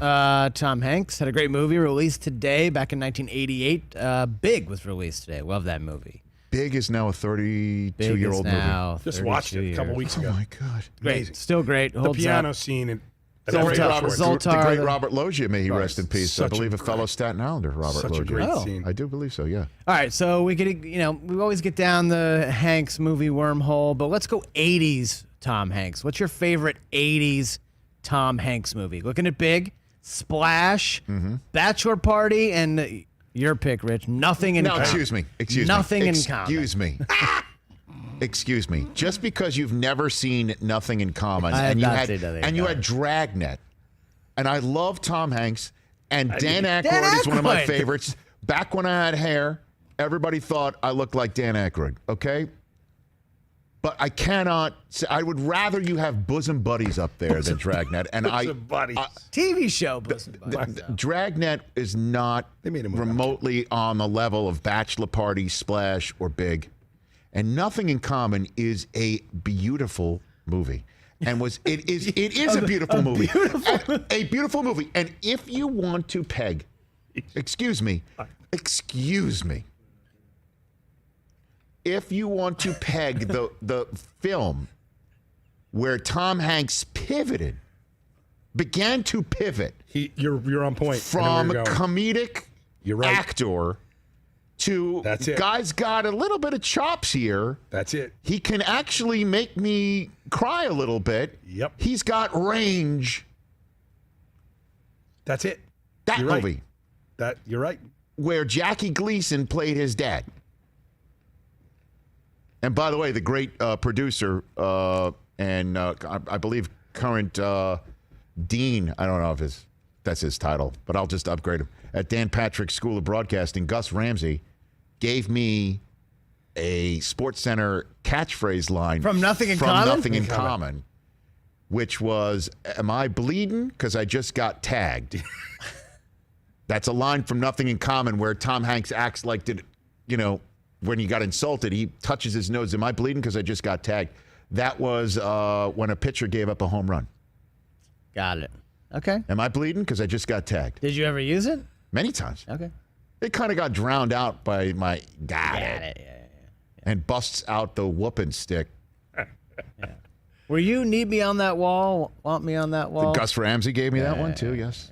Speaker 3: Tom Hanks had a great movie released today, back in 1988. Big was released today. Love that movie.
Speaker 2: Big is now a 32-year-old movie.
Speaker 6: Just watched it a couple weeks ago.
Speaker 2: Oh, my God.
Speaker 3: Great.
Speaker 6: Amazing.
Speaker 3: Still great.
Speaker 6: The
Speaker 3: Holds
Speaker 6: piano
Speaker 3: up.
Speaker 6: scene and
Speaker 2: The great Robert Loggia, may he rest in peace. I believe a fellow Staten Islander, Robert Loggia.
Speaker 6: Such a great scene.
Speaker 2: I do believe so, yeah.
Speaker 3: All right, so we could, we always get down the Hanks movie wormhole, but let's go 80s Tom Hanks. What's your favorite 80s Tom Hanks movie? Looking at Big, Splash, Bachelor Party, and your pick, Rich, Nothing in Common.
Speaker 2: Excuse me.
Speaker 3: Nothing in Common.
Speaker 2: Excuse me. Just because you've never seen Nothing in Common
Speaker 3: and
Speaker 2: you had Dragnet, and I love Tom Hanks, and Dan Aykroyd is one of my favorites. Back when I had hair, everybody thought I looked like Dan Aykroyd, okay? But I cannot say, I would rather you have Bosom Buddies up there than Dragnet. And
Speaker 3: TV show Bosom Buddies.
Speaker 2: Dragnet is not remotely on the level of Bachelor Party, Splash, or Big. And Nothing in Common is a beautiful movie. And it is a beautiful movie. A beautiful movie. And if you want to peg, excuse me. If you want to peg the film where Tom Hanks began to pivot.
Speaker 6: You're on point.
Speaker 2: From comedic actor to guy's got a little bit of chops here.
Speaker 6: That's it.
Speaker 2: He can actually make me cry a little bit.
Speaker 6: Yep.
Speaker 2: He's got range.
Speaker 6: That's it.
Speaker 2: That movie.
Speaker 6: You're right.
Speaker 2: Where Jackie Gleason played his dad. And by the way, the great producer and I believe current dean, I don't know if that's his title, but I'll just upgrade him, at Dan Patrick School of Broadcasting, Gus Ramsey, gave me a SportsCenter catchphrase line
Speaker 3: from Nothing in Common.
Speaker 2: Nothing in Common. which was, "Am I bleeding? Because I just got tagged." That's a line from Nothing in Common where Tom Hanks acts like, when he got insulted, he touches his nose. "Am I bleeding? Because I just got tagged." That was when a pitcher gave up a home run.
Speaker 3: Got it. Okay.
Speaker 2: "Am I bleeding? Because I just got tagged."
Speaker 3: Did you ever use it?
Speaker 2: Many times.
Speaker 3: Okay.
Speaker 2: It kind of got drowned out by my got it.
Speaker 3: Yeah.
Speaker 2: And busts out the whooping stick.
Speaker 3: Were you need me on that wall? Want me on that wall?
Speaker 2: Gus Ramsey gave me that one too. Yes.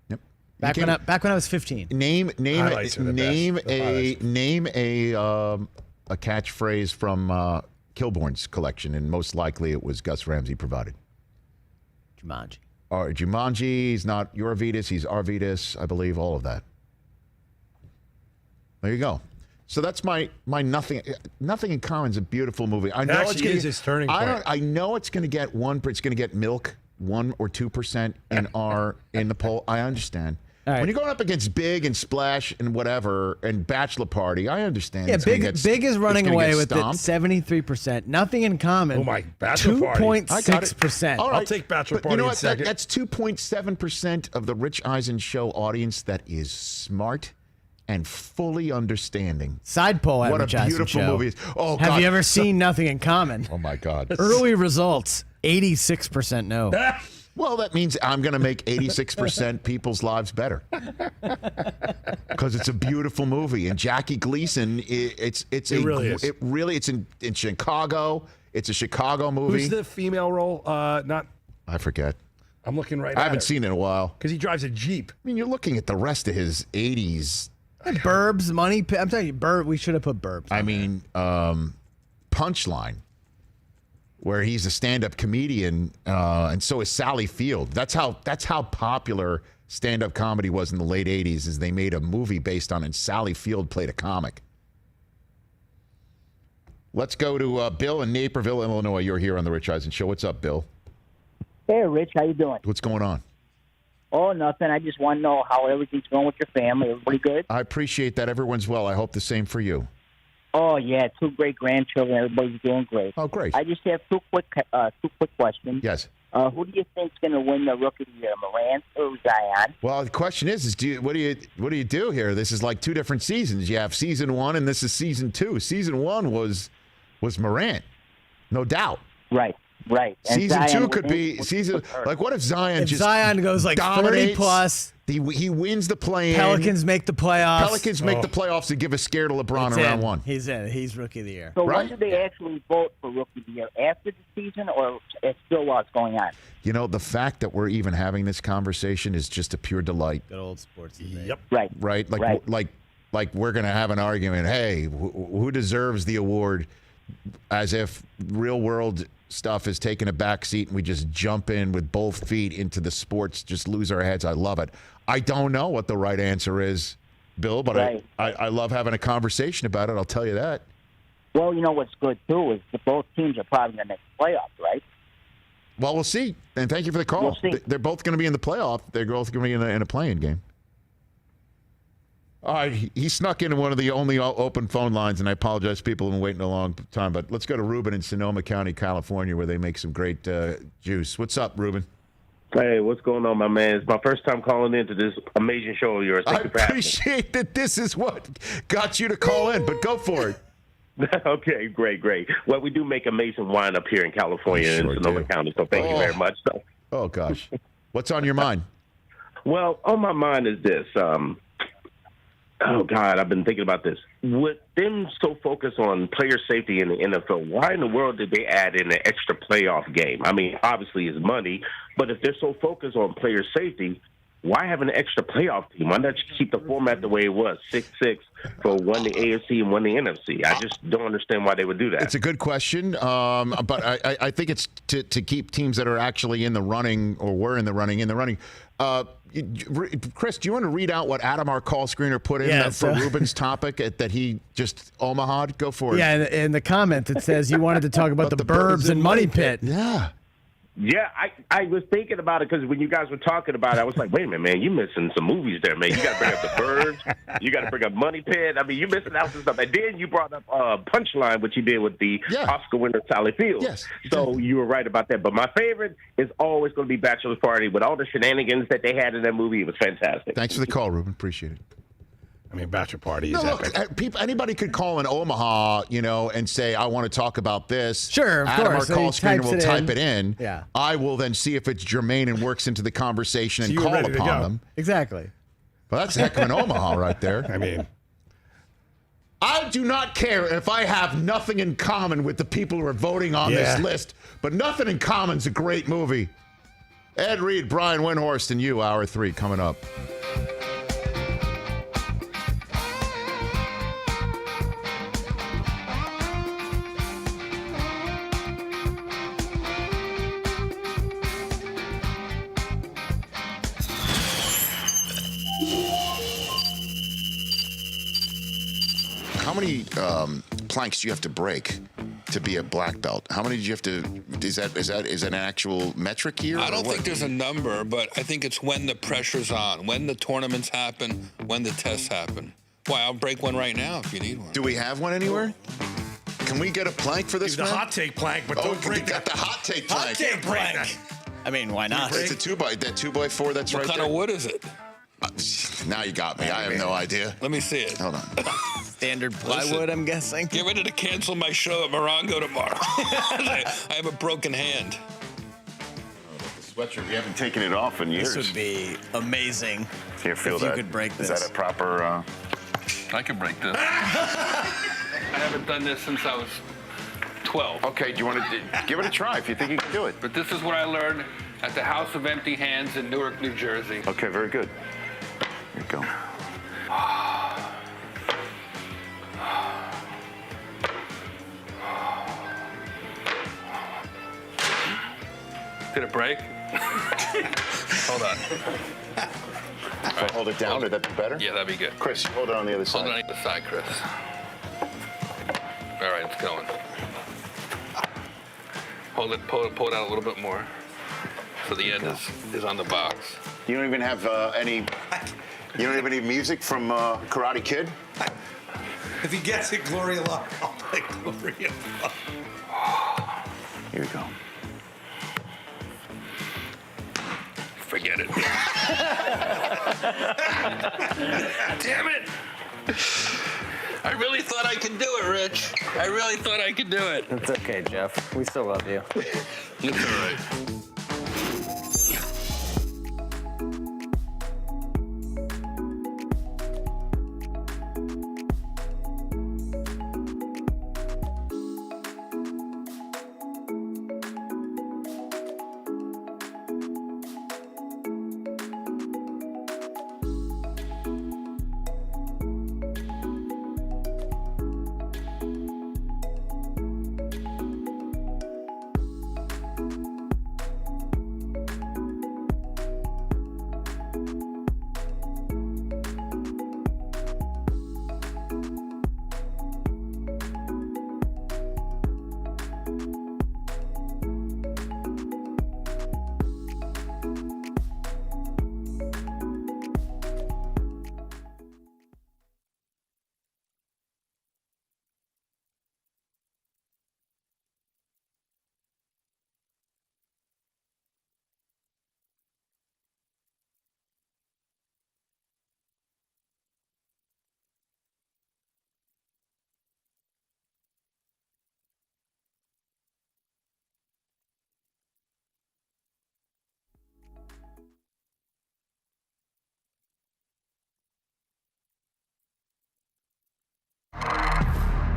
Speaker 2: Yep.
Speaker 3: Back when I was 15.
Speaker 2: Name
Speaker 6: Highlights are the best.
Speaker 2: name a catchphrase from Kilborn's collection, and most likely it was Gus Ramsey provided.
Speaker 3: Jumanji.
Speaker 2: Or Jumanji. He's not your Vetus. He's Arvidas. I believe all of that. There you go. So that's my Nothing in Common is a beautiful movie. I know
Speaker 6: Actually,
Speaker 2: it's gonna,
Speaker 6: is his turning point.
Speaker 2: I know it's going to get It's going to get milk 1 or 2% in the poll. I understand.
Speaker 3: Right.
Speaker 2: When you're going up against Big and Splash and whatever and Bachelor Party, I understand.
Speaker 3: Yeah, Big is running away with it. 73%. Nothing in Common.
Speaker 6: Oh my, Bachelor Party.
Speaker 3: 2.6%.
Speaker 2: All right.
Speaker 6: I'll take Bachelor Party
Speaker 2: You know
Speaker 6: in
Speaker 2: what?
Speaker 6: second.
Speaker 2: That's 2.7% of the Rich Eisen show audience that is smart and fully understanding.
Speaker 3: Side poll at
Speaker 2: What
Speaker 3: Rich
Speaker 2: a
Speaker 3: Eisen
Speaker 2: beautiful
Speaker 3: show.
Speaker 2: movie. Oh,
Speaker 3: Have
Speaker 2: God.
Speaker 3: you ever seen Nothing in Common?
Speaker 2: Oh, my God.
Speaker 3: Early results, 86% no.
Speaker 2: Well, that means I'm going to make 86% people's lives better. Because it's a beautiful movie. And Jackie Gleason, it's in Chicago. It's a Chicago movie.
Speaker 6: Who's the female role?
Speaker 2: I forget.
Speaker 6: I'm looking right
Speaker 2: I
Speaker 6: at
Speaker 2: haven't seen it in a while.
Speaker 6: Because he drives a Jeep.
Speaker 2: I mean, you're looking at the rest of his 80s.
Speaker 3: Burbs, Money Pit. I'm telling you, we should have put Burbs.
Speaker 2: I mean, Punchline, where he's a stand-up comedian, and so is Sally Field. That's how popular stand-up comedy was in the late 80s, is they made a movie based on it, and Sally Field played a comic. Let's go to Bill in Naperville, Illinois. You're here on the Rich Eisen Show. What's up, Bill?
Speaker 11: Hey, Rich. How you doing?
Speaker 2: What's going on?
Speaker 11: Oh, nothing. I just want to know how everything's going with your family. Everybody good?
Speaker 2: I appreciate that. Everyone's well. I hope the same for you.
Speaker 11: Oh, yeah. 2 great grandchildren. Everybody's doing great.
Speaker 2: Oh, great.
Speaker 11: I just have two quick questions.
Speaker 2: Yes.
Speaker 11: Who do you think's going to win the Rookie of the Year, Morant or Zion?
Speaker 2: Well, the question is what do you do here? This is like 2 different seasons. You have season 1, and this is season 2. Season 1 was Morant, no doubt.
Speaker 11: Right. And
Speaker 2: Season
Speaker 11: Zion
Speaker 2: 2 could be season. Like, what if Zion
Speaker 3: If
Speaker 2: just
Speaker 3: Zion goes like 30
Speaker 2: dominates,
Speaker 3: plus,
Speaker 2: he wins the play-in.
Speaker 3: Pelicans make the playoffs.
Speaker 2: Pelicans make the playoffs and give a scare to LeBron in round 1.
Speaker 3: He's in. He's Rookie of the Year.
Speaker 11: So
Speaker 2: Right?
Speaker 11: when do they actually vote for Rookie of the Year? After the season, or it's still what's going on?
Speaker 2: You know, the fact that we're even having this conversation is just a pure delight.
Speaker 3: Good old sports debate.
Speaker 6: Yep.
Speaker 11: Right.
Speaker 2: Right? Like we're going to have an argument. Hey, who deserves the award? As if real world stuff is taking a back seat and we just jump in with both feet into the sports, just lose our heads. I love it. I don't know what the right answer is, Bill, but
Speaker 11: Right.
Speaker 2: I love having a conversation about it. I'll tell you that.
Speaker 11: Well, you know what's good, too, is that both teams are probably going to make the playoffs, right?
Speaker 2: Well, we'll see. And thank you for the call.
Speaker 11: We'll see.
Speaker 2: They're both going to be in the playoff. They're both going to be in a playing game. All right, he snuck into one of the only open phone lines, and I apologize. People have been waiting a long time, but let's go to Ruben in Sonoma County, California, where they make some great juice. What's up, Ruben?
Speaker 12: Hey, what's going on, my man? It's my first time calling into this amazing show of yours.
Speaker 2: I
Speaker 12: Thank you for having me.
Speaker 2: appreciate that this is what got you to call in, but go for it.
Speaker 12: Okay, great. Well, we do make amazing wine up here in California
Speaker 2: We sure
Speaker 12: in Sonoma
Speaker 2: do.
Speaker 12: County, so thank you very much. So,
Speaker 2: Oh, gosh. What's on your mind?
Speaker 12: well, on my mind is this. Oh, God, I've been thinking about this. With them so focused on player safety in the NFL, why in the world did they add in an extra playoff game? I mean, obviously it's money, but if they're so focused on player safety, why have an extra playoff team? Why not just keep the format the way it was, 6-6 for one the AFC and one the NFC? I just don't understand why they would do that.
Speaker 2: It's a good question, but I think it's to keep teams that are actually in the running or were in the running. Chris, do you want to read out what Adam, our call screener, put in for Ruben's topic that he just Omaha? Go for it.
Speaker 3: Yeah, in the comment it says you wanted to talk about the Burbs and Money Pit.
Speaker 2: Yeah.
Speaker 12: Yeah, I was thinking about it because when you guys were talking about it, I was like, wait a minute, man, you missing some movies there, man. You got to bring up The Birds. You got to bring up Money Pit. I mean, you missing out some stuff. And then you brought up Punchline, which you did with the Oscar winner Sally Field.
Speaker 2: Yes.
Speaker 12: So you were right about that. But my favorite is always going to be Bachelor's Party. With all the shenanigans that they had in that movie, it was fantastic.
Speaker 2: Thanks for the call, Ruben. Appreciate it.
Speaker 6: I mean, Bachelor Party is
Speaker 2: No,
Speaker 6: epic.
Speaker 2: look, anybody could call in Omaha, and say, I want to talk about this.
Speaker 3: Sure, of
Speaker 2: Adam,
Speaker 3: course.
Speaker 2: our
Speaker 3: So
Speaker 2: call
Speaker 3: he
Speaker 2: screener,
Speaker 3: types
Speaker 2: will
Speaker 3: it
Speaker 2: type
Speaker 3: in.
Speaker 2: it in.
Speaker 3: Yeah.
Speaker 2: I will then see if it's germane and works into the conversation and
Speaker 6: So you were
Speaker 2: call
Speaker 6: ready to
Speaker 2: upon
Speaker 6: go.
Speaker 2: them.
Speaker 3: Exactly.
Speaker 2: Well, that's a heck of an Omaha right there.
Speaker 6: I mean,
Speaker 2: I do not care if I have nothing in common with the people who are voting on this list, but Nothing in Common's a great movie. Ed Reed, Brian Windhorst, and you, Hour 3, coming up. How many planks do you have to break to be a black belt? How many do you have to? Is that an actual metric here?
Speaker 13: I don't think there's a number, but I think it's when the pressure's on, when the tournaments happen, when the tests happen. Why, I'll break one right now if you need one.
Speaker 2: Do we have one anywhere? Can we get a plank for this?
Speaker 6: the
Speaker 2: man?
Speaker 6: hot take plank, but don't
Speaker 2: we
Speaker 6: break
Speaker 2: got the hot take plank.
Speaker 3: Hot take plank. I mean, why not?
Speaker 2: It's a 2x4 that's
Speaker 13: What
Speaker 2: right
Speaker 13: kind
Speaker 2: there.
Speaker 13: of wood is it?
Speaker 2: Now you got me. I have no idea.
Speaker 13: Let me see it.
Speaker 2: Hold on.
Speaker 3: Standard plywood, I'm guessing.
Speaker 13: Get ready to cancel my show at Morongo tomorrow. I have a broken hand.
Speaker 2: Sweatshirt. You haven't taken it off in years.
Speaker 3: This would be amazing
Speaker 2: Here, feel
Speaker 3: if
Speaker 2: that.
Speaker 3: you could break this.
Speaker 2: Is that a proper?
Speaker 13: I can break this. I haven't done this since I was 12.
Speaker 2: Okay. Do you want to give it a try if you think you can do it?
Speaker 13: But this is what I learned at the House of Empty Hands in Newark, New Jersey.
Speaker 2: Okay. Very good. Here you go.
Speaker 13: Did it break? Hold on.
Speaker 2: If I hold it down, would that be better?
Speaker 13: Yeah, that'd be good.
Speaker 2: Chris, you hold it on the other side.
Speaker 13: Hold it on either side, Chris. All right, it's going. Pull it out a little bit more. So the end is on the box.
Speaker 2: You don't even have any. You don't have any music from Karate Kid?
Speaker 6: If he gets it, Gloria Love. I'll play Gloria Love.
Speaker 2: Here we go.
Speaker 13: Forget it. Damn it. I really thought I could do it, Rich. I really thought I could do it.
Speaker 14: It's okay, Jeff. We still love you.
Speaker 13: It's all right.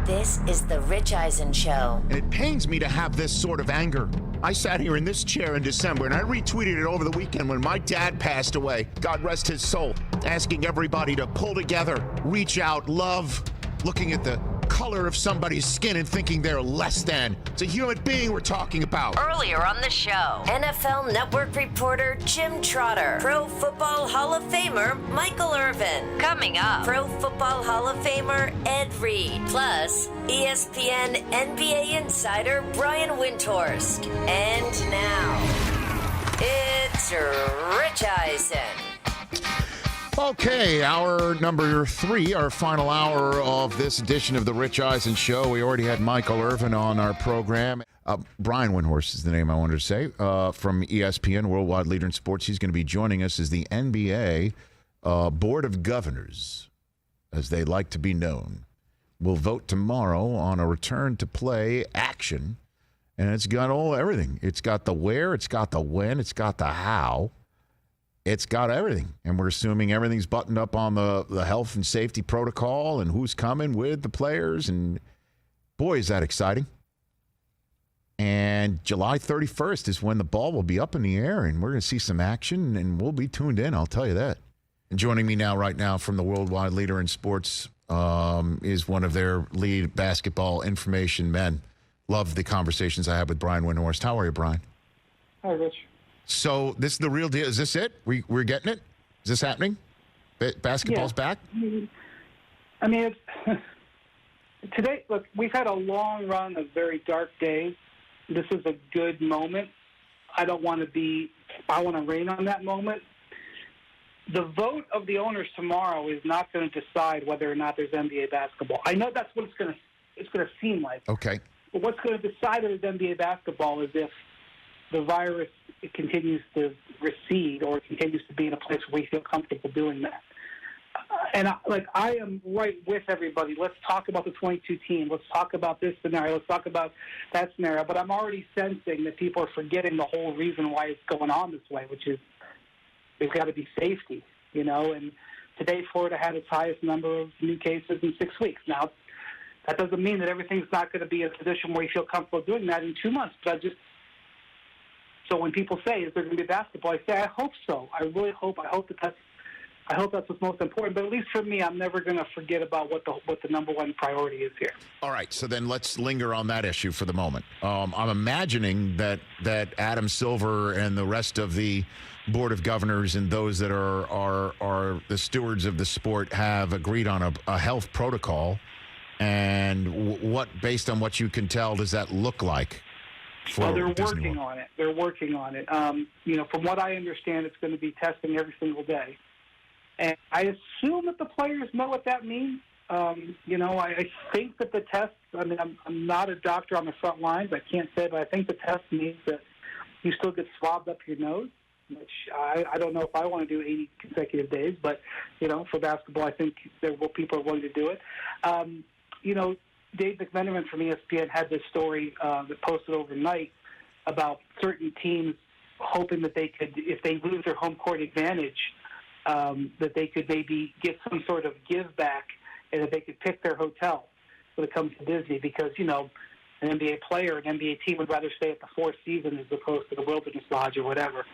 Speaker 1: This is the Rich Eisen Show.
Speaker 2: And it pains me to have this sort of anger. I sat here in this chair in December, and I retweeted it over the weekend when my dad passed away, God rest his soul, asking everybody to pull together, reach out, love, looking at the color of somebody's skin and thinking they're less than. It's a human being we're talking about.
Speaker 1: Earlier on the show, NFL Network reporter Jim Trotter, Pro Football Hall of Famer Michael Irvin. Coming up, Pro Football Hall of Famer Ed Reed. Plus, ESPN NBA insider Brian Windhorst. And now, it's Rich Eisen.
Speaker 2: Okay, hour number 3, our final hour of this edition of the Rich Eisen Show. We already had Michael Irvin on our program. Brian Windhorst is the name I wanted to say, from ESPN, worldwide leader in sports. He's going to be joining us as the NBA Board of Governors, as they like to be known. Will vote tomorrow on a return to play action, and it's got everything. It's got the where, it's got the when, it's got the how. It's got everything, and we're assuming everything's buttoned up on the health and safety protocol and who's coming with the players, and boy, is that exciting. And July 31st is when the ball will be up in the air, and we're going to see some action, and we'll be tuned in, I'll tell you that. And joining me right now from the worldwide leader in sports is one of their lead basketball information men. Love the conversations I have with Brian Windhorst. How are you, Brian?
Speaker 15: Hi, Rich.
Speaker 2: So this is the real deal. Is this it? We're getting it? Is this happening? Basketball's back?
Speaker 15: I mean, today, look, we've had a long run of very dark days. This is a good moment. I want to rain on that moment. The vote of the owners tomorrow is not going to decide whether or not there's NBA basketball. I know that's what it's going to seem like.
Speaker 2: Okay.
Speaker 15: But what's going to decide if there's NBA basketball is if the virus continues to recede or continues to be in a place where we feel comfortable doing that. I am right with everybody. Let's talk about the 22 team. Let's talk about this scenario. Let's talk about that scenario. But I'm already sensing that people are forgetting the whole reason why it's going on this way, which is there's got to be safety, And today, Florida had its highest number of new cases in 6 weeks. Now, that doesn't mean that everything's not going to be in a position where you feel comfortable doing that in 2 months. But so when people say, is there going to be basketball, I say, I hope so. I really hope. I hope that's what's most important. But at least for me, I'm never going to forget about what the number one priority is here.
Speaker 2: All right. So then let's linger on that issue for the moment. I'm imagining that Adam Silver and the rest of the Board of Governors and those that are the stewards of the sport have agreed on a health protocol. And what, based on what you can tell, does that look like?
Speaker 15: They're working on it. They're working on it. From what I understand, it's going to be testing every single day. And I assume that the players know what that means. I think that the test, I'm not a doctor on the front lines. I can't say, but I think the test means that you still get swabbed up your nose, which I don't know if I want to do 80 consecutive days. But, for basketball, I think people are willing to do it. Dave McMenamin from ESPN had this story that posted overnight about certain teams hoping that they could, if they lose their home court advantage, that they could maybe get some sort of give back and that they could pick their hotel when it comes to Disney because, an NBA player, an NBA team would rather stay at the Four Seasons as opposed to the Wilderness Lodge or whatever.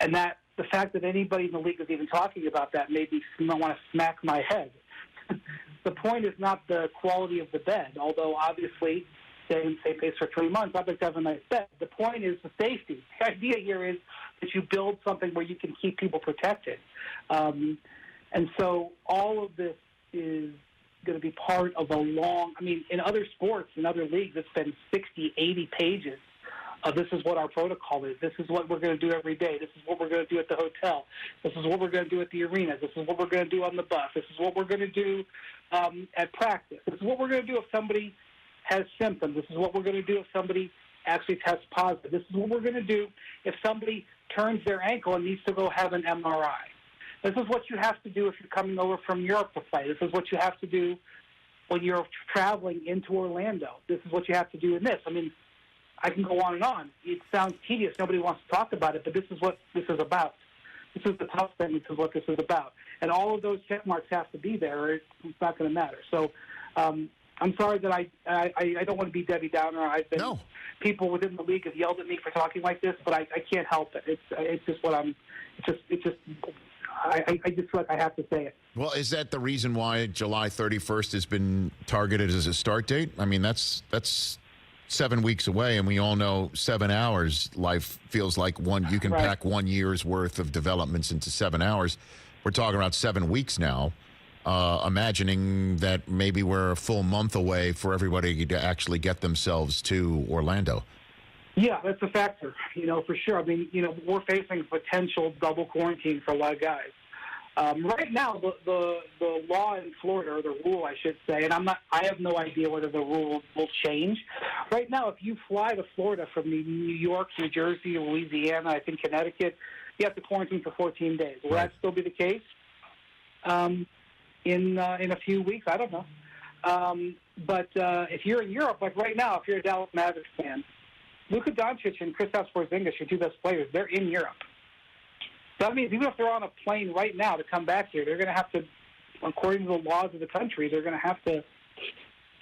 Speaker 15: And that the fact that anybody in the league is even talking about that made me want to smack my head. The point is not the quality of the bed, although obviously stay in the same place for 3 months. I'd like to have a nice bed. The point is the safety. The idea here is that you build something where you can keep people protected. And so all of this is going to be part of in other sports, in other leagues, it's been 60, 80 pages. This is what our protocol is. This is what we're going to do every day. This is what we're going to do at the hotel. This is what we're going to do at the arena. This is what we're going to do on the bus. This is what we're going to do at practice. This is what we're going to do if somebody has symptoms. This is what we're going to do if somebody actually tests positive. This is what we're going to do if somebody turns their ankle and needs to go have an MRI. This is what you have to do if you're coming over from Europe to play. This is what you have to do when you're traveling into Orlando. This is what you have to do in this. I can go on and on. It sounds tedious. Nobody wants to talk about it, but this is what this is about. This is the tough thing. This is what this is about. And all of those check marks have to be there, or it's not going to matter. So I'm sorry that I don't want to be Debbie Downer. People within the league have yelled at me for talking like this, but I can't help it. It's just what I'm. I just feel like I have to say it.
Speaker 2: Well, is that the reason why July 31st has been targeted as a start date? I mean, that's 7 weeks away, and we all know 7 hours. Life feels like one. You can pack 1 year's worth of developments into 7 hours. We're talking about 7 weeks now. Imagining that maybe we're a full month away for everybody to actually get themselves to Orlando.
Speaker 15: Yeah, that's a factor, for sure. I mean, we're facing potential double quarantine for a lot of guys. Right now, the law in Florida, or the rule, I should say, and I have no idea whether the rule will change. Right now, if you fly to Florida from New York, New Jersey, Louisiana, I think Connecticut, you have to quarantine for 14 days. Will that still be the case in a few weeks? I don't know. But if you're in Europe, like right now, if you're a Dallas Mavericks fan, Luka Doncic and Kristaps Porzingis, your two best players, they're in Europe. So that means even if they're on a plane right now to come back here, they're going to have to, according to the laws of the country, they're going to have to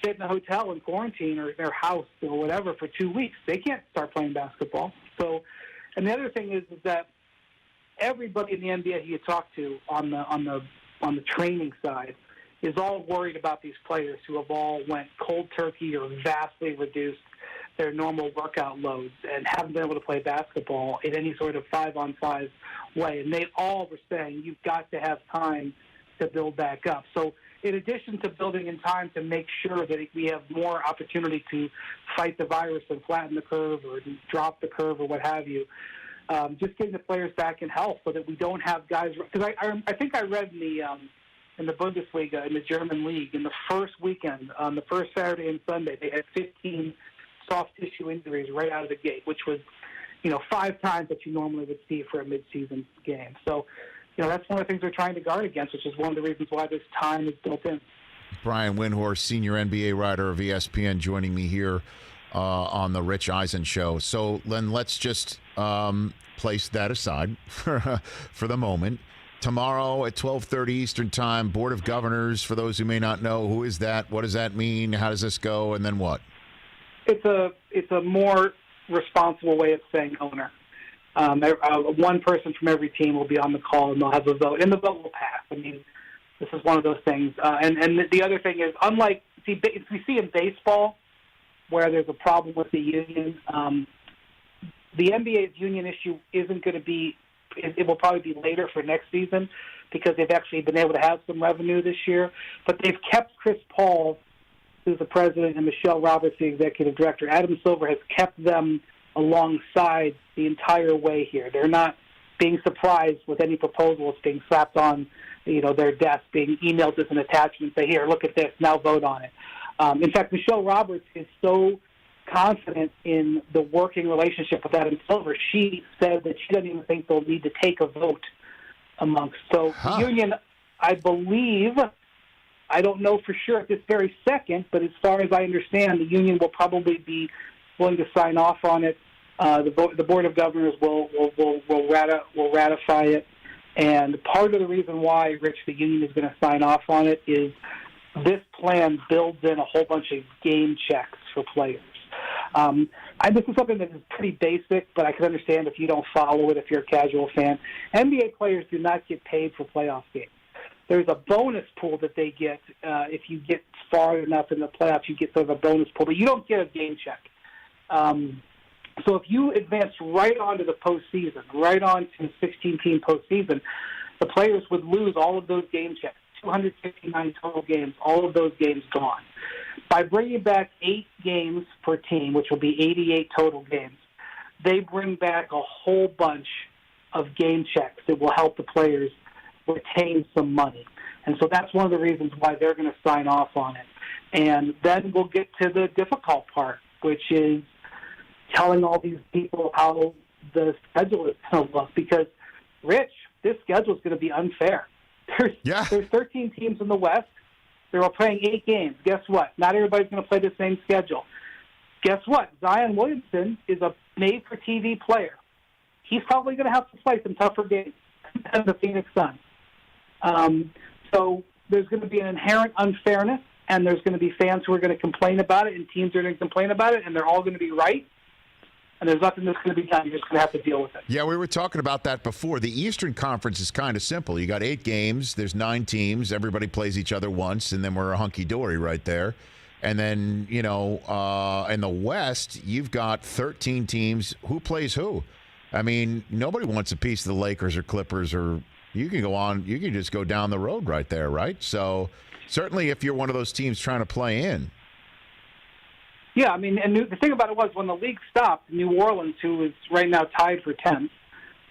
Speaker 15: sit in a hotel in quarantine or their house or whatever for 2 weeks. They can't start playing basketball. So, and the other thing is that everybody in the NBA you talk to on the training side is all worried about these players who have all went cold turkey or vastly reduced their normal workout loads and haven't been able to play basketball in any sort of 5-on-5 way. And they all were saying you've got to have time to build back up. So in addition to building in time to make sure that we have more opportunity to fight the virus and flatten the curve or drop the curve or what have you, just getting the players back in health so that we don't have guys. Because I think I read in the Bundesliga, in the German league, in the first weekend, on the first Saturday and Sunday, they had 15 soft tissue injuries right out of the gate, which was, 5 times what you normally would see for a midseason game. So, that's one of the things they're trying to guard against, which is one of the reasons why this time is built in.
Speaker 2: Brian Windhorst, senior NBA writer of ESPN, joining me here on the Rich Eisen Show. So, then let's just place that aside for the moment. Tomorrow at 12:30 Eastern Time, Board of Governors. For those who may not know, who is that? What does that mean? How does this go? And then what?
Speaker 15: It's a more responsible way of saying owner. One person from every team will be on the call, and they'll have a vote, and the vote will pass. I mean, this is one of those things. And the other thing is, unlike we see in baseball, where there's a problem with the union, the NBA's union issue isn't going to be. It will probably be later for next season because they've actually been able to have some revenue this year. But they've kept Chris Paul, who's the president, and Michelle Roberts, the executive director. Adam Silver has kept them alongside the entire way here. They're not being surprised with any proposals being slapped on, their desk, being emailed as an attachment, say, here, look at this, now vote on it. In fact, Michelle Roberts is so confident in the working relationship with Adam Silver, she said that she doesn't even think they'll need to take a vote amongst. So the union, I believe, I don't know for sure at this very second, but as far as I understand, the union will probably be willing to sign off on it. The Board of Governors will ratify it. And part of the reason why, Rich, the union is going to sign off on it is this plan builds in a whole bunch of game checks for players. This is something that is pretty basic, but I can understand if you don't follow it, if you're a casual fan. NBA players do not get paid for playoff games. There's a bonus pool that they get if you get far enough in the playoffs. You get sort of a bonus pool, but you don't get a game check. So if you advance right on to the postseason, right on to the 16-team postseason, the players would lose all of those game checks, 259 total games, all of those games gone. By bringing back 8 games per team, which will be 88 total games, they bring back a whole bunch of game checks that will help the players retain some money. And so that's one of the reasons why they're going to sign off on it. And then we'll get to the difficult part, which is telling all these people how the schedule is going to look. Because, Rich, this schedule is going to be unfair. There's 13 teams in the West. They're all playing 8 games. Guess what? Not everybody's going to play the same schedule. Guess what? Zion Williamson is a made-for-TV player. He's probably going to have to play some tougher games than the Phoenix Suns. So there's going to be an inherent unfairness, and there's going to be fans who are going to complain about it and teams are going to complain about it, and they're all going to be right. and there's nothing that's going to be done. You're just going to have to deal with it.
Speaker 2: Yeah, we were talking about that before. The Eastern Conference is kind of simple. You got 8 games. There's 9 teams. Everybody plays each other once, and then we're a hunky-dory right there. And then, in the West, you've got 13 teams. Who plays who? I mean, nobody wants a piece of the Lakers or Clippers, or you can go on. You can just go down the road right there, right? So certainly if you're one of those teams trying to play in.
Speaker 15: Yeah, I mean, and the thing about it was when the league stopped, New Orleans, who is right now tied for 10th,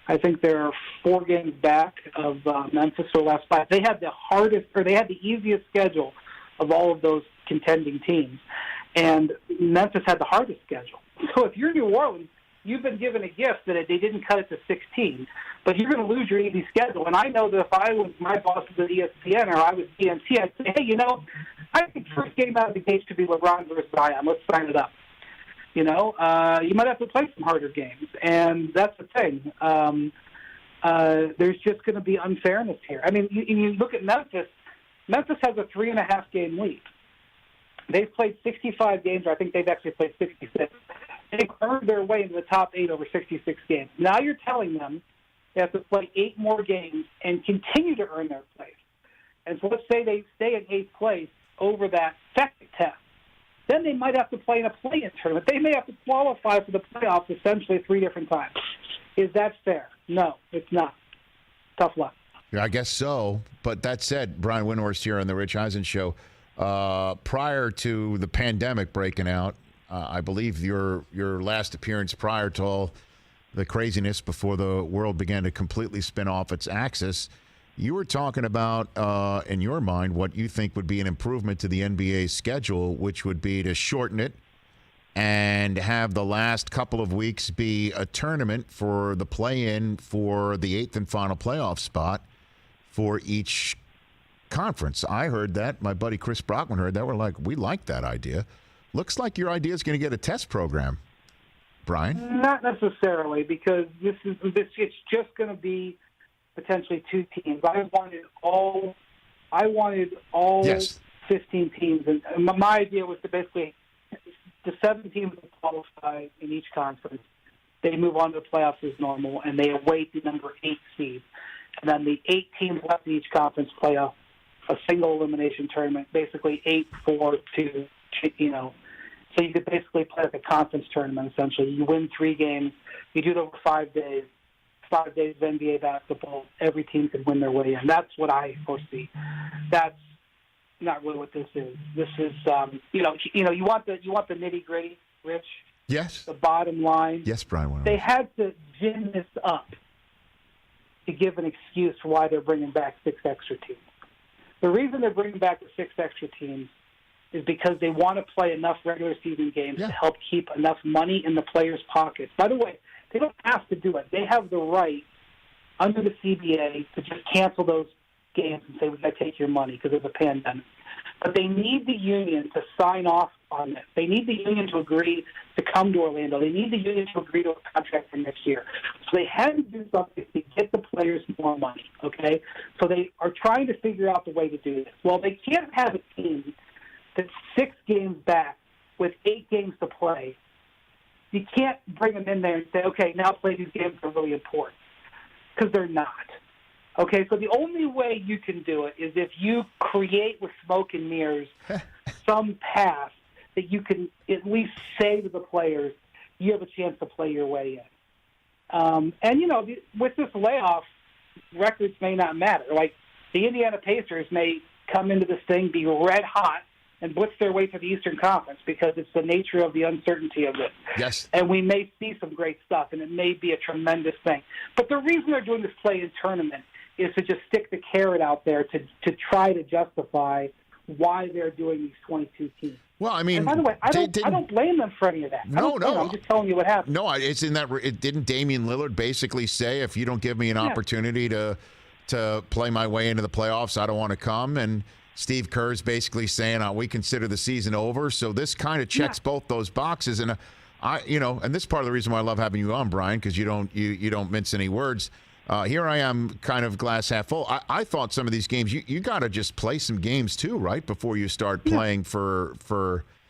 Speaker 15: I think they're 4 games back of Memphis for the last 5. They had the easiest schedule of all of those contending teams, and Memphis had the hardest schedule. So if you're New Orleans, you've been given a gift that they didn't cut it to 16, but you're going to lose your easy schedule. And I know that if I was my boss at ESPN or I was DNC, I'd say, hey, I think first game out of the gate should be LeBron versus Zion. Let's sign it up. You might have to play some harder games, and that's the thing. There's just going to be unfairness here. I mean, you look at Memphis. Memphis has a 3.5-game lead. They've played 65 games, or I think they've actually played 66. They've earned their way into the top 8 over 66 games. Now you're telling them they have to play 8 more games and continue to earn their place. And so let's say they stay in 8th place over that second test. Then they might have to play in a play-in tournament. They may have to qualify for the playoffs essentially 3 different times. Is that fair? No, it's not. Tough luck.
Speaker 2: Yeah, I guess so. But that said, Brian Windhorst here on the Rich Eisen Show. Prior to the pandemic breaking out, I believe your last appearance prior to all the craziness before the world began to completely spin off its axis, you were talking about, in your mind, what you think would be an improvement to the NBA's schedule, which would be to shorten it and have the last couple of weeks be a tournament for the play-in for the 8th and final playoff spot for each conference. I heard that. My buddy Chris Brockman heard that. We're like, we like that idea. Looks like your idea is going to get a test program, Brian.
Speaker 15: Not necessarily, because it's just going to be potentially 2 teams. I wanted all
Speaker 2: yes.
Speaker 15: 15 teams, and my idea was to basically the 7 teams that qualify in each conference. They move on to the playoffs as normal, and they await the number 8 seed. And then the 8 teams left in each conference play a single elimination tournament, basically 8-4-2, So you could basically play like a conference tournament, essentially. You win 3 games. You do it over 5 days. 5 days of NBA basketball. Every team could win their way in. That's what I foresee. That's not really what this is. This is, you want the nitty-gritty, Rich?
Speaker 2: Yes.
Speaker 15: The bottom line.
Speaker 2: Yes, Brian.
Speaker 15: They had to gin this up to give an excuse for why they're bringing back 6 extra teams. The reason they're bringing back the 6 extra teams is because they want to play enough regular season games to help keep enough money in the players' pockets. By the way, they don't have to do it. They have the right under the CBA to just cancel those games and say, we've got to take your money because of the pandemic. But they need the union to sign off on this. They need the union to agree to come to Orlando. They need the union to agree to a contract for next year. So they had to do something to get the players more money, okay? So they are trying to figure out the way to do this. Well, they can't have a team that's 6 games back with 8 games to play. You can't bring them in there and say, okay, now play these games that are really important, because they're not. Okay, so the only way you can do it is if you create with smoke and mirrors some path that you can at least say to the players, you have a chance to play your way in. And, with this layoff, records may not matter. Like, the Indiana Pacers may come into this thing, be red hot, and blitz their way to the Eastern Conference because it's the nature of the uncertainty of it.
Speaker 2: Yes.
Speaker 15: And we may see some great stuff, and it may be a tremendous thing. But the reason they're doing this play-in tournament is to just stick the carrot out there to try to justify why they're doing these 22 teams.
Speaker 2: Well, I mean,
Speaker 15: and by the way, I don't blame them for any of that.
Speaker 2: No.
Speaker 15: I'm just telling you what happened.
Speaker 2: No, it's in that. Didn't Damian Lillard basically say, if you don't give me an opportunity to play my way into the playoffs, I don't want to come? And Steve Kerr's basically saying, we consider the season over. So this kind of checks both those boxes. And and this is part of the reason why I love having you on, Brian, because you don't mince any words. Here I am, kind of glass half full. I thought some of these games, you got to just play some games too, right, before you start playing for.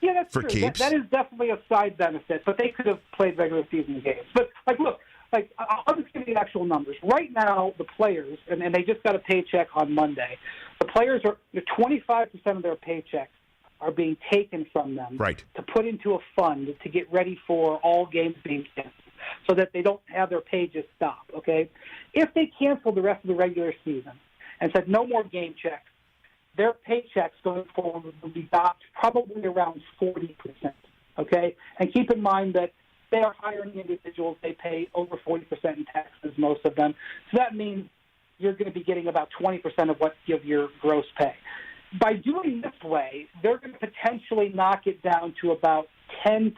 Speaker 15: Yeah,
Speaker 2: for
Speaker 15: true.
Speaker 2: keeps.
Speaker 15: That is definitely a side benefit, but they could have played regular season games. But, look, I'll just give you the actual numbers. Right now, the players, and they just got a paycheck on Monday, the players are 25% of their paychecks are being taken from them to put into a fund to get ready for all games being canceled so that they don't have their pay just stop, okay? If they cancel the rest of the regular season and said no more game checks, their paychecks going forward will be docked probably around 40%, okay? And keep in mind that they are hiring individuals. They pay over 40% in taxes, most of them. So that means you're going to be getting about 20% of your gross pay. By doing this way, they're going to potentially knock it down to about 10%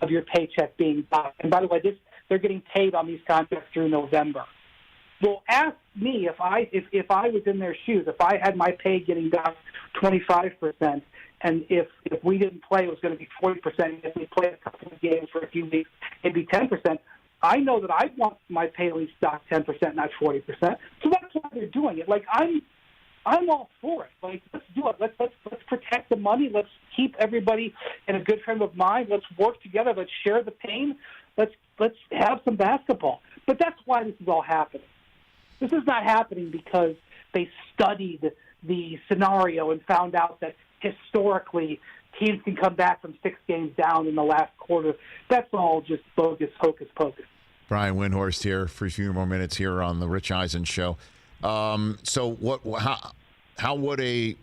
Speaker 15: of your paycheck being docked. And by the way, they're getting paid on these contracts through November. Well, ask me if I was in their shoes, if I had my pay getting docked 25%, and if we didn't play, it was going to be 40%. If we played a couple of games for a few weeks, it'd be 10%. I know that I want my pay at least docked 10%, not 40%. So that's why they're doing it. Like I'm all for it. Like, let's do it. Let's protect the money. Let's keep everybody in a good frame of mind. Let's work together. Let's share the pain. Let's have some basketball. But that's why this is all happening. This is not happening because they studied the scenario and found out that historically teams can come back from 6 games down in the last quarter. That's all just bogus, hocus pocus.
Speaker 2: Brian Windhorst here for a few more minutes here on the Rich Eisen Show. So how would you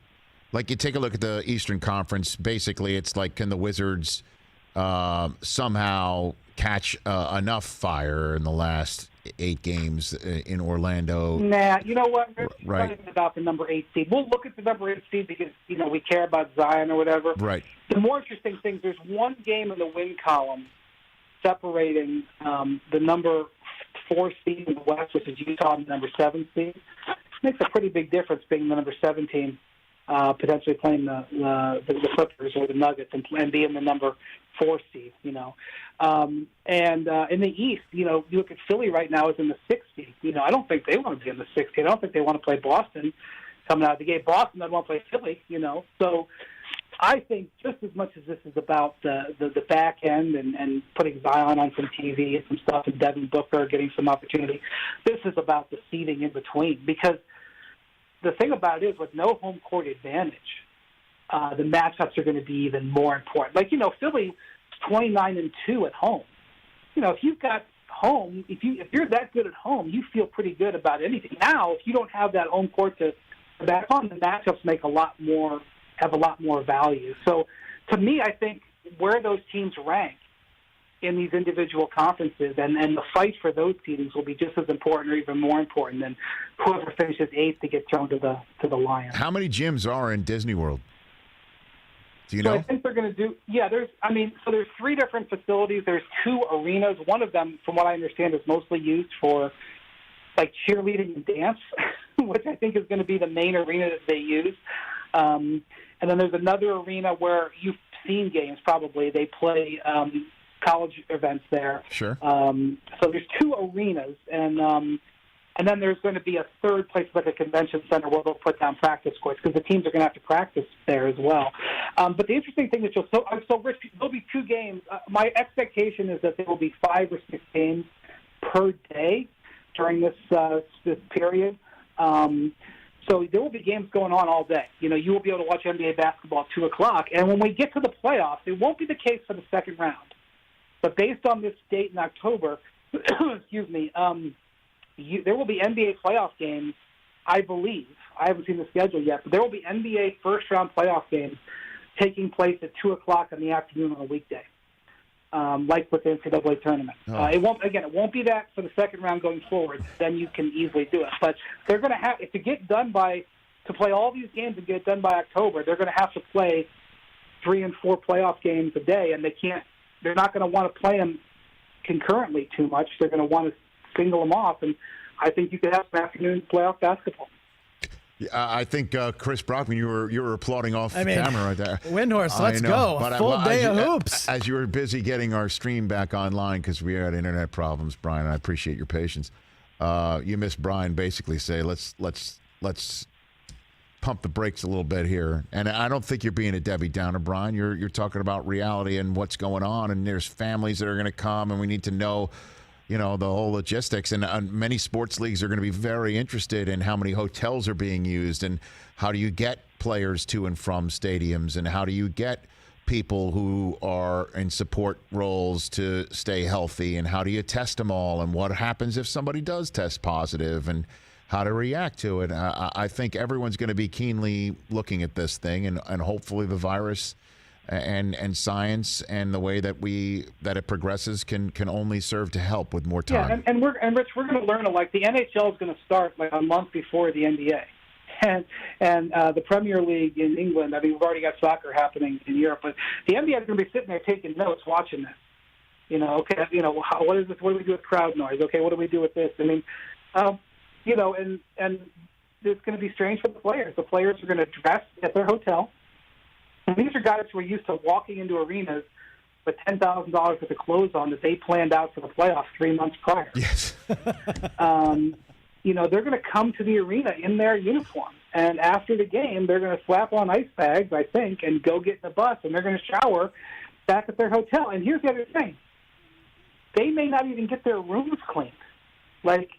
Speaker 2: take a look at the Eastern Conference? Basically, it's like, can the Wizards somehow catch enough fire in the last 8 games in Orlando?
Speaker 15: Nah, you know what? We're talking about the number 8 seed. We'll look at the number 8 seed because, we care about Zion or whatever.
Speaker 2: Right.
Speaker 15: The more interesting thing is there's one game in the win column separating the number 4 seed in the West, which is Utah, and the number 7 seed. Makes a pretty big difference being the number 17, potentially playing the Clippers or the Nuggets and being the number 4 seed, And in the East, you look at Philly right now is in the 6th seed. I don't think they want to be in the 6th seed. I don't think they want to play Boston coming out of the gate. Boston doesn't want to play Philly, So I think just as much as this is about the back end and putting Zion on some TV and some stuff and Devin Booker getting some opportunity, this is about the seeding in between. Because the thing about it is with no home court advantage, the matchups are going to be even more important. Like, Philly 29-2 at home. If you've got home, if you're that good at home, you feel pretty good about anything. Now, if you don't have that home court to back on, the matchups have a lot more value. So, to me, I think where those teams rank in these individual conferences and the fight for those seedings will be just as important or even more important than whoever finishes 8th to get thrown to the Lions.
Speaker 2: How many gyms are in Disney World? Do you know?
Speaker 15: I think they're going to do. Yeah, there's 3 different facilities. There's 2 arenas. One of them, from what I understand, is mostly used for like cheerleading and dance, which I think is going to be the main arena that they use. And then there's another arena where you've seen games probably. They play college events there.
Speaker 2: Sure.
Speaker 15: So there's 2 arenas, and then there's going to be a third place like a convention center where they'll put down practice courts because the teams are going to have to practice there as well. But the interesting thing is, so Rich, there'll be 2 games. My expectation is that there will be 5 or 6 games per day during this period. So there will be games going on all day. You will be able to watch NBA basketball at 2 o'clock. And when we get to the playoffs, it won't be the case for the second round. But based on this date in October, excuse me, there will be NBA playoff games, I believe. I haven't seen the schedule yet, but there will be NBA first-round playoff games taking place at 2 o'clock in the afternoon on a weekday, like with the NCAA tournament. It won't be that for the second round going forward. Then you can easily do it. But they're going to have to get done to play all these games and get it done by October. They're going to have to play 3 and 4 playoff games a day, and they're not going to want to play them concurrently too much. They're going to want to single them off, and I think you could have some afternoon playoff basketball.
Speaker 2: Yeah, I think Chris Brockman, you were applauding off the camera right there.
Speaker 3: Windhorst, let's go. Full day of hoops.
Speaker 2: As you were busy getting our stream back online because we had internet problems, Brian, I appreciate your patience. You missed Brian basically say, let's pump the brakes a little bit here. And I don't think you're being a Debbie Downer, Brian. You're talking about reality and what's going on, and there's families that are going to come, and we need to know, the whole logistics. And many sports leagues are going to be very interested in how many hotels are being used, and how do you get players to and from stadiums, and how do you get people who are in support roles to stay healthy, and how do you test them all, and what happens if somebody does test positive, and how to react to it. I think everyone's going to be keenly looking at this thing, and hopefully the virus and science and the way that it progresses can only serve to help with more time.
Speaker 15: Yeah, and Rich, we're going to learn it. Like the NHL is going to start like a month before the NBA. And the Premier League in England, I mean, we've already got soccer happening in Europe, but the NBA is going to be sitting there taking notes, watching this. What is this? What do we do with crowd noise? Okay, what do we do with this? I mean, and it's going to be strange for the players. The players are going to dress at their hotel. And these are guys who are used to walking into arenas with $10,000 worth of clothes on that they planned out for the playoffs 3 months prior.
Speaker 2: Yes.
Speaker 15: They're going to come to the arena in their uniform. And after the game, they're going to slap on ice bags, I think, and go get in the bus, and they're going to shower back at their hotel. And here's the other thing. They may not even get their rooms cleaned. Like,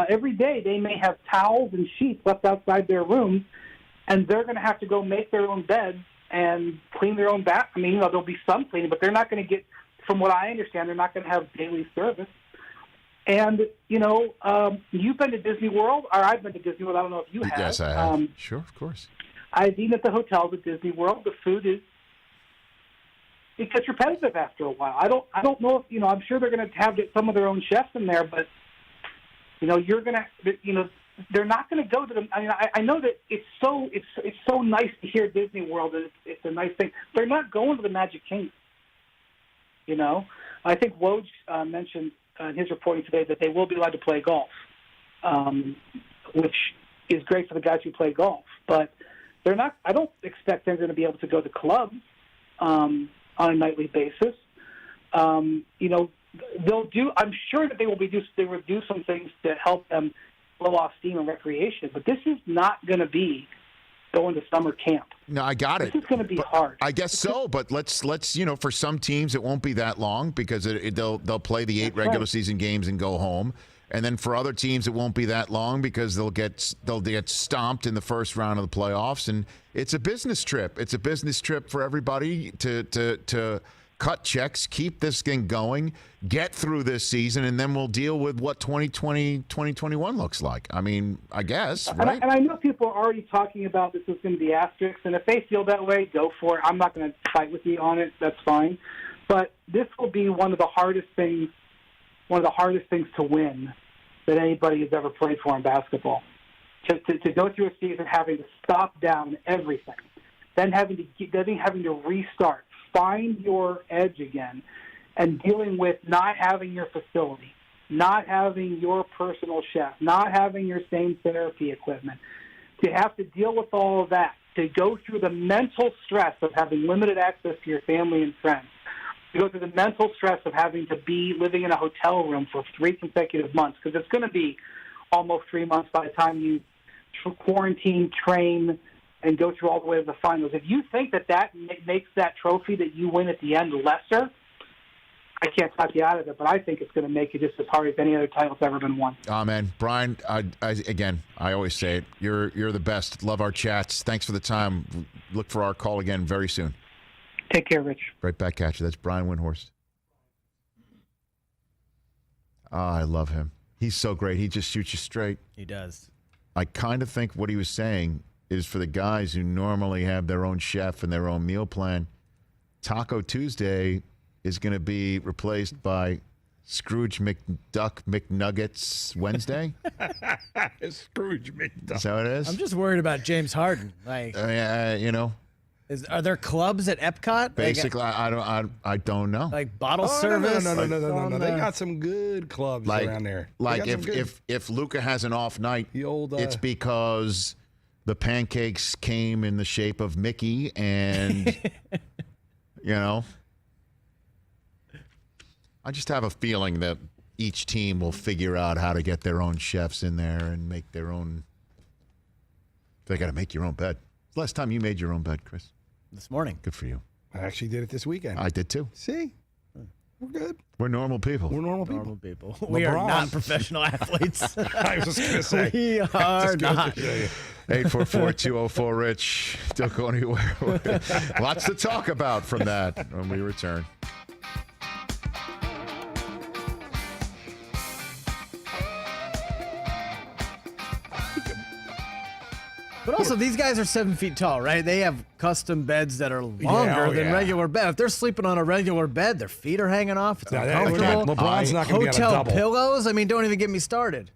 Speaker 15: every day they may have towels and sheets left outside their rooms, and they're going to have to go make their own beds and clean their own bath. I mean, there'll be some cleaning, but they're not going to get, from what I understand, they're not going to have daily service. And, you've been to Disney World, or I've been to Disney World. I don't know if you have.
Speaker 2: Yes, I have. Sure, of course.
Speaker 15: I've eaten at the hotels at Disney World. The food it gets repetitive after a while. I don't know if, I'm sure they're going to have some of their own chefs in there, but, you're going to, they're not going to go to them. I mean, I know that it's so nice to hear Disney World, and it's a nice thing. They're not going to the Magic Kingdom. I think Woj mentioned in his reporting today that they will be allowed to play golf, which is great for the guys who play golf. But they're not. I don't expect they're going to be able to go to clubs on a nightly basis. They'll do. I'm sure that they will do some things to help them blow off steam and recreation. But this is not going to be going to summer camp.
Speaker 2: No, I got it.
Speaker 15: This is going to be hard.
Speaker 2: I guess so, but let's for some teams it won't be that long because they'll play the 8 regular season games and go home. And then for other teams it won't be that long because they'll get stomped in the first round of the playoffs, and it's a business trip. It's a business trip for everybody to cut checks, keep this thing going, get through this season, and then we'll deal with what 2020, 2021 looks like. I mean, I guess, right?
Speaker 15: And I know people are already talking about this is going to be asterisks, and if they feel that way, go for it. I'm not going to fight with you on it. That's fine. But this will be one of the hardest things to win that anybody has ever played for in basketball. To go through a season having to stop down everything, then having to restart, find your edge again, and dealing with not having your facility, not having your personal chef, not having your same therapy equipment, to have to deal with all of that, to go through the mental stress of having limited access to your family and friends, to go through the mental stress of having to be living in a hotel room for 3 consecutive months, because it's going to be almost 3 months by the time you quarantine, train, and go through all the way to the finals. If you think that makes that trophy that you win at the end lesser, I can't talk you out of it, but I think it's going to make it just as hard as any other title that's ever been won.
Speaker 2: Oh, man. Brian, I always say it. You're the best. Love our chats. Thanks for the time. Look for our call again very soon.
Speaker 15: Take care, Rich.
Speaker 2: Right back at you. That's Brian Windhorst. Oh, I love him. He's so great. He just shoots you straight.
Speaker 3: He does.
Speaker 2: I kind of think what he was saying is for the guys who normally have their own chef and their own meal plan, Taco Tuesday is going to be replaced by Scrooge McDuck McNuggets Wednesday.
Speaker 6: Scrooge McDuck.
Speaker 2: Is that what it is?
Speaker 3: I'm just worried about James Harden. Like, are there clubs at Epcot?
Speaker 2: Basically, I don't know.
Speaker 3: Like bottle service?
Speaker 6: No. They got some good clubs around there.
Speaker 2: Like if Luka has an off night, it's because the pancakes came in the shape of Mickey, and I just have a feeling that each team will figure out how to get their own chefs in there and make their own They got to make your own bed. Last time you made your own bed, Chris?
Speaker 3: This morning.
Speaker 2: Good for you.
Speaker 6: I actually did it this weekend.
Speaker 2: I did too.
Speaker 6: See? We're good.
Speaker 2: We're normal people.
Speaker 6: We're normal people.
Speaker 3: Normal people. We are not professional athletes.
Speaker 6: I was just going to say.
Speaker 3: We are not.
Speaker 2: 844-204-RICH. Don't go anywhere. Lots to talk about from that when we return.
Speaker 3: But also, these guys are 7 feet tall, right? They have custom beds that are longer than regular bed. If they're sleeping on a regular bed, their feet are hanging off. It's uncomfortable.
Speaker 6: LeBron's not going to be on a double.
Speaker 3: Hotel pillows? I mean, don't even get me started.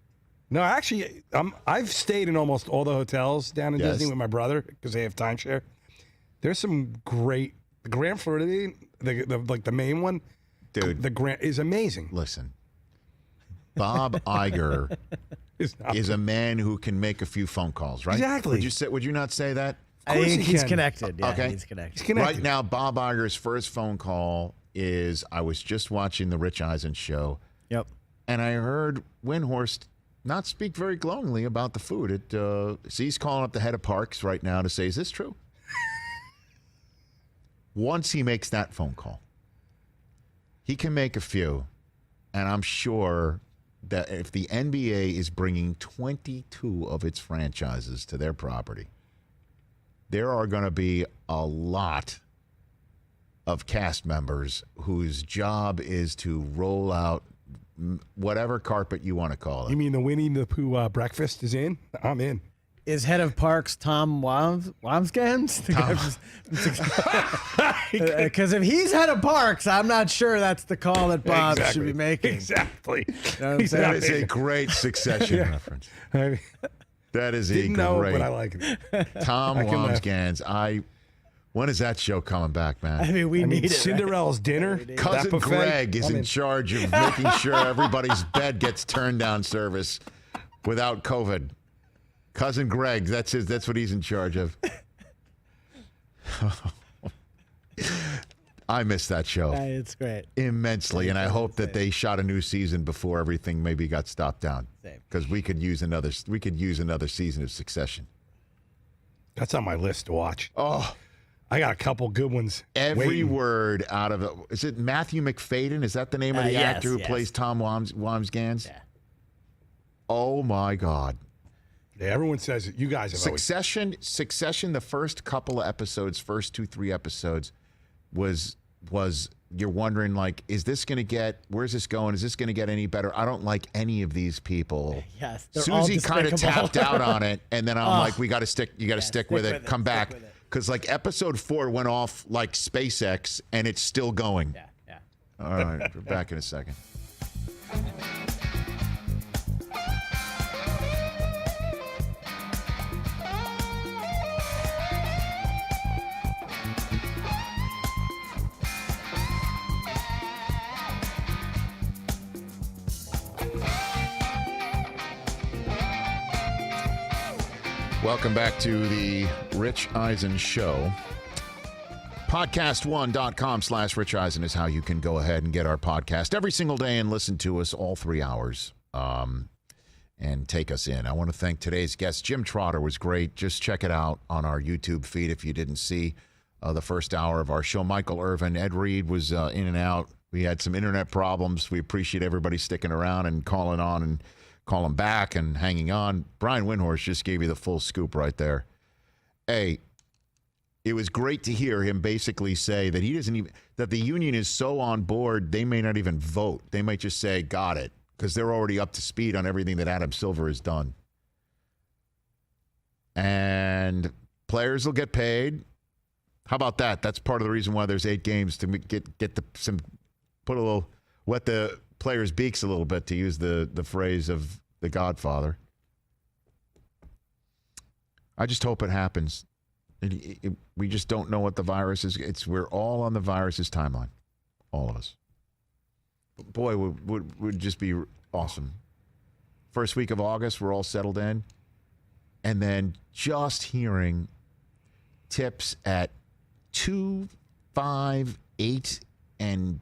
Speaker 6: No, actually, I've stayed in almost all the hotels down in Disney with my brother because they have timeshare. There's some great. The Grand Floridian, the main one,
Speaker 2: dude,
Speaker 6: the Grand is amazing.
Speaker 2: Listen, Bob Iger is a man who can make a few phone calls, right?
Speaker 6: Exactly.
Speaker 2: Would you not say that?
Speaker 3: I think he's connected. Yeah,
Speaker 2: okay.
Speaker 3: he's connected.
Speaker 2: Right now, Bob Iger's first phone call is, I was just watching the Rich Eisen show.
Speaker 3: Yep.
Speaker 2: And I heard Windhorst not speak very glowingly about the food. So he's calling up the head of parks right now to say, is this true? Once he makes that phone call, he can make a few. And I'm sure that if the NBA is bringing 22 of its franchises to their property, there are going to be a lot of cast members whose job is to roll out whatever carpet you want to call it.
Speaker 6: You mean the Winnie the Pooh breakfast is in? I'm in.
Speaker 3: Is head of parks Tom Wamsgans? Because if he's head of parks, I'm not sure that's the call that Bob should be making.
Speaker 6: Exactly.
Speaker 2: You know that is a great Succession reference. That is
Speaker 6: Didn't
Speaker 2: a
Speaker 6: know,
Speaker 2: great.
Speaker 6: but I like it.
Speaker 2: Tom Wamsgans. When is that show coming back, man?
Speaker 3: I mean, we need it.
Speaker 6: Cinderella's dinner.
Speaker 2: Cousin Greg is in charge of making sure everybody's bed gets turned down service without COVID. Cousin Greg, that's what he's in charge of. I miss that show.
Speaker 3: It's great.
Speaker 2: Immensely, and I hope that they shot a new season before everything maybe got stopped down. Because we could use another season of Succession.
Speaker 6: That's on my list to watch.
Speaker 2: Oh,
Speaker 6: I got a couple good ones.
Speaker 2: Every word out of it. Is it Matthew McFadden? Is that the name of the actor who plays Tom Wamsgans? Yeah. Oh my God.
Speaker 6: Yeah, everyone says it. You guys have
Speaker 2: Succession, the first couple of episodes, first 2-3 episodes, was you're wondering, like, is this going to get, where's this going? Is this going to get any better? I don't like any of these people.
Speaker 3: Yes.
Speaker 2: Susie kind of tapped out on it, and then I'm like, you got to stick with it. Come back. Because, like, episode 4 went off like SpaceX, and it's still going.
Speaker 3: Yeah.
Speaker 2: All right, we're back in a second. Welcome back to the Rich Eisen Show. Podcast1.com/Rich Eisen is how you can go ahead and get our podcast every single day and listen to us all 3 hours and take us in. I want to thank today's guest. Jim Trotter was great. Just check it out on our YouTube feed if you didn't see the first hour of our show. Michael Irvin, Ed Reed was in and out. We had some internet problems. We appreciate everybody sticking around and calling on and calling back and hanging on. Brian Windhorst just gave you the full scoop right there. Hey, it was great to hear him basically say that that the union is so on board, they may not even vote. They might just say, got it, because they're already up to speed on everything that Adam Silver has done. And players will get paid. How about that? That's part of the reason why there's 8 games, to wet the players' beaks a little bit, to use the phrase of The Godfather. I just hope it happens. We just don't know what the virus is. We're all on the virus's timeline, all of us. Boy, would just be awesome. First week of August, we're all settled in, and then just hearing tips at 2, 5, 8, and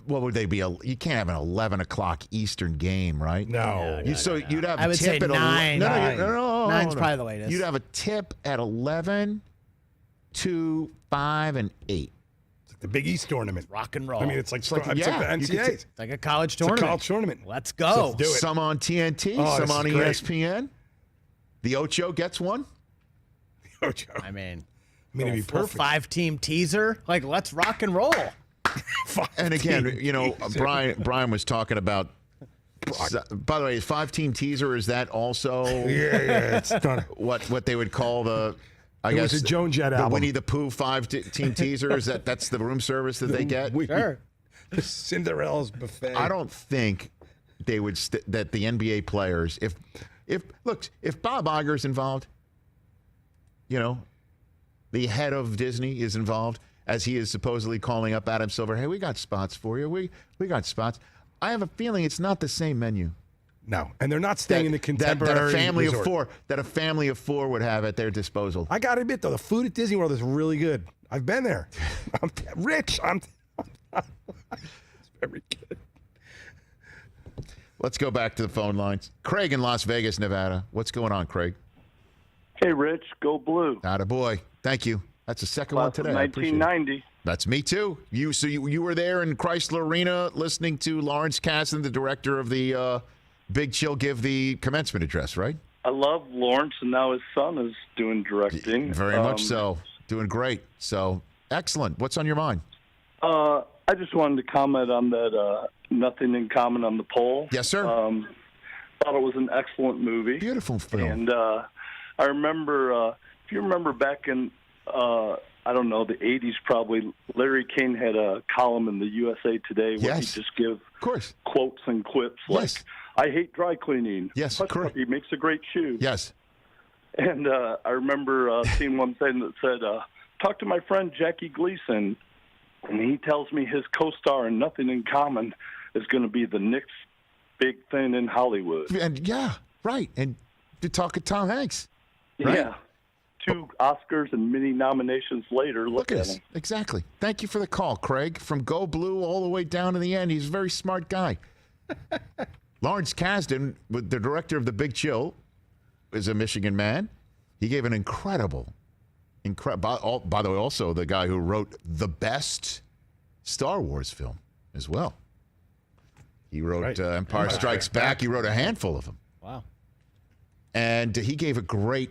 Speaker 2: what would they be? You can't have an 11 o'clock Eastern game, right?
Speaker 6: No.
Speaker 2: So you'd have
Speaker 3: I would say
Speaker 2: tip at
Speaker 3: 9.
Speaker 2: No, No.
Speaker 3: 9's probably the latest.
Speaker 2: You'd have a tip at 11, 2, 5, and 8.
Speaker 6: It's like the Big East tournament.
Speaker 3: Rock and roll.
Speaker 6: I mean, it's like the
Speaker 2: yeah, you could
Speaker 6: NCAA.
Speaker 3: It's like a college
Speaker 6: It's a
Speaker 3: tournament.
Speaker 6: college tournament.
Speaker 3: Let's go.
Speaker 6: Let's do it.
Speaker 2: Some on TNT,
Speaker 6: Oh,
Speaker 2: some
Speaker 6: this
Speaker 2: on
Speaker 6: is great.
Speaker 2: ESPN. The Ocho gets one.
Speaker 6: Ocho.
Speaker 3: I mean,
Speaker 6: it'd be
Speaker 3: full
Speaker 6: perfect.
Speaker 3: 5-team teaser. Like, let's rock and roll.
Speaker 2: And again, you know, Brian was talking about. By the way, 5-team teaser, is that also
Speaker 6: Yeah, it's done.
Speaker 2: what they would call the? I
Speaker 6: It
Speaker 2: guess
Speaker 6: was a Joan Jett
Speaker 2: the
Speaker 6: album.
Speaker 2: Winnie the Pooh 5-team teaser. Is that's the room service that they get?
Speaker 3: Sure.
Speaker 6: The Cinderella's buffet.
Speaker 2: I don't think they would that the NBA players, if Bob Iger's involved, you know, the head of Disney is involved, as he is supposedly calling up Adam Silver. Hey, we got spots for you. We got spots. I have a feeling it's not the same menu.
Speaker 6: No, and they're not staying in the contemporary
Speaker 2: that a family
Speaker 6: resort.
Speaker 2: of four that a family of four would have at their disposal.
Speaker 6: I got to admit, though, the food at Disney World is really good. I've been there. I'm rich. It's very good.
Speaker 2: Let's go back to the phone lines. Craig in Las Vegas, Nevada. What's going on, Craig?
Speaker 16: Hey, Rich, go blue.
Speaker 2: Atta boy. Thank you. That's the second one
Speaker 16: Class of
Speaker 2: today. I appreciate it.
Speaker 16: 1990.
Speaker 2: That's me too. You were there in Chrysler Arena listening to Lawrence Kasdan, the director of the Big Chill, give the commencement address, right?
Speaker 16: I love Lawrence, and now his son is doing directing.
Speaker 2: Very much so. Doing great. So excellent. What's on your mind?
Speaker 16: I just wanted to comment on that Nothing in Common on the poll.
Speaker 2: Yes, sir.
Speaker 16: Thought it was an excellent movie.
Speaker 2: Beautiful film.
Speaker 16: And I remember, if you remember back in, I don't know, the 80s probably, Larry King had a column in the USA Today where he'd just give quotes and quips like, I hate dry cleaning.
Speaker 2: Yes,
Speaker 16: correct. He makes a great shoe.
Speaker 2: Yes.
Speaker 16: And I remember seeing one thing that said, talk to my friend Jackie Gleason, and he tells me his co-star in Nothing in Common is going to be the Knicks' big thing in Hollywood.
Speaker 2: And yeah, right. And to talk to Tom Hanks. Right?
Speaker 16: Yeah. 2 Oscars and many nominations later. Look at him.
Speaker 2: Exactly. Thank you for the call, Craig. From Go Blue all the way down to the end. He's a very smart guy. Lawrence Kasdan, the director of The Big Chill, is a Michigan man. He gave an incredible, by the way, also the guy who wrote the best Star Wars film as well. He wrote Empire Strikes Back. He wrote a handful of them.
Speaker 3: Wow.
Speaker 2: And he gave a great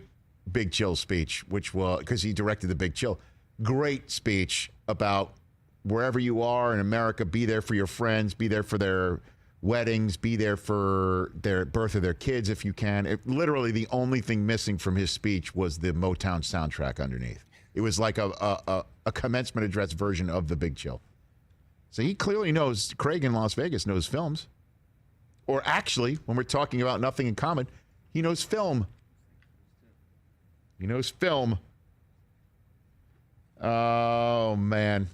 Speaker 2: Big Chill speech, which was, because he directed The Big Chill, great speech about wherever you are in America, be there for your friends, be there for their weddings, be there for their birth of their kids if you can. Literally the only thing missing from his speech was the Motown soundtrack underneath. It was like a commencement address version of The Big Chill. So he clearly knows, Craig in Las Vegas knows films. Or actually, when we're talking about Nothing in Common, he knows film. He knows film. Oh, man.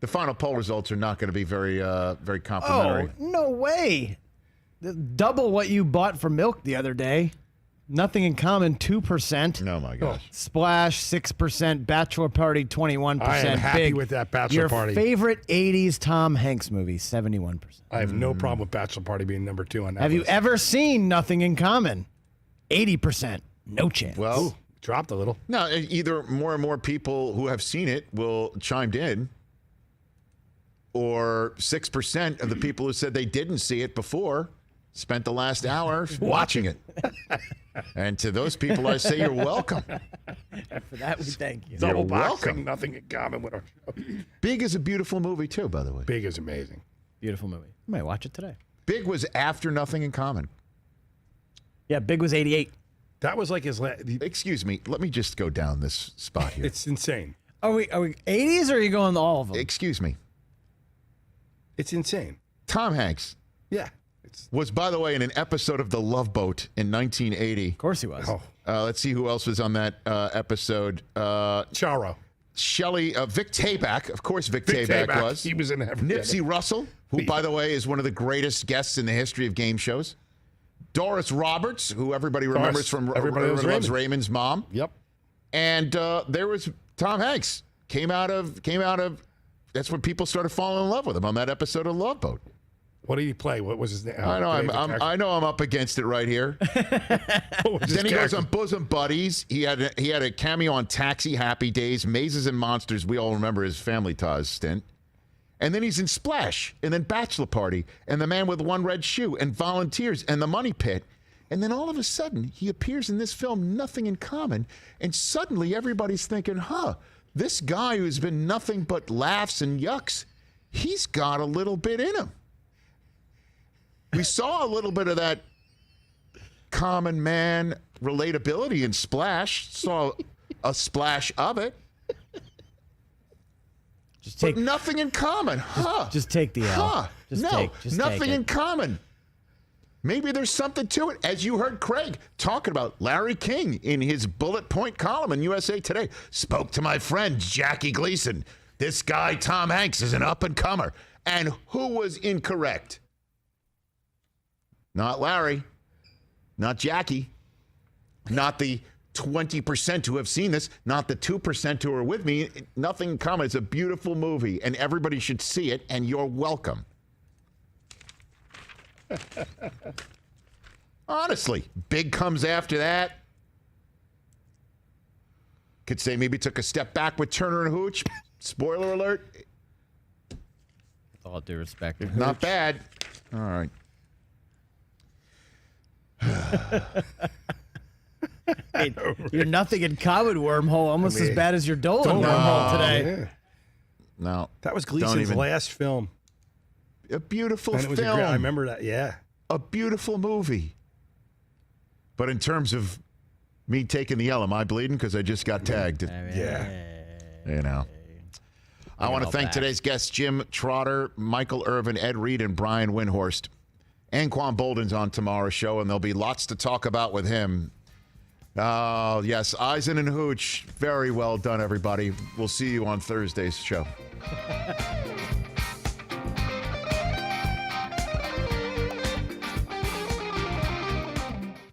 Speaker 2: The final poll results are not going to be very complimentary.
Speaker 3: Oh, no way. Double what you bought for milk the other day. Nothing in Common, 2%.
Speaker 2: Oh, my gosh.
Speaker 3: Splash, 6%. Bachelor Party, 21%.
Speaker 6: I am happy
Speaker 3: Big.
Speaker 6: with that Bachelor
Speaker 3: Your
Speaker 6: Party.
Speaker 3: favorite 80s Tom Hanks movie, 71%.
Speaker 6: I have no problem with Bachelor Party being number 2 on that
Speaker 3: Have you
Speaker 6: list.
Speaker 3: ever seen Nothing in Common? 80%. No chance.
Speaker 2: Well,
Speaker 6: dropped a little.
Speaker 2: No, either more and more people who have seen it will chimed in, or 6% of the people who said they didn't see it before spent the last hour watching it. And to those people, I say you're welcome.
Speaker 3: For that, we thank you.
Speaker 6: Double
Speaker 2: You're
Speaker 6: boxing,
Speaker 2: welcome.
Speaker 6: Nothing in Common with our show.
Speaker 2: Big is a beautiful movie, too, by the way.
Speaker 6: Big is amazing.
Speaker 3: Beautiful movie. I might watch it today.
Speaker 2: Big was after Nothing in Common.
Speaker 3: Yeah, Big was 88.
Speaker 6: That was like his last.
Speaker 2: Excuse me. Let me just go down this spot here.
Speaker 6: It's insane.
Speaker 3: Are we 80s or are you going to all of them?
Speaker 2: Excuse me.
Speaker 6: It's insane.
Speaker 2: Tom Hanks.
Speaker 6: Yeah.
Speaker 2: Was, by the way, in an episode of The Love Boat in 1980. Of
Speaker 3: course he was.
Speaker 6: Oh.
Speaker 2: Let's see who else was on that episode.
Speaker 6: Charo.
Speaker 2: Vic Tayback. Of course, Vic Tayback was.
Speaker 6: He was in every.
Speaker 2: Nipsey Russell, who, by the way, is one of the greatest guests in the history of game shows. Doris Roberts, who everybody remembers from
Speaker 6: Everybody Loves
Speaker 2: Raymond's mom.
Speaker 6: Yep.
Speaker 2: And there was Tom Hanks. Came out of. That's when people started falling in love with him on that episode of Love Boat.
Speaker 6: What did he play? What was his name?
Speaker 2: I know. I know. I'm up against it right here. Then he goes on Bosom Buddies. He had a cameo on Taxi, Happy Days, Mazes and Monsters. We all remember his Family Ties stint. And then he's in Splash, and then Bachelor Party, and The Man with One Red Shoe, and Volunteers, and The Money Pit. And then all of a sudden, he appears in this film, Nothing in Common, and suddenly everybody's thinking, this guy who's been nothing but laughs and yucks, he's got a little bit in him. We saw a little bit of that common man relatability in Splash. Saw a splash of it. But Nothing in Common.
Speaker 3: Just take the L.
Speaker 2: Nothing in common. Maybe there's something to it. As you heard Craig talking about Larry King in his bullet point column in USA Today. Spoke to my friend Jackie Gleason. This guy, Tom Hanks, is an up-and-comer. And who was incorrect? Not Larry, not Jackie, not the 20% who have seen this, not the 2% who are with me. Nothing in Common. It's a beautiful movie, and everybody should see it, and you're welcome. Honestly, Big comes after that. Could say maybe took a step back with Turner and Hooch. Spoiler alert.
Speaker 3: With all due respect.
Speaker 2: Not bad. All right.
Speaker 3: Hey, your Nothing in Common wormhole almost as bad as your Dolan wormhole today.
Speaker 6: Yeah.
Speaker 2: No.
Speaker 6: That was Gleason's last film.
Speaker 2: A beautiful film.
Speaker 6: I remember that, yeah.
Speaker 2: A beautiful movie. But in terms of me taking the L, am I bleeding? Because I just got tagged.
Speaker 6: Yeah.
Speaker 2: You know. I want to thank today's guests, Jim Trotter, Michael Irvin, Ed Reed, and Brian Windhorst. Anquan Bolden's on tomorrow's show, and there'll be lots to talk about with him. Oh, yes, Eisen and Hooch. Very well done, everybody. We'll see you on Thursday's show.